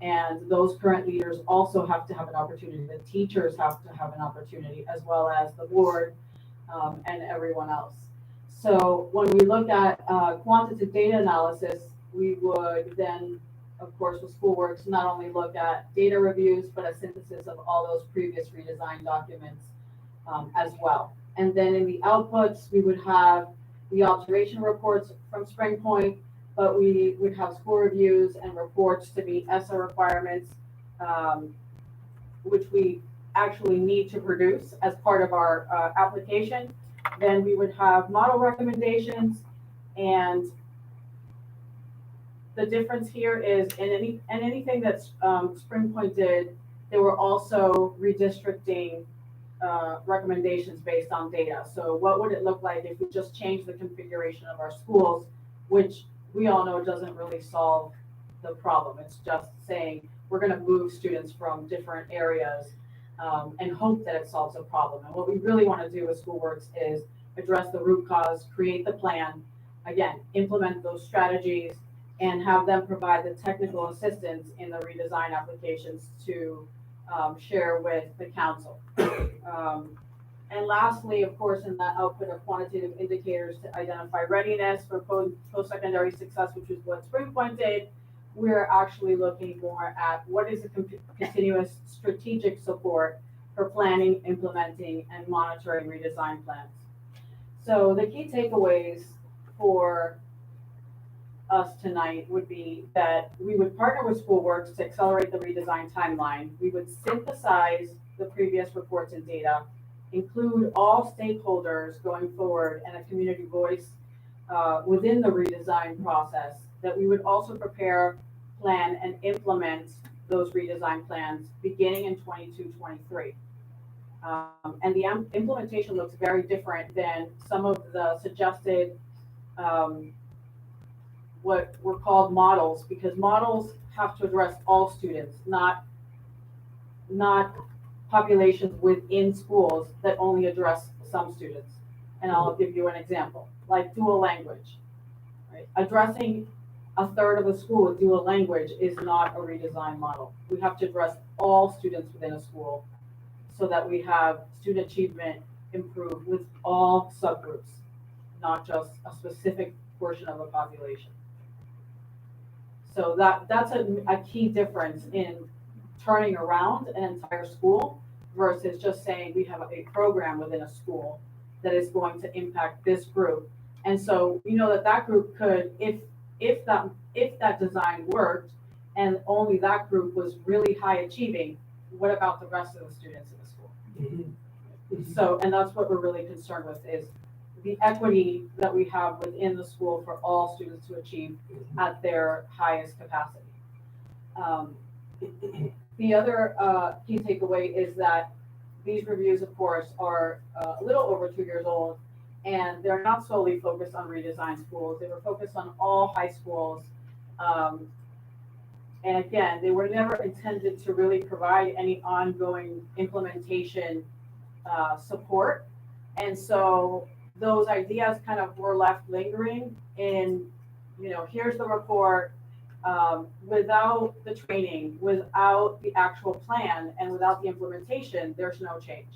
Speaker 20: And those current leaders also have to have an opportunity. The teachers have to have an opportunity, as well as the board and everyone else. So when we look at quantitative data analysis, we would then, of course, with schoolworks, not only look at data reviews, but a synthesis of all those previous redesigned documents as well. And then in the outputs, we would have the observation reports from Spring Point, but we would have school reviews and reports to meet ESSA requirements, which we actually need to produce as part of our application. Then we would have model recommendations, and the difference here is in anything that Spring Point did, they were also redistricting recommendations based on data. So what would it look like if we just changed the configuration of our schools, which we all know doesn't really solve the problem. It's just saying we're going to move students from different areas and hope that it solves a problem. And what we really want to do with schoolworks is address the root cause, create the plan, again, implement those strategies, and have them provide the technical assistance in the redesign applications to share with the council. And lastly, of course, in that output are quantitative indicators to identify readiness for post-secondary success, which is what Springpoint did. We're actually looking more at what is the continuous strategic support for planning, implementing, and monitoring redesign plans. So the key takeaways for us tonight would be that we would partner with SchoolWorks to accelerate the redesign timeline. We would synthesize the previous reports and data, include all stakeholders going forward and a community voice within the redesign process, that we would also prepare, plan, and implement those redesign plans beginning in 22-23. And the implementation looks very different than some of the suggested what were called models, because models have to address all students, not populations within schools that only address some students. And I'll give you an example, like dual language. Right? Addressing a third of a school with dual language is not a redesign model. We have to address all students within a school so that we have student achievement improve with all subgroups, not just a specific portion of the population. So that's a key difference in turning around an entire school versus just saying we have a program within a school that is going to impact this group. And so you know that group could, if that design worked and only that group was really high achieving, what about the rest of the students in the school? Mm-hmm. So, and that's what we're really concerned with, is the equity that we have within the school for all students to achieve at their highest capacity. The other key takeaway is that these reviews, of course, are a little over 2 years old, and they're not solely focused on redesigned schools. They were focused on all high schools. And again, they were never intended to really provide any ongoing implementation support. And so those ideas kind of were left lingering in, here's the report, without the training, without the actual plan, and without the implementation, there's no change.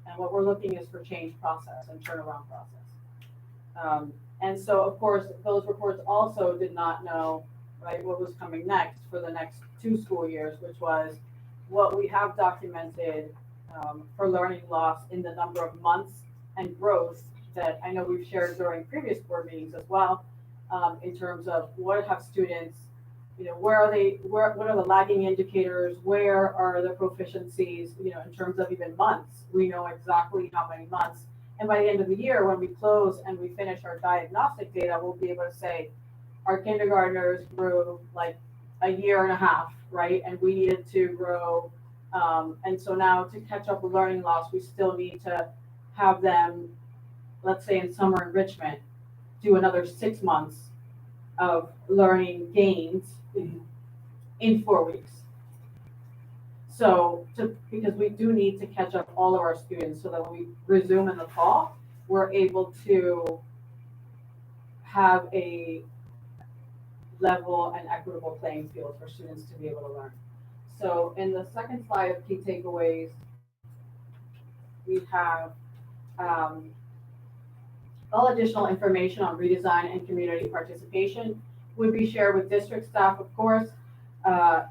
Speaker 20: And what we're looking is for change process and turnaround process. And so, of course, those reports also did not know, right, what was coming next for the next 2 school years, which was what we have documented for learning loss in the number of months and growth that I know we've shared during previous board meetings as well, in terms of what have students, where are they, what are the lagging indicators, where are the proficiencies, in terms of even months. We know exactly how many months. And by the end of the year, when we close and we finish our diagnostic data, we'll be able to say our kindergartners grew like a year and a half, right? And we needed to grow. And so now to catch up with learning loss, we still need to have them, let's say in summer enrichment, do another 6 months of learning gains in 4 weeks. So because we do need to catch up all of our students so that when we resume in the fall, we're able to have a level and equitable playing field for students to be able to learn. So in the second slide of key takeaways, we have all additional information on redesign and community participation would be shared with district staff, of course,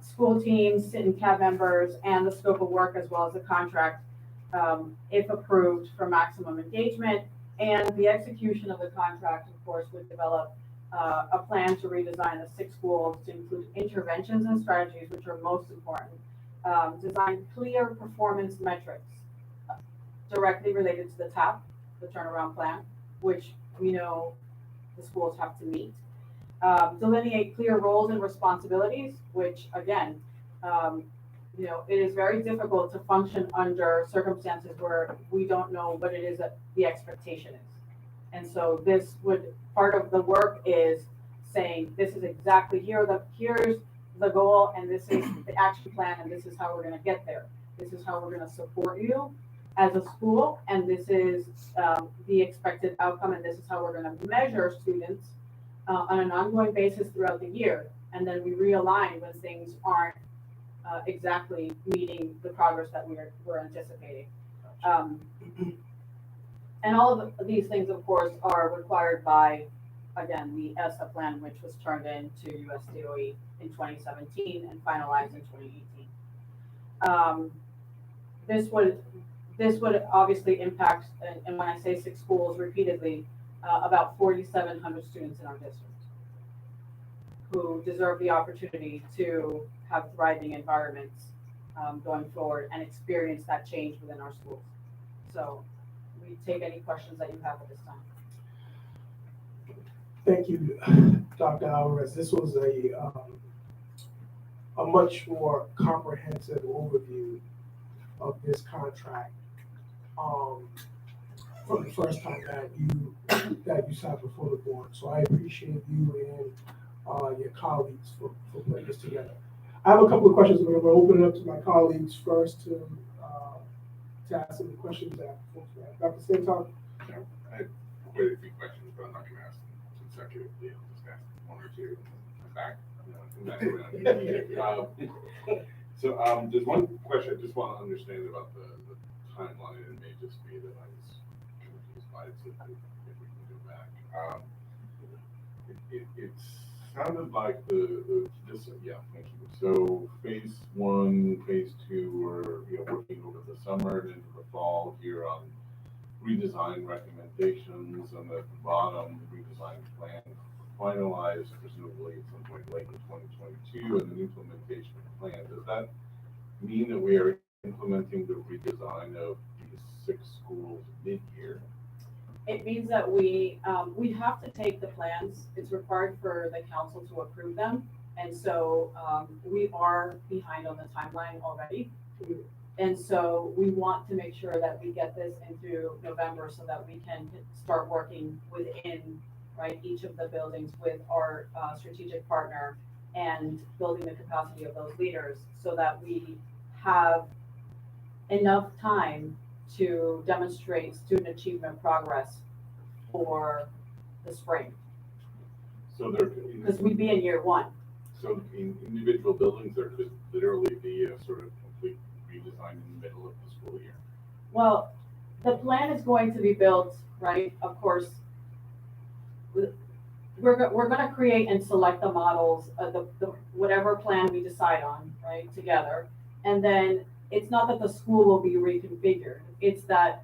Speaker 20: school teams, sit and CAB members, and the scope of work, as well as the contract, if approved, for maximum engagement. And the execution of the contract, of course, would develop a plan to redesign the 6 schools to include interventions and strategies, which are most important. Design clear performance metrics directly related to the TAP, the turnaround plan, which we know the schools have to meet. Delineate clear roles and responsibilities, which again, it is very difficult to function under circumstances where we don't know what it is that the expectation is. And so this would, part of the work is saying, this is exactly, here's the goal, and this is the action plan, and this is how we're going to get there. This is how we're going to support you as a school, and this is the expected outcome, and this is how we're going to measure students on an ongoing basis throughout the year. And then we realign when things aren't exactly meeting the progress that we're anticipating. And all of these things, of course, are required by, again, the ESSA plan, which was turned into USDOE in 2017 and finalized in 2018. This would obviously impact, and when I say 6 schools repeatedly, about 4,700 students in our district who deserve the opportunity to have thriving environments going forward and experience that change within our schools. So we take any questions that you have at this time.
Speaker 1: Thank you, Dr. Alvarez. This was a much more comprehensive overview of this contract from the first time that you sat before the board. So I appreciate you and your colleagues for putting this together. I have a couple of questions. We're going to open it up to my colleagues first to ask some questions that folks have. Dr. Stanton?
Speaker 9: I have quite a few questions, but I'm not going to ask them consecutively. I'll just ask one or two and back. So there's one question I just want to understand about the timeline. It may just be that I was confused by it, so if we can go back. It sounded like thank you. So phase 1, phase 2 were working over the summer and into the fall here on redesign recommendations, and at the bottom, redesign plan finalized presumably at some point late in 2022, and an implementation plan. Does that mean that we are implementing the redesign of these 6 schools mid-year?
Speaker 20: It means that we have to take the plans. It's required for the council to approve them. And so we are behind on the timeline already. And so we want to make sure that we get this into November so that we can start working within, right, each of the buildings with our strategic partner and building the capacity of those leaders so that we have enough time to demonstrate student achievement progress for the spring.
Speaker 9: So there,
Speaker 20: because we'd be in year 1.
Speaker 9: So in individual buildings, there could literally be a sort of complete redesign in the middle of the school year.
Speaker 20: Well, the plan is going to be built, right? Of course, we're going to create and select the models, the whatever plan we decide on, right, together. And then it's not that the school will be reconfigured. It's that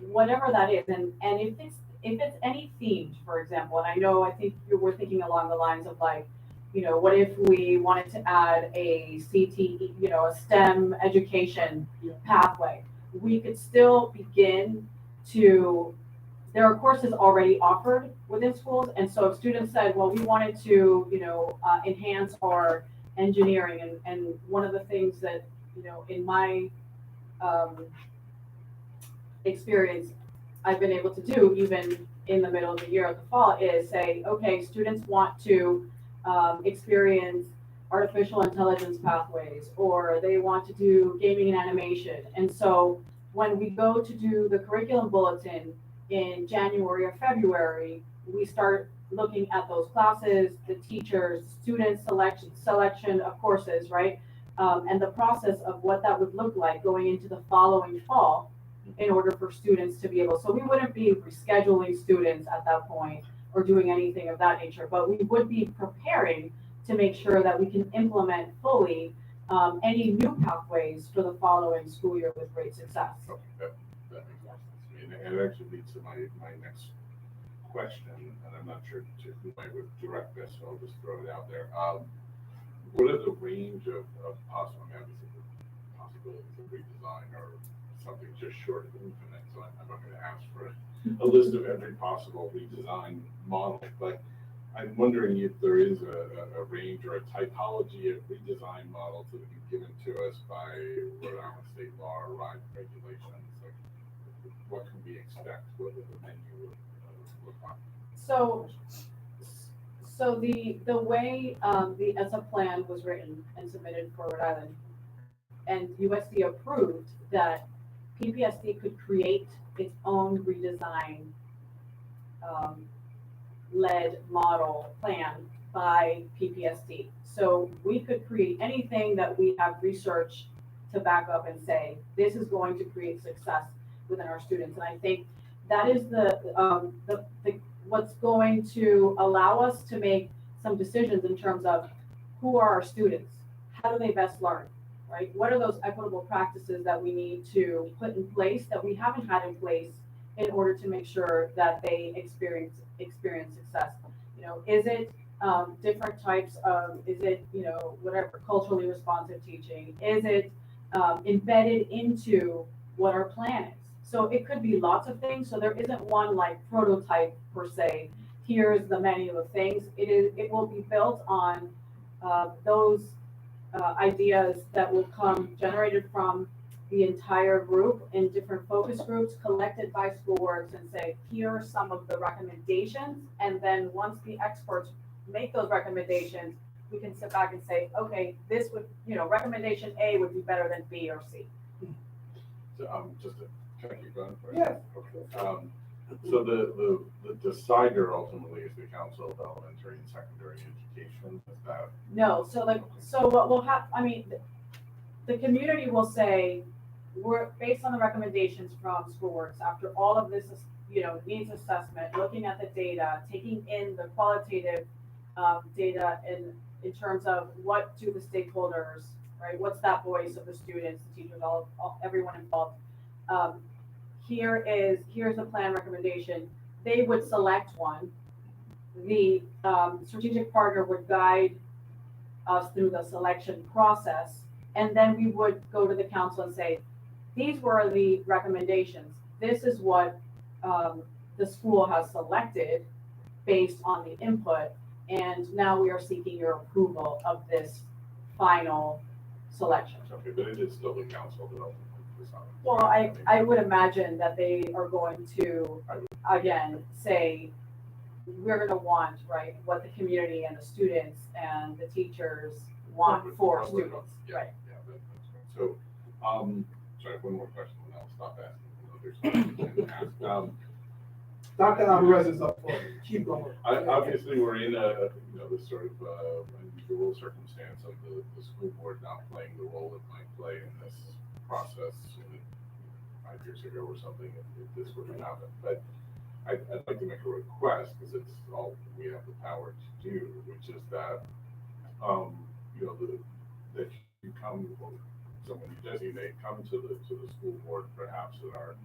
Speaker 20: whatever that is, and if it's any themed, for example, and I think you were thinking along the lines of like, what if we wanted to add a CTE, a STEM education pathway? We could still begin to, there are courses already offered within schools. And so if students said, well, we wanted to, enhance our engineering, and one of the things that, in my experience, I've been able to do even in the middle of the year at the fall is say, okay, students want to experience artificial intelligence pathways, or they want to do gaming and animation. And so when we go to do the curriculum bulletin in January or February, we start looking at those classes, the teachers, students, selection of courses, right? And the process of what that would look like going into the following fall in order for students to be able, so we wouldn't be rescheduling students at that point or doing anything of that nature, but we would be preparing to make sure that we can implement fully any new pathways for the following school year with great success.
Speaker 9: Okay, that makes sense to me. And it actually leads to my next question, and I'm not sure to who I would direct this, so I'll just throw it out there. What are the range of possible, obviously the possibilities of redesign or something just short of infinite, so I'm not going to ask for a list of every possible redesign model, but I'm wondering if there is a range or a typology of redesign models that have been given to us by Rhode Island state law or RIDE regulations. Like, what can we expect? What would the menu look like?
Speaker 20: So the way the ESSA plan was written and submitted for Rhode Island, and USD approved that PPSD could create its own redesign led model plan by PPSD. So we could create anything that we have research to back up and say, this is going to create success. within our students. And I think that is what's going to allow us to make some decisions in terms of who are our students, how do they best learn, right? What are those equitable practices that we need to put in place that we haven't had in place in order to make sure that they experience success? You know, is it different types of, is it, you know, whatever, culturally responsive teaching? Is it embedded into what our plan is? So it could be lots of things. So there isn't one like prototype per se. Here's the menu of things. It will be built on those ideas that will come generated from the entire group in different focus groups collected by SchoolWorks and say, here are some of the recommendations. And then once the experts make those recommendations, we can sit back and say, okay, this would, you know, recommendation A would be better than B or C.
Speaker 9: So, just to, can I keep going?
Speaker 20: Yeah.
Speaker 9: Okay. So the decider ultimately is the Council of Elementary and Secondary Education, is that?
Speaker 20: No, so what will happen, I mean, the community will say, we're based on the recommendations from SchoolWorks, after all of this, you know, needs assessment, looking at the data, taking in the qualitative data in terms of what do the stakeholders, right? What's that voice of the students, the teachers, everyone involved. Here's a plan recommendation. They would select one. The strategic partner would guide us through the selection process, and then we would go to the council and say, these were the recommendations. This is what the school has selected based on the input, and now we are seeking your approval of this final selection.
Speaker 9: Okay, but it is still the council that ultimately decides.
Speaker 20: Well, I would imagine that they are going to, again, say, we're gonna want, right, what the community and the students and the teachers want for students, right?
Speaker 9: Yeah, that's right. So, sorry, one more question, and I'll stop asking others.
Speaker 1: Dr. Alvarez is up for it. Keep going.
Speaker 9: Obviously, we're in a, you know, this sort of unusual circumstance of the school board not playing the role it might play in this process 5 years ago or something, if this were to happen. But I'd like to make a request, because it's all we have the power to do, which is that, you know, that you come, or someone you designate, come to the school board, perhaps at our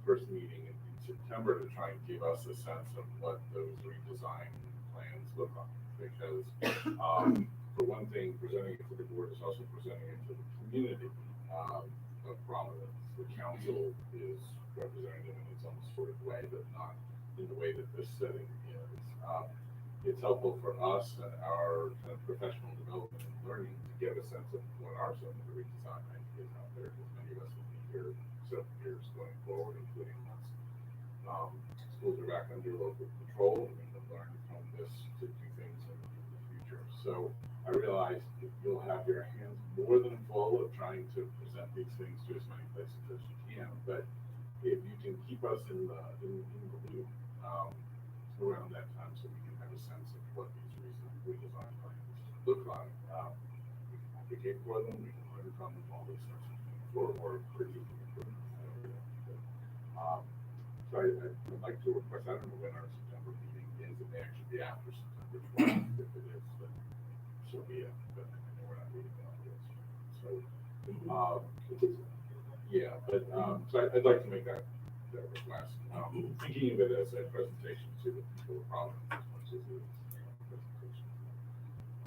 Speaker 9: first meeting in September, to try and give us a sense of what those redesign plans look like. Because, for one thing, presenting it to the board is also presenting it to the community of Providence. The council is representing them in its own sort of way, but not in the way that this setting is. It's helpful for us and our kind of professional development and learning to get a sense of what are some of the redesign ideas out there, because many of us will be here several years going forward, including us. Schools are back under local control, and we can learn from this to do things in the future. So I realize that you'll have your hands more than full of trying to present these things to as many places as you can, but if you can keep us in the loop around that time, so we can have a sense of what these redesign plans look like, we can advocate for them, we can learn from them, all those sorts of things, or critique improvement. So I'd like to request, I don't know when our September meeting is, it may actually be after September 12th, if it is, but so be it, but I know we're not meeting on this. So, yeah, but, so I'd like to make that request, thinking of it as a presentation to the people of Providence as much as it is a presentation.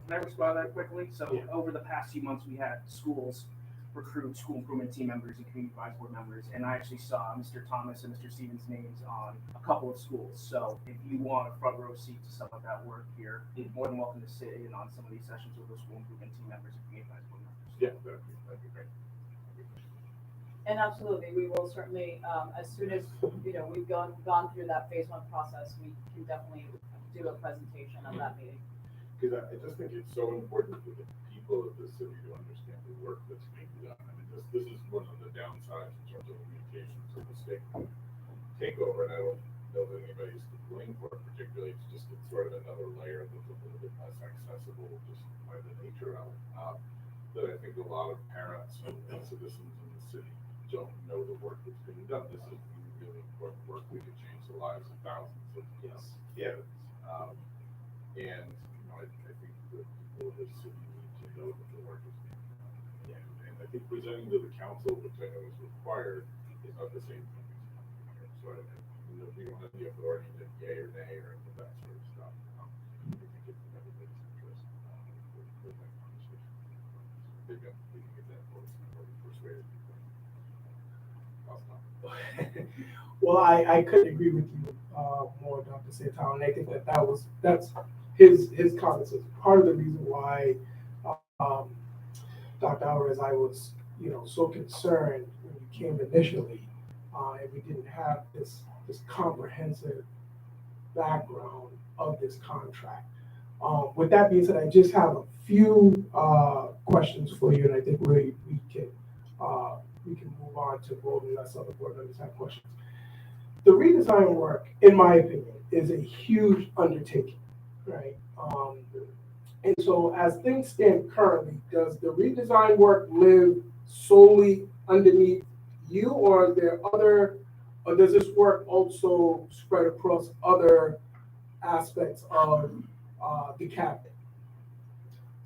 Speaker 3: Can I respond to that quickly? So over the past few months, we had schools recruit school improvement team members and community advisory board members, and I actually saw Mr. Thomas and Mr. Stevens' names on a couple of schools. So if you want a front row seat to some of that work here, you're more than welcome to sit in on some of these sessions with those school improvement team members and community advisory board members.
Speaker 9: Yeah, that'd be great.
Speaker 20: And absolutely, we will certainly, as soon as, you know, we've gone through that phase 1 process, we can definitely do a presentation of that meeting.
Speaker 9: Because I just think it's so important for the people of the city to understand the work that's being done. I mean, this is one of the downsides in terms of communications of the state takeover, and I don't know that anybody's to blame for it particularly. It's just, it's sort of another layer that's a little bit less accessible just by the nature of it. That I think a lot of parents and citizens in the city don't know the work that's being done. This is really important work. We could change the lives of thousands of kids. And I think the people of this city need to know that the work is being done. And I think presenting to the council, which I know is required, is not the same thing as coming here. So we don't have the authority to yay or nay or that sort of stuff. I think it's in everybody's interest with that conversation. Maybe we can get that voice or persuaded people. I'll stop.
Speaker 1: Well, I couldn't agree with you more, Dr. Santana, and I think that's his comments is part of the reason why Dr. Alvarez, I was so concerned when you came initially, and we didn't have this comprehensive background of this contract. With that being said, I just have a few questions for you, and I think we can move on to vote unless other board members have questions. The redesign work, in my opinion, is a huge undertaking, right? And so as things stand currently, does the redesign work live solely underneath you, or does this work also spread across other aspects of the cabinet?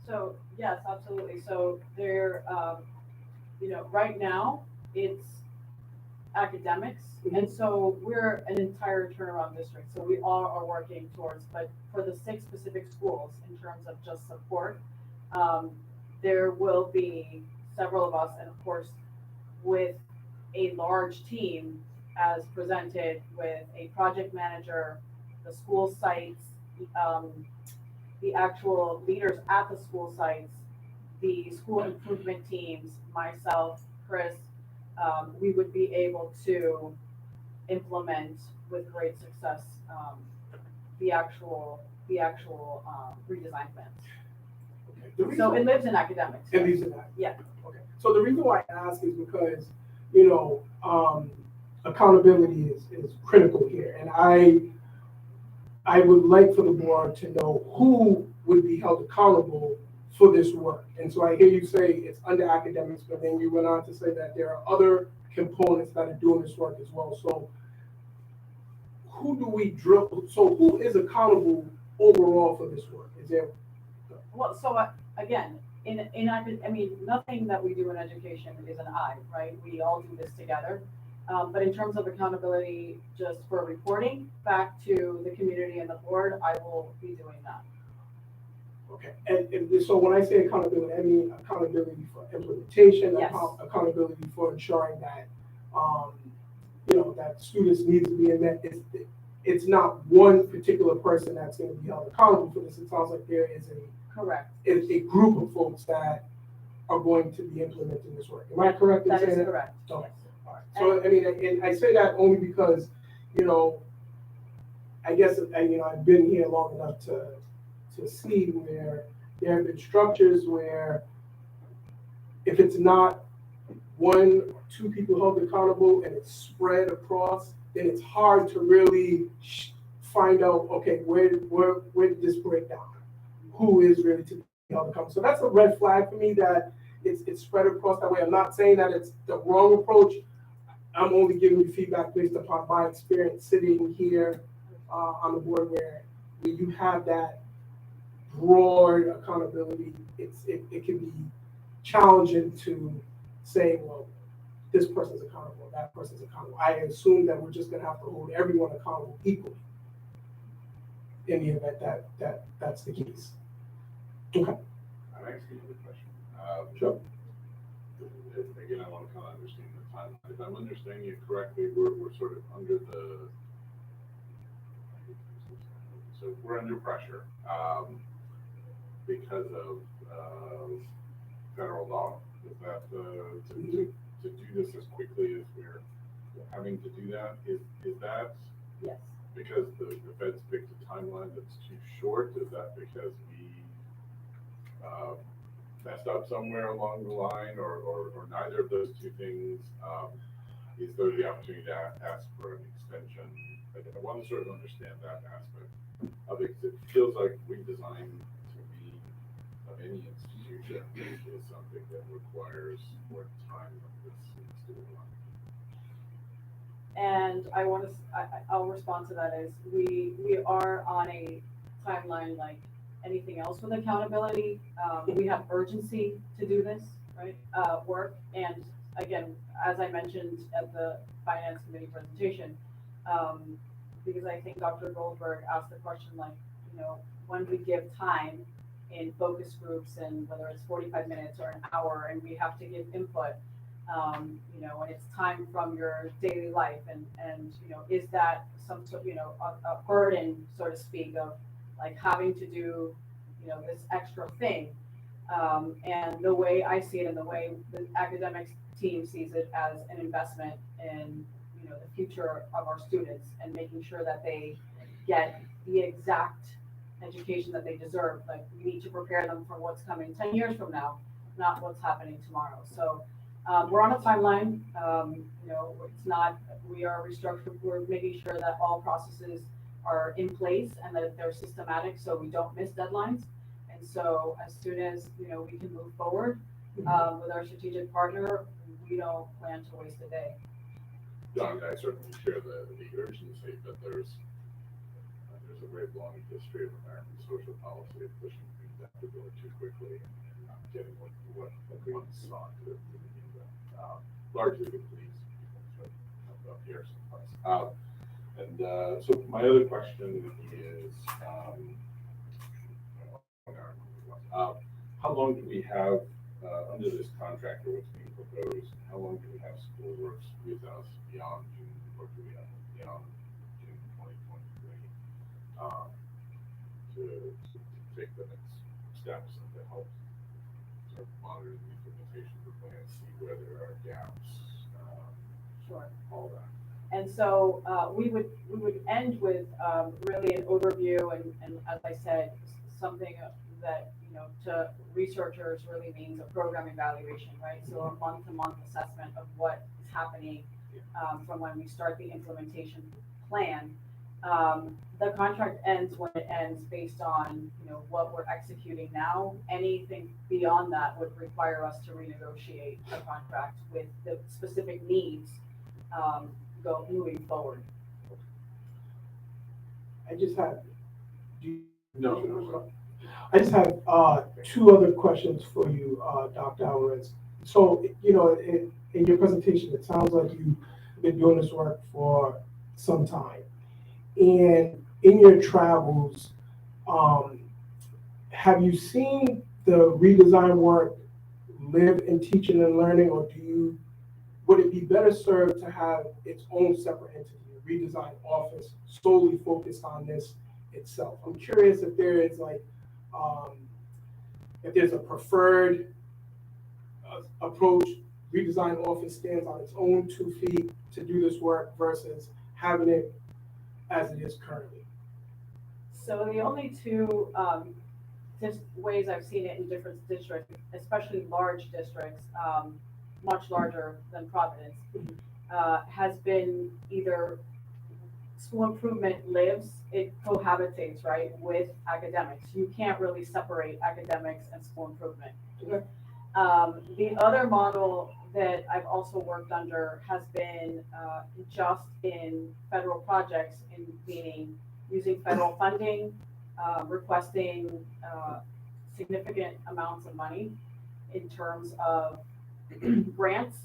Speaker 20: So, yes, absolutely. So there, right now it's academics. And so we're an entire turnaround district. So we all are working towards, but for the 6 specific schools in terms of just support, there will be several of us, and of course, with a large team as presented with a project manager, the school sites, the actual leaders at the school sites, the school improvement teams, myself, Chris, we would be able to implement with great success the actual redesign plans.
Speaker 1: Okay.
Speaker 20: So it lives in academics.
Speaker 1: It lives in that.
Speaker 20: Yeah.
Speaker 1: Okay. So the reason why I ask is because accountability is critical here, and I would like for the board to know who would be held accountable for this work. And so I hear you say it's under academics, but then you went on to say that there are other components that are doing this work as well. So who do we drill? So who is accountable overall for this work? Is there?
Speaker 20: Well, so again, nothing that we do in education is an I, right? We all do this together. But in terms of accountability, just for reporting back to the community and the board, I will be doing that.
Speaker 1: Okay, and so when I say accountability, I mean accountability for implementation,
Speaker 20: yes.
Speaker 1: Accountability for ensuring that, that students' needs to be met. It's not one particular person that's going to be held accountable for this. It sounds like there is a group of folks that are going to be implementing this work. Am I correct in saying that?
Speaker 20: That is correct.
Speaker 1: Okay. All right. So and I say that only because, I guess I've been here long enough to see where there have been structures where if it's not 1 or 2 people held accountable and it's spread across, then it's hard to really find out, okay, where did this break down? Who is really to be held accountable? So that's a red flag for me that it's spread across that way. I'm not saying that it's the wrong approach. I'm only giving you feedback based upon my experience sitting here on the board where you have that broad accountability. It can be challenging to say, well, this person's accountable, that person's accountable. I assume that we're just going to have to hold everyone accountable equally in the event that that's the case. Okay.
Speaker 9: I'm asking you a question.
Speaker 1: Sure.
Speaker 9: Again, I want to kind of understand the timeline. If I'm understanding you correctly, we're sort of under the, so we're under pressure because of federal law. Is that to do this as quickly as we're having to do that? Is that
Speaker 20: yes
Speaker 9: because the feds picked a timeline that's too short? Is that because we messed up somewhere along the line, or neither of those two things? Is there the opportunity to ask for an extension? I want to sort of understand that aspect of it, because it feels like redesign to me of any institution institution is something that requires more time than this student life.
Speaker 20: And I'll respond to that as we are on a timeline like anything else with accountability. We have urgency to do this, right, work. And again, as I mentioned at the finance committee presentation, because I think Dr. Goldberg asked the question like, when we give time in focus groups and whether it's 45 minutes or an hour and we have to give input, when it's time from your daily life and is that some sort, a burden, so to speak, of like having to do, this extra thing. And the way I see it and the way the academics team sees it as an investment in, the future of our students and making sure that they get the exact education that they deserve. Like we need to prepare them for what's coming 10 years from now, not what's happening tomorrow. So we're on a timeline. It's not, we are restructured. We're making sure that all processes are in place and that they're systematic so we don't miss deadlines. And so as soon as, we can move forward with our strategic partner, we don't plan to waste a day.
Speaker 9: John, I certainly share the urgency, but there's a very long history of American social policy of pushing things out the door too quickly and not getting what one sought to begin with. Largely the police up here someplace. So my other question is, how long do we have under this contract or what's being proposed? How long do we have school works with us beyond June, or do we have beyond June 2023 to take the next steps and to help sort of monitor the implementation of the plan, see where there are gaps,
Speaker 20: Sure.
Speaker 9: all that.
Speaker 20: And so we would end with really an overview and as I said, something that to researchers really means a program evaluation, right? So a month-to-month assessment of what is happening from when we start the implementation plan. The contract ends when it ends based on what we're executing now. Anything beyond that would require us to renegotiate a contract with the specific needs moving forward.
Speaker 1: I just have,
Speaker 9: No.
Speaker 1: I just have two other questions for you, Dr. Alvarez. So, in your presentation, it sounds like you've been doing this work for some time. And in your travels, have you seen the redesign work live in teaching and learning, or would it be better served to have its own separate entity, a redesign office solely focused on this itself? I'm curious if there is if there's a preferred approach. Redesign office stands on its own 2 feet to do this work versus having it as it is currently.
Speaker 20: So the only two just ways I've seen it in different districts, especially large districts, much larger than Providence, has been either school improvement lives, it cohabitates, right, with academics. You can't really separate academics and school improvement. The other model that I've also worked under has been just in federal projects, meaning using federal funding, requesting significant amounts of money in terms of grants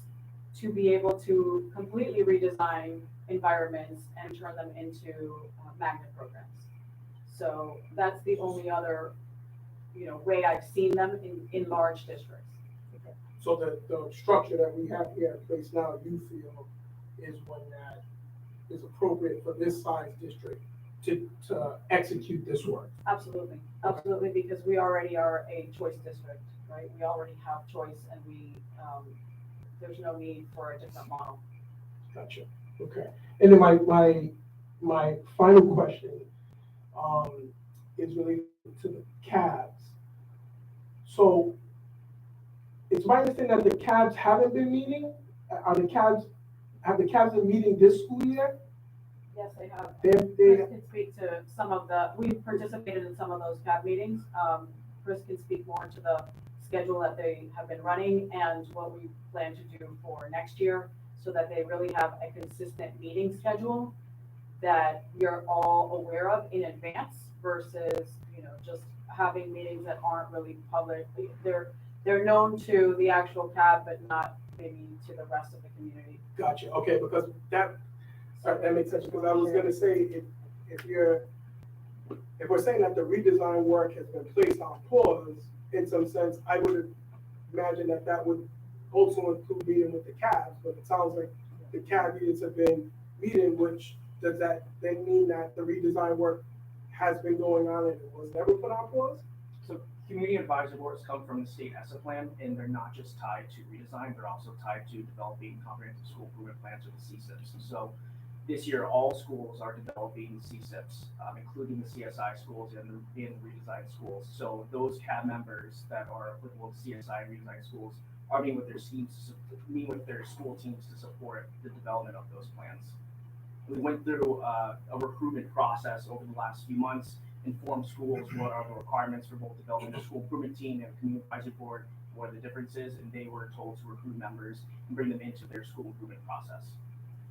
Speaker 20: to be able to completely redesign environments and turn them into magnet programs. So that's the only other, way I've seen them in large districts.
Speaker 1: Okay. So the structure that we have here in place now, you feel, is one that is appropriate for this size district to execute this work?
Speaker 20: Absolutely, absolutely, because we already are a choice district, right? We already have choice, and there's no need for a different model.
Speaker 1: Gotcha. Okay. And then my final question is related to the cabs. So it's my understanding that the cabs haven't been meeting. Have the cabs been meeting this school year?
Speaker 20: Yes, they have.
Speaker 1: They
Speaker 20: Chris can speak to some of we've participated in some of those CAB meetings. Chris can speak more to the schedule that they have been running and what we plan to do for next year, so that they really have a consistent meeting schedule that you're all aware of in advance versus, just having meetings that aren't really public. They're known to the actual CAB, but not maybe to the rest of the community.
Speaker 1: Gotcha, okay, because that makes sense, because I was gonna say, if we're saying that the redesign work has been placed on pause, in some sense, I would imagine that would also include meeting with the CABs, but it sounds like the CAB meetings have been meeting, which does that then mean that the redesign work has been going on and it was never put on pause?
Speaker 3: So community advisory boards come from the state ESSA plan, and they're not just tied to redesign, they're also tied to developing comprehensive school improvement plans or the CSIPs. And so this year, all schools are developing CSIPs, including the CSI schools and the redesigned schools. So those CAB members that are applicable to CSI and redesigned schools are meeting with their school teams to support the development of those plans. We went through a recruitment process over the last few months, informed schools what are the requirements for both developing a school improvement team and a community advisory board, what are the differences, and they were told to recruit members and bring them into their school improvement process.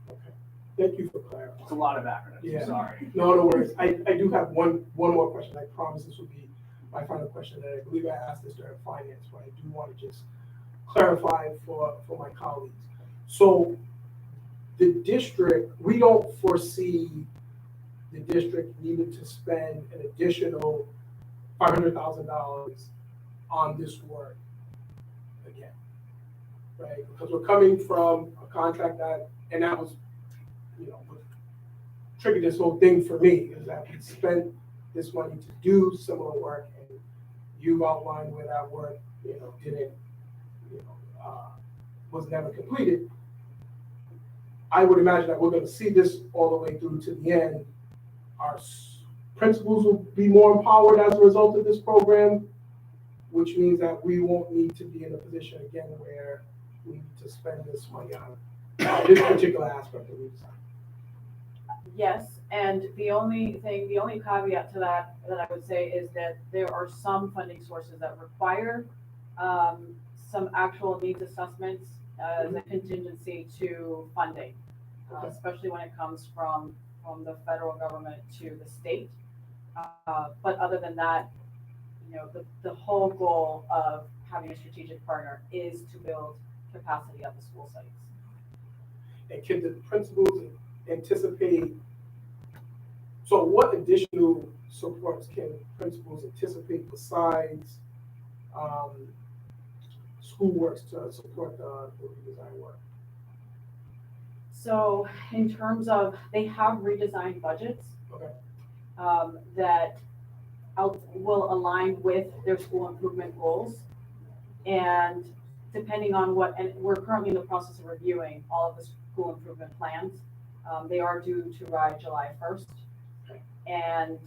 Speaker 1: Okay, thank you for clarifying.
Speaker 3: It's a lot of acronyms,
Speaker 1: Yeah.
Speaker 3: sorry.
Speaker 1: No worries. I do have one more question. I promise this will be my final question, and I believe I asked this during finance, but I do want to just clarify for my colleagues. So the district, we don't foresee the district needing to spend an additional $500,000 on this work again, right? Because we're coming from a contract that was, what triggered this whole thing for me, is that we spent this money to do similar work, and you outlined where that work, didn't, was never completed. I would imagine that we're going to see this all the way through to the end. Our principals will be more empowered as a result of this program, which means that we won't need to be in a position again where we need to spend this money on this particular aspect of redesign.
Speaker 20: Yes, and the only caveat to that I would say is that there are some funding sources that require some actual needs assessments as a contingency to funding, especially when it comes from the federal government to the state. But other than that, the whole goal of having a strategic partner is to build capacity at the school sites.
Speaker 1: And can the principals anticipate, so what additional supports can principals anticipate besides school works to support the redesign work?
Speaker 20: So in terms of, they have redesigned budgets that will align with their school improvement goals. And depending on and we're currently in the process of reviewing all of the school improvement plans. They are due to ride July 1st. And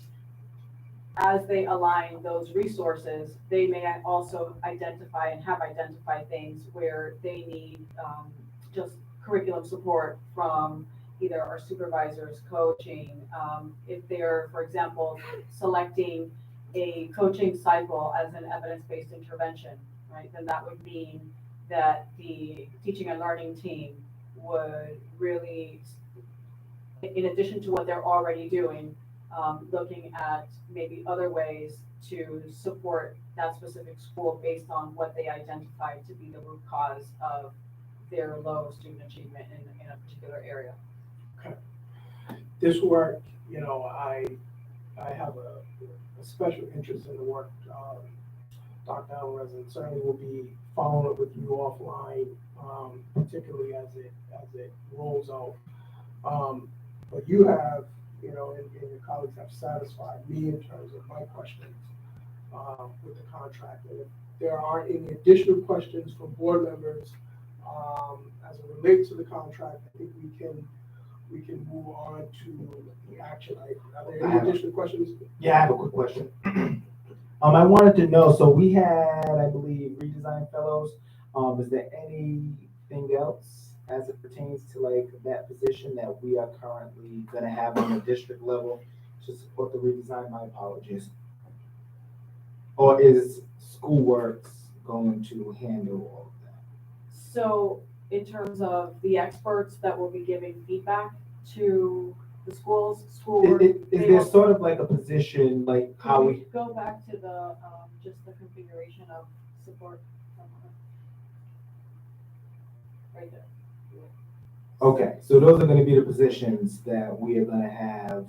Speaker 20: as they align those resources, they may also identify and have identified things where they need just curriculum support from either our supervisors, coaching. If they're, for example, selecting a coaching cycle as an evidence-based intervention, right, then that would mean that the teaching and learning team would really, in addition to what they're already doing, looking at maybe other ways to support that specific school based on what they identified to be the root cause of their low student achievement in a particular area.
Speaker 1: Okay. This work, I have a special interest in the work Dr. Alvarez, and certainly will be following up with you offline, particularly as it rolls out. But you have, and your colleagues have satisfied me in terms of my questions with the contract. And if there are any additional questions from board members as it relates to the contract, I think we can move on to the action item. Are there any additional questions?
Speaker 11: Yeah, I have a quick question. I wanted to know, so we had, I believe, redesign fellows. Is there anything else as it pertains to like that position that we are currently gonna have on the district level to support the redesign? My apologies. Or is Schoolworks going to handle all of that?
Speaker 20: So in terms of the experts that will be giving feedback to the schools, schoolwork.
Speaker 11: Is
Speaker 20: they
Speaker 11: there
Speaker 20: will-
Speaker 11: sort of like a position, like how
Speaker 20: Can
Speaker 11: we,
Speaker 20: we go back to the, just the configuration of support? Right there.
Speaker 11: okay, so those are gonna be the positions that we are gonna have,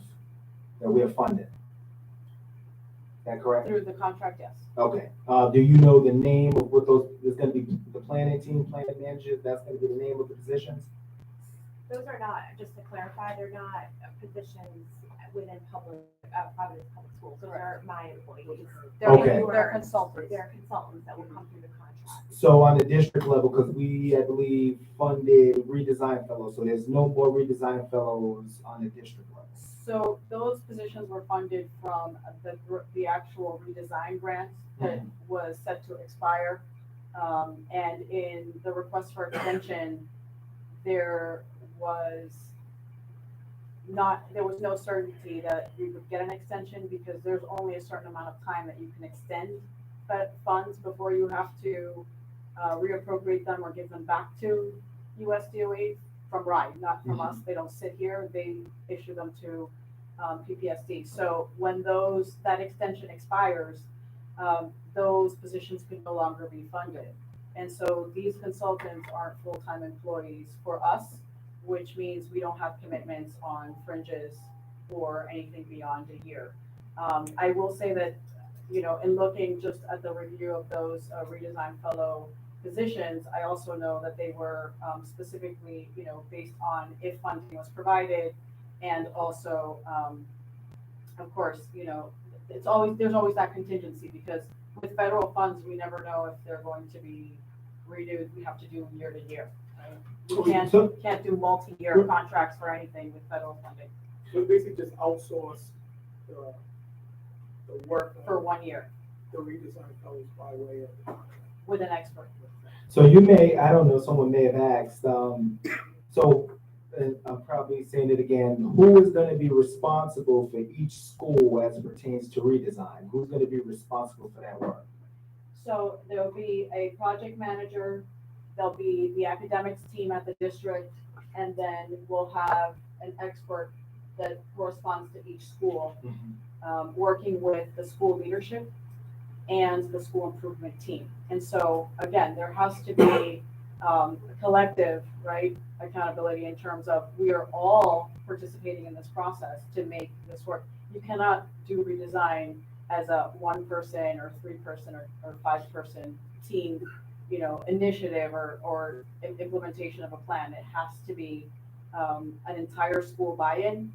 Speaker 11: that we are funding? Is that correct?
Speaker 20: Through the contract, yes.
Speaker 11: Okay, do you know the name of what those, there's gonna be the planning team, planning manager, that's gonna be the name of the positions?
Speaker 22: Those are not, just to clarify, they're not positions within Providence Public Schools. Those are my employees.
Speaker 11: Okay.
Speaker 20: They're consultants.
Speaker 22: They're consultants that will come through the contract.
Speaker 11: So on the district level, because we, I believe, funded redesign fellows, so there's no more redesign fellows on the district level.
Speaker 20: So those positions were funded from the actual redesign grant that was set to expire. And in the request for extension, there was no certainty that we would get an extension because there's only a certain amount of time that you can extend funds before you have to reappropriate them or give them back to USDOE from RIDE, not from us. They don't sit here, they issue them to PPSD. So when that extension expires, those positions can no longer be funded. And so these consultants aren't full-time employees for us, which means we don't have commitments on fringes or anything beyond a year. I will say that, in looking just at the review of those redesign fellow positions, I also know that they were specifically, based on if funding was provided, and also, of course, there's always that contingency because with federal funds, we never know if they're going to be renewed. We have to do year to year. Right? We can't do multi-year contracts for anything with federal funding.
Speaker 2: So basically just outsource the work.
Speaker 20: For 1 year.
Speaker 2: The redesign fellows by way of the contract.
Speaker 20: With an expert.
Speaker 11: So you may, I don't know, someone may have asked, and I'm probably saying it again, who is gonna be responsible for each school as it pertains to redesign? Who's gonna be responsible for that work?
Speaker 20: So there'll be a project manager, there'll be the academics team at the district, and then we'll have an expert that corresponds to each school, working with the school leadership and the school improvement team. And so, again, there has to be collective, right, accountability in terms of we are all participating in this process to make this work. You cannot do redesign as a 1-person or 3-person or 5-person team, initiative or implementation of a plan. It has to be an entire school buy-in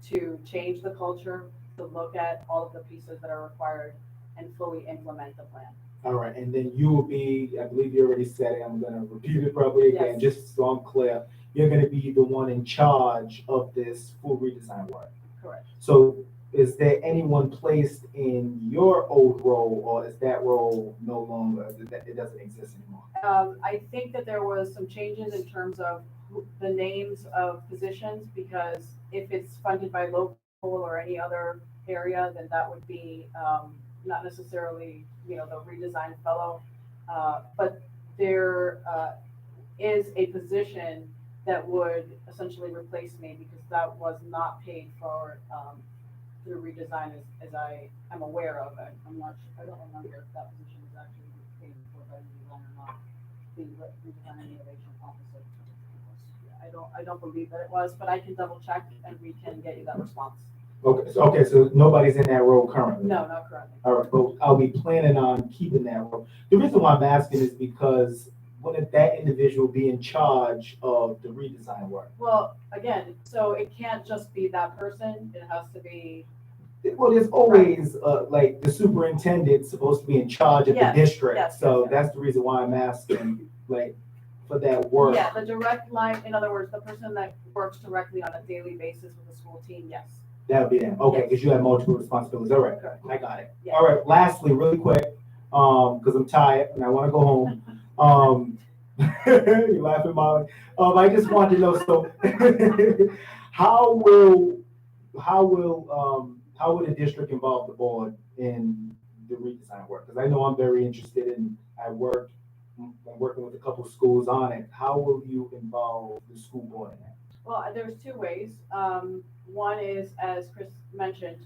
Speaker 20: to change the culture, to look at all of the pieces that are required and fully implement the plan.
Speaker 11: All right, and then you will be, I believe you already said it, I'm gonna repeat it probably again,
Speaker 20: Yes.
Speaker 11: just so I'm clear. You're gonna be the one in charge of this full redesign work.
Speaker 20: Correct.
Speaker 11: So is there anyone placed in your old role, or is that role no longer, it doesn't exist anymore?
Speaker 20: I think that there was some changes in terms of the names of positions, because if it's funded by local or any other area, then that would be not necessarily, the redesign fellow. But there is a position that would essentially replace me because that was not paid for through redesign as I am aware of. I'm not sure, I don't remember if that position is actually paid for by redesign or not. The redesign and innovation officer. I don't believe that it was, but I can double check and we can get you that response.
Speaker 11: Okay, so nobody's in that role currently?
Speaker 20: No, not currently.
Speaker 11: All right, but I'll be planning on keeping that role. The reason why I'm asking is because wouldn't that individual be in charge of the redesign work?
Speaker 20: Well, again, so it can't just be that person, it has to be.
Speaker 11: Well, there's always, like, the superintendent's supposed to be in charge of the
Speaker 20: Yes,
Speaker 11: district.
Speaker 20: yes,
Speaker 11: So
Speaker 20: yes.
Speaker 11: that's the reason why I'm asking, like, for that work.
Speaker 20: Yeah, the direct line, in other words, the person that works directly on a daily basis with the school team, yes.
Speaker 11: That would be them. Okay, because you have multiple responsibilities. All right,
Speaker 20: Correct.
Speaker 11: I got it.
Speaker 20: Yeah.
Speaker 11: All right, lastly, really quick, because I'm tired and I want to go home. You're laughing, Molly. I just wanted to know, so how will the district involve the board in the redesign work? Because I know I'm very interested in, I'm working with a couple schools on it. How will you involve the school board in that?
Speaker 20: Well, there's two ways. One is, as Chris mentioned,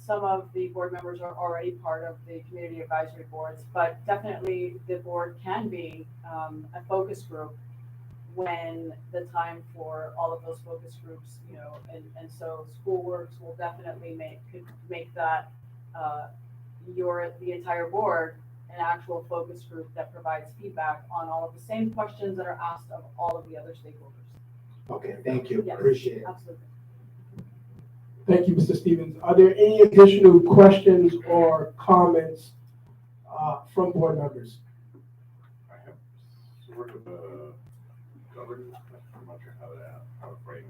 Speaker 20: some of the board members are already part of the community advisory boards, but definitely the board can be a focus group when the time for all of those focus groups, and so SchoolWorks will definitely make that the entire board an actual focus group that provides feedback on all of the same questions that are asked of all of the other stakeholders.
Speaker 11: Okay, thank you.
Speaker 20: Yes,
Speaker 11: Appreciate it.
Speaker 20: absolutely.
Speaker 1: Thank you, Mr. Stevens. Are there any additional questions or comments from board members?
Speaker 9: I have sort of a governance question. I'm not sure how to frame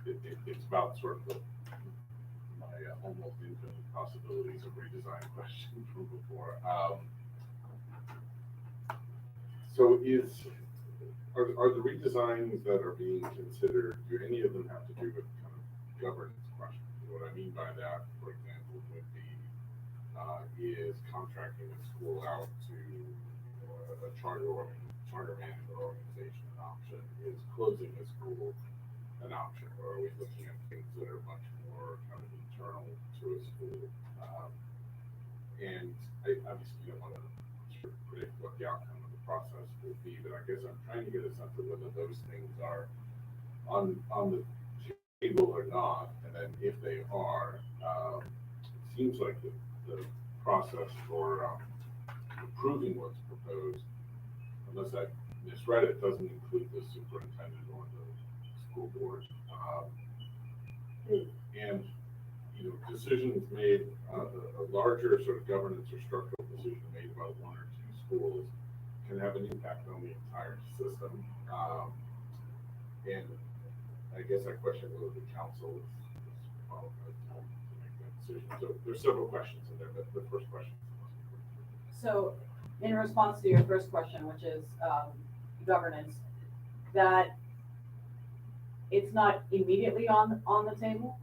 Speaker 9: it. It's about sort of my almost infinite possibilities of redesign question from before. So are the redesigns that are being considered, do any of them have to do with kind of governance questions? What I mean by that, for example, would be is contracting a school out to a charter management organization an option? Is closing a school an option? Or are we looking at things that are much more kind of internal to a school? And I obviously don't want to sort of predict what the outcome of the process will be, but I guess I'm trying to get a sense of whether those things are on the table or not. And then if they are, it seems like the process for approving what's proposed, unless I misread it, doesn't include the superintendent or the school board. And decisions made, a larger sort of governance or structural decision made about one or two schools can have an impact on the entire system. And I guess I question whether the council is qualified to make that decision. So there's several questions in there, but the first question.
Speaker 20: So in response to your first question, which is governance, that it's not immediately on the table.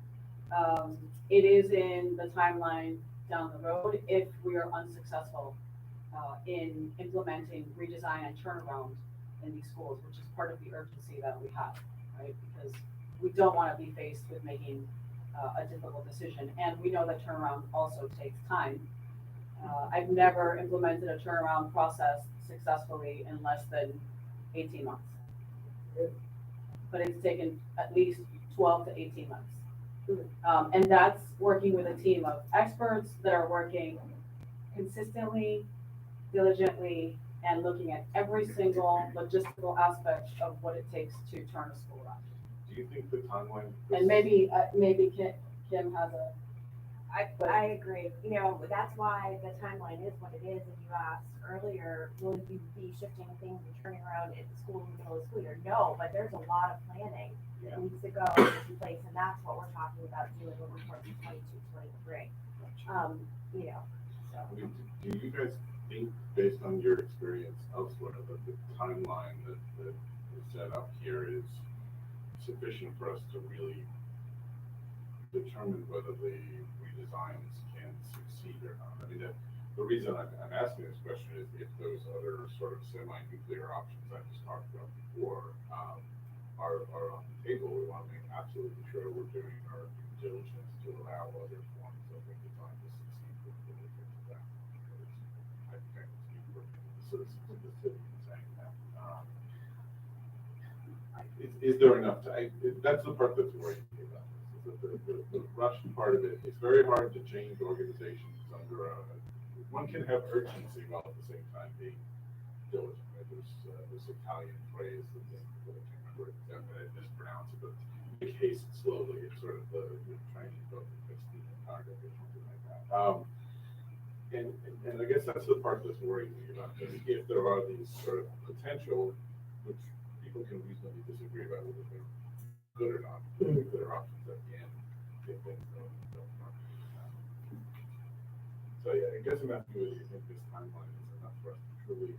Speaker 20: It is in the timeline down the road if we are unsuccessful in implementing redesign and turnaround in these schools, which is part of the urgency that we have, right? Because we don't want to be faced with making a difficult decision. And we know that turnaround also takes time. I've never implemented a turnaround process successfully in less than 18 months. But it's taken at least 12 to 18 months. And that's working with a team of experts that are working consistently, diligently, and looking at every single logistical aspect of what it takes to turn a school around.
Speaker 9: Do you think the timeline?
Speaker 20: And maybe Kim has a.
Speaker 22: I agree. That's why the timeline is what it is. And you asked earlier, will you be shifting things and turning around at the school in the middle of the school year? No, but there's a lot of planning that needs to go into place, and that's what we're talking about doing when we're working 22, 23. So.
Speaker 9: I mean, do you guys think, based on your experience elsewhere, that the timeline that is set up here is sufficient for us to really determine whether the redesigns can succeed or not? I mean, the reason I'm asking this question is if those other sort of semi-nuclear options I just talked about before are on the table, we want to make absolutely sure we're doing our due diligence to allow other forms of redesign to succeed before we get to that. I can't speak for the citizens of the city in saying that. Is there enough time? That's the part that's worrying me about this. The rush part of it, it's very hard to change organizations under one can have urgency while at the same time being diligent. Right? There's this Italian phrase that I can't remember it, I mispronounce it, but make haste slowly. It's sort of the Chinese book that fits the target or something like that. And I guess that's the part that's worrying me about this. If there are these sort of potential, which people can reasonably disagree about whether they're good or not, nuclear options at the end, if things don't work. So yeah, I guess I'm asking whether you think this timeline is enough for us to truly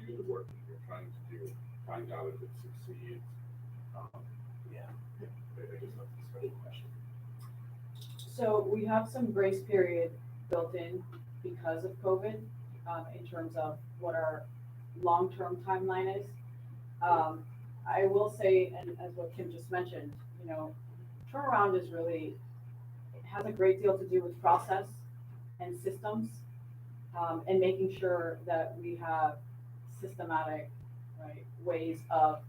Speaker 9: do the work that we're trying to do, find out if it succeeds. I guess that's the special question.
Speaker 20: So we have some grace period built in because of COVID, in terms of what our long-term timeline is. I will say, and as what Kim just mentioned, you know, turnaround is really, it has a great deal to do with process and systems, and making sure that we have systematic, right, ways of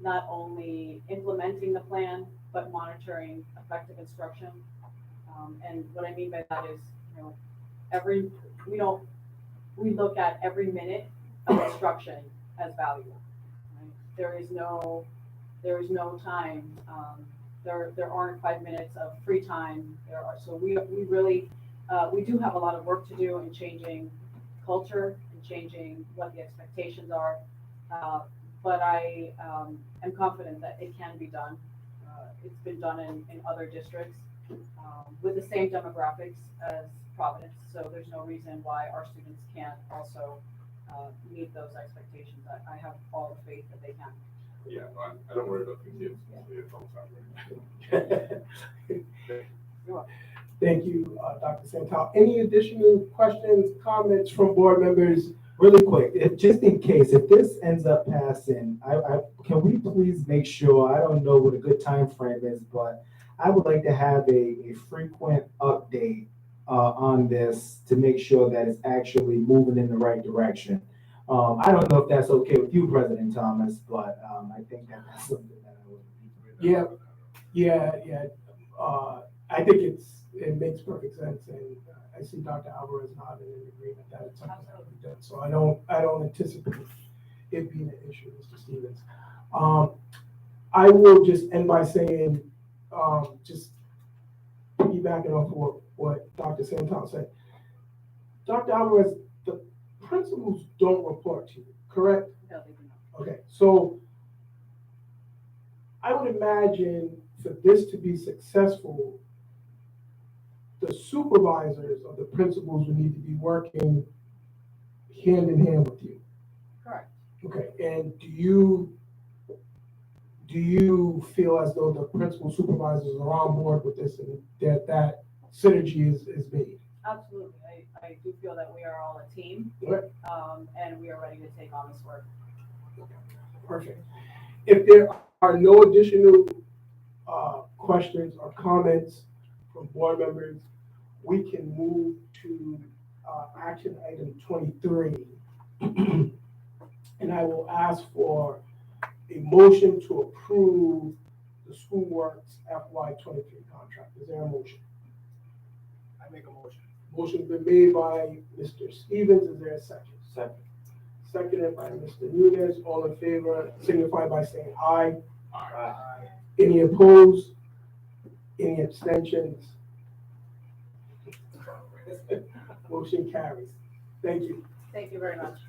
Speaker 20: not only implementing the plan, but monitoring effective instruction. And what I mean by that is, you know, we look at every minute of instruction as valuable. Right? There is no time. There aren't 5 minutes of free time. So we really we do have a lot of work to do in changing culture and changing what the expectations are. But I am confident that it can be done. It's been done in other districts with the same demographics as Providence. So there's no reason why our students can't also meet those expectations. I have all the faith that they can.
Speaker 9: Yeah, I don't worry about the kids. It's all time right.
Speaker 1: Thank you, Dr. Santal. Any additional questions, comments from board members?
Speaker 11: Really quick, just in case, if this ends up passing, can we please make sure, I don't know what a good time frame is, but I would like to have a frequent update on this to make sure that it's actually moving in the right direction. I don't know if that's okay with you, President Thomas, but I think that's something that I would.
Speaker 1: Yeah. I think it makes perfect sense, and I see Dr. Alvarez nodding in agreement that it's something that will be done. So I don't anticipate it being an issue, Mr. Stevens. I will just end by saying, just piggybacking off of what Dr. Santal said. Dr. Alvarez, the principals don't report to you, correct?
Speaker 20: No, they do not.
Speaker 1: Okay, so I would imagine for this to be successful, the supervisors of the principals would need to be working hand in hand with you.
Speaker 20: Correct.
Speaker 1: Okay, and do you feel as though the principal supervisors are on board with this and that synergy is made?
Speaker 20: Absolutely. I do feel that we are all a team,
Speaker 1: Right.
Speaker 20: and we are ready to take on this work.
Speaker 1: Perfect. If there are no additional questions or comments from board members, we can move to action item 23. And I will ask for a motion to approve the Schoolworks FY23 contract. Is there a motion?
Speaker 18: I make a motion.
Speaker 1: Motion's been made by Mr. Stevens. Is there a second?
Speaker 18: Second.
Speaker 1: Seconded by Mr. Nunez. All in favor, signify by saying aye.
Speaker 18: Aye.
Speaker 1: Any opposed? Any abstentions? Motion carries. Thank you.
Speaker 20: Thank you very much.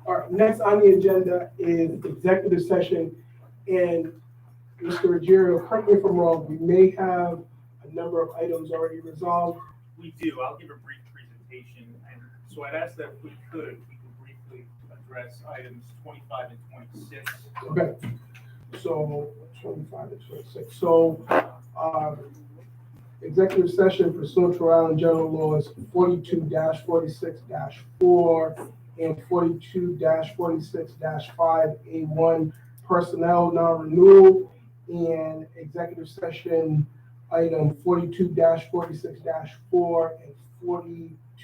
Speaker 1: All right, next on the agenda is executive session. And Mr. Ruggiero, correct me if I'm wrong, we may have a number of items already resolved.
Speaker 6: We do. I'll give a brief presentation. And so I'd ask that if we could briefly address items 25 and 26.
Speaker 1: Okay, so 25 and 26. So executive session pursuant to Rhode Island General Laws 42-46-4 and 42-46-5A1 personnel non-renewal, and executive session item 42-46-4 and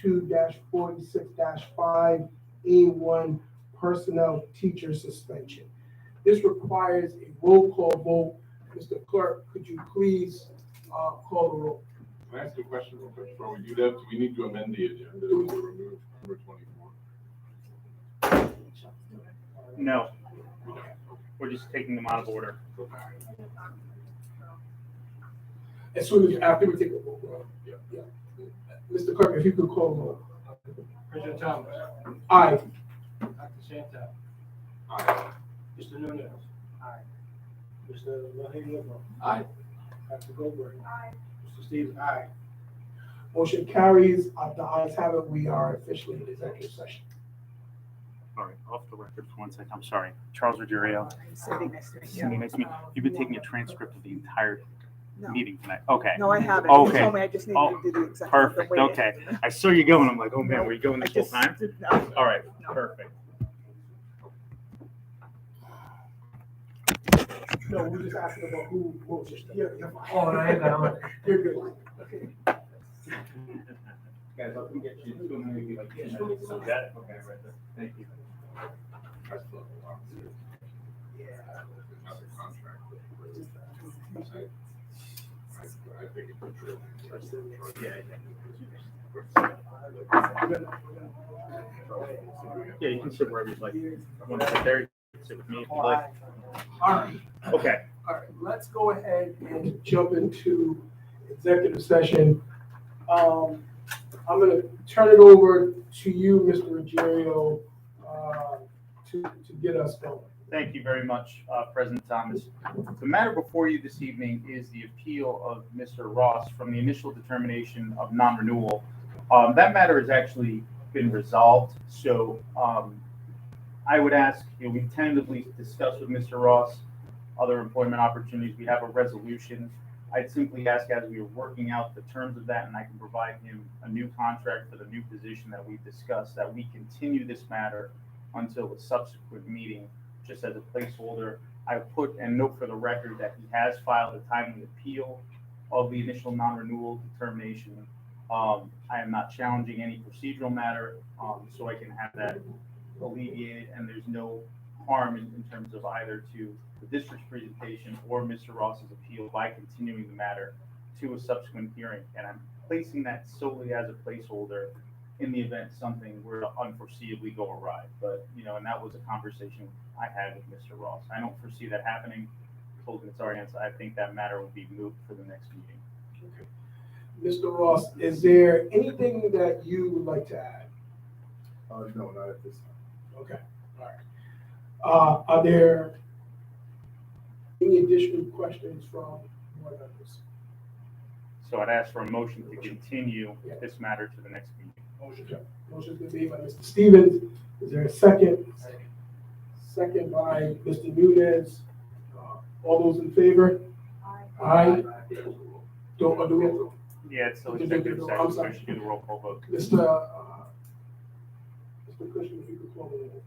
Speaker 1: 42-46-5A1 personnel teacher suspension. This requires a roll call vote. Mr. Clerk, could you please call the roll?
Speaker 9: Can I ask a question real quick before we do that? Do we need to amend the agenda to remove number 24?
Speaker 6: No. We're just taking them out of order.
Speaker 1: As soon as, after we take a vote. Yeah. Mr. Clerk, if you could call the roll.
Speaker 18: President Thomas.
Speaker 1: Aye.
Speaker 18: Dr. Santel.
Speaker 9: Aye.
Speaker 18: Mr. Nunez. Aye. Mr. Lahey.
Speaker 11: Aye.
Speaker 18: Dr. Goldberg. Aye. Mr. Stevens. Aye.
Speaker 1: Motion carries. The ayes have it. We are officially in executive session.
Speaker 6: All right, off the record for 1 second. I'm sorry. Charles Ruggiero. Cindy, nice to meet you. You've been taking a transcript of the entire
Speaker 7: No.
Speaker 8: meeting tonight? Okay.
Speaker 7: No, I haven't.
Speaker 8: Okay.
Speaker 7: He told me I just needed to do the executive.
Speaker 8: Perfect, okay. I saw you going, I'm like, oh man,
Speaker 7: No,
Speaker 8: were you going
Speaker 7: I
Speaker 8: this whole
Speaker 7: just
Speaker 8: time?
Speaker 7: did not.
Speaker 8: All right,
Speaker 7: No.
Speaker 8: perfect.
Speaker 1: No, we just asking about who votes. You're fine.
Speaker 18: Oh, I ain't got it.
Speaker 1: You're good. Okay.
Speaker 8: Guys, I'll come get you. It's going to be like 10 minutes. Got it? Okay, right there. Thank you.
Speaker 9: That's the law. Yeah. Another contract. I think it's true.
Speaker 8: Yeah, you can sit wherever you'd like. Want to sit there? You can sit with me if you'd like.
Speaker 1: All right.
Speaker 8: Okay.
Speaker 1: All right, let's go ahead and jump into executive session. I'm gonna turn it over to you, Mr. Ruggiero, to get us going.
Speaker 8: Thank you very much, President Thomas. The matter before you this evening is the appeal of Mr. Ross from the initial determination of non-renewal. That matter has actually been resolved, so I would ask, we tentatively discussed with Mr. Ross other employment opportunities. We have a resolution. I'd simply ask, as we are working out the terms of that, and I can provide him a new contract for the new position that we've discussed, that we continue this matter until a subsequent meeting, just as a placeholder. I put and note for the record that he has filed a timely appeal of the initial non-renewal determination. I am not challenging any procedural matter, so I can have that alleviated, and there's no harm in terms of either to the district's presentation or Mr. Ross's appeal by continuing the matter to a subsequent hearing. And I'm placing that solely as a placeholder in the event something were to unforeseeably go awry. But, and that was a conversation I had with Mr. Ross. I don't foresee that happening. Told Ms. Arians, I think that matter will be moved for the next meeting.
Speaker 1: Okay. Mr. Ross, is there anything that you would like to add?
Speaker 9: No, not at this time.
Speaker 1: Okay, all right. Are there any additional questions from board members?
Speaker 8: So I'd ask for a motion to continue this matter to the next meeting.
Speaker 1: Motion's been made by Mr. Stevens. Is there a second? Second by Mr. Nunez. All those in favor? Aye. Do we have to?
Speaker 8: Yeah, it's still
Speaker 1: I'm
Speaker 8: executive session, so we
Speaker 1: sorry.
Speaker 8: should do the roll call vote.
Speaker 1: Mr. Cushman, if you could call the roll.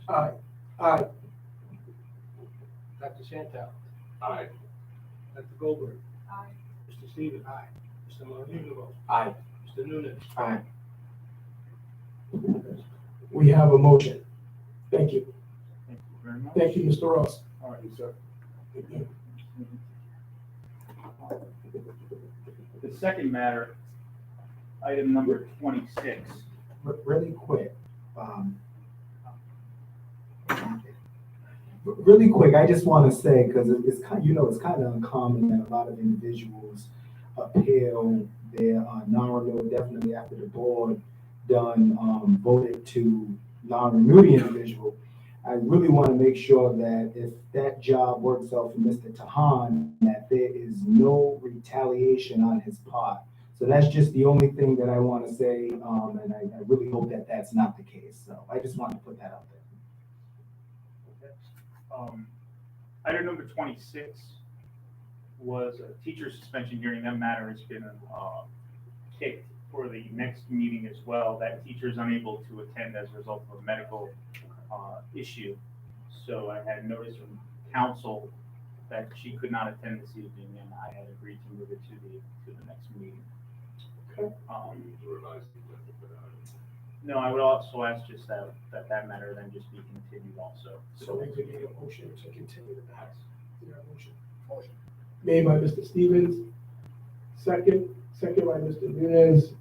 Speaker 1: Aye. Aye.
Speaker 18: Dr. Chantal.
Speaker 9: Aye.
Speaker 18: Dr. Goldberg.
Speaker 20: Aye.
Speaker 18: Mr. Stevens. Aye. Mr. Marino.
Speaker 11: Aye.
Speaker 18: Mr. Nunez.
Speaker 11: Aye.
Speaker 1: We have a motion. Thank you.
Speaker 8: Thank you very much.
Speaker 1: Thank you, Mr. Ross.
Speaker 8: All right, sir. The second matter, item number 26.
Speaker 11: Really quick. Really quick, I just want to say, because it's kind of uncommon that a lot of individuals appeal their non-renewal, definitely after the board voted to non-renew the individual. I really want to make sure that if that job works out for Mr. Tahan, that there is no retaliation on his part. So that's just the only thing that I want to say, and I really hope that that's not the case. So I just wanted to put that out there.
Speaker 8: Item number 26 was a teacher suspension hearing. That matter has been kicked for the next meeting as well. That teacher is unable to attend as a result of a medical issue. So I had notice from council that she could not attend this evening, and I had agreed to move it to the next meeting.
Speaker 1: Okay.
Speaker 8: No, I would also ask just that matter then just be continued also.
Speaker 1: So we could need a motion to continue the matter. Is there a motion? Motion. Made by Mr. Stevens. Second by Mr. Nunez.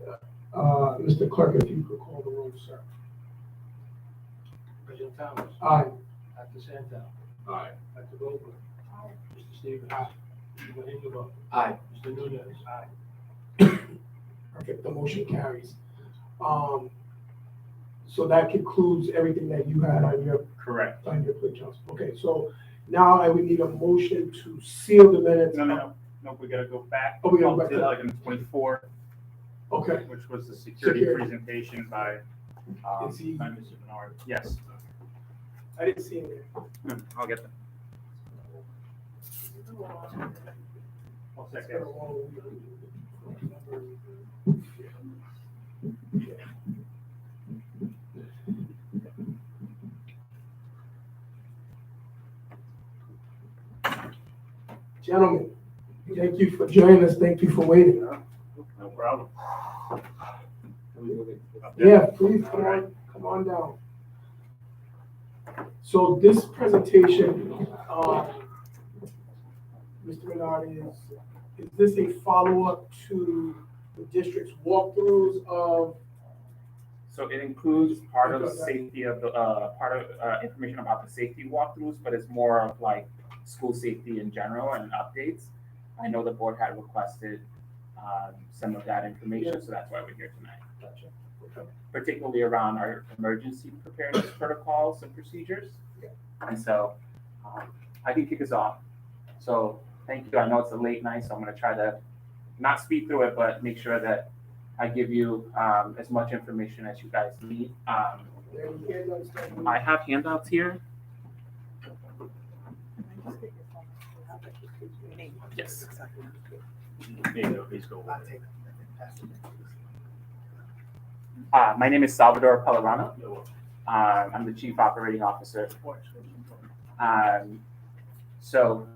Speaker 1: Mr. Clerk, if you could call the roll, sir.
Speaker 18: President Thomas.
Speaker 1: Aye.
Speaker 18: Dr. Chantal.
Speaker 9: Aye.
Speaker 18: Dr. Goldberg. Aye. Mr. Stevens. Aye. Mr. Mahindra.
Speaker 11: Aye.
Speaker 18: Mr. Nunez.
Speaker 1: Aye. Perfect, the motion carries. So that concludes everything that you had on your
Speaker 8: correct
Speaker 1: on your plate, Johnson. Okay, so now I would need a motion to seal the minutes.
Speaker 8: No, we gotta go back.
Speaker 1: Oh, we gotta go back
Speaker 8: to
Speaker 1: to
Speaker 8: item 24.
Speaker 1: Okay.
Speaker 8: Which was the security presentation by Mr. Bernard. Yes.
Speaker 1: I didn't see it.
Speaker 8: I'll get them.
Speaker 6: I'll second.
Speaker 1: Gentlemen, thank you for joining us. Thank you for waiting.
Speaker 6: No problem.
Speaker 1: Yeah, please come on down. So this presentation, Mr. Menard, is this a follow-up to the district's walkthroughs of?
Speaker 8: So it includes part of the safety of the, part of information about the safety walkthroughs, but it's more of like school safety in general and updates. I know the board had requested some of that information, so that's why we're here tonight.
Speaker 1: Gotcha. Okay.
Speaker 8: Particularly around our emergency preparedness protocols and procedures. And so I can kick us off. So thank you. I know it's a late night, so I'm going to try to not speed through it, but make sure that I give you as much information as you guys need. I have handouts here. Yes. My name is Salvador Pellerano. I'm the Chief Operating Officer. So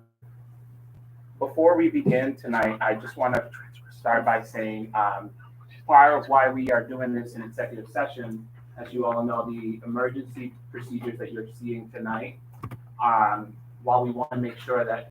Speaker 8: before we begin tonight, I just want to start by saying part of why we are doing this in executive session, as you all know, the emergency procedures that you're seeing tonight, while we want to make sure that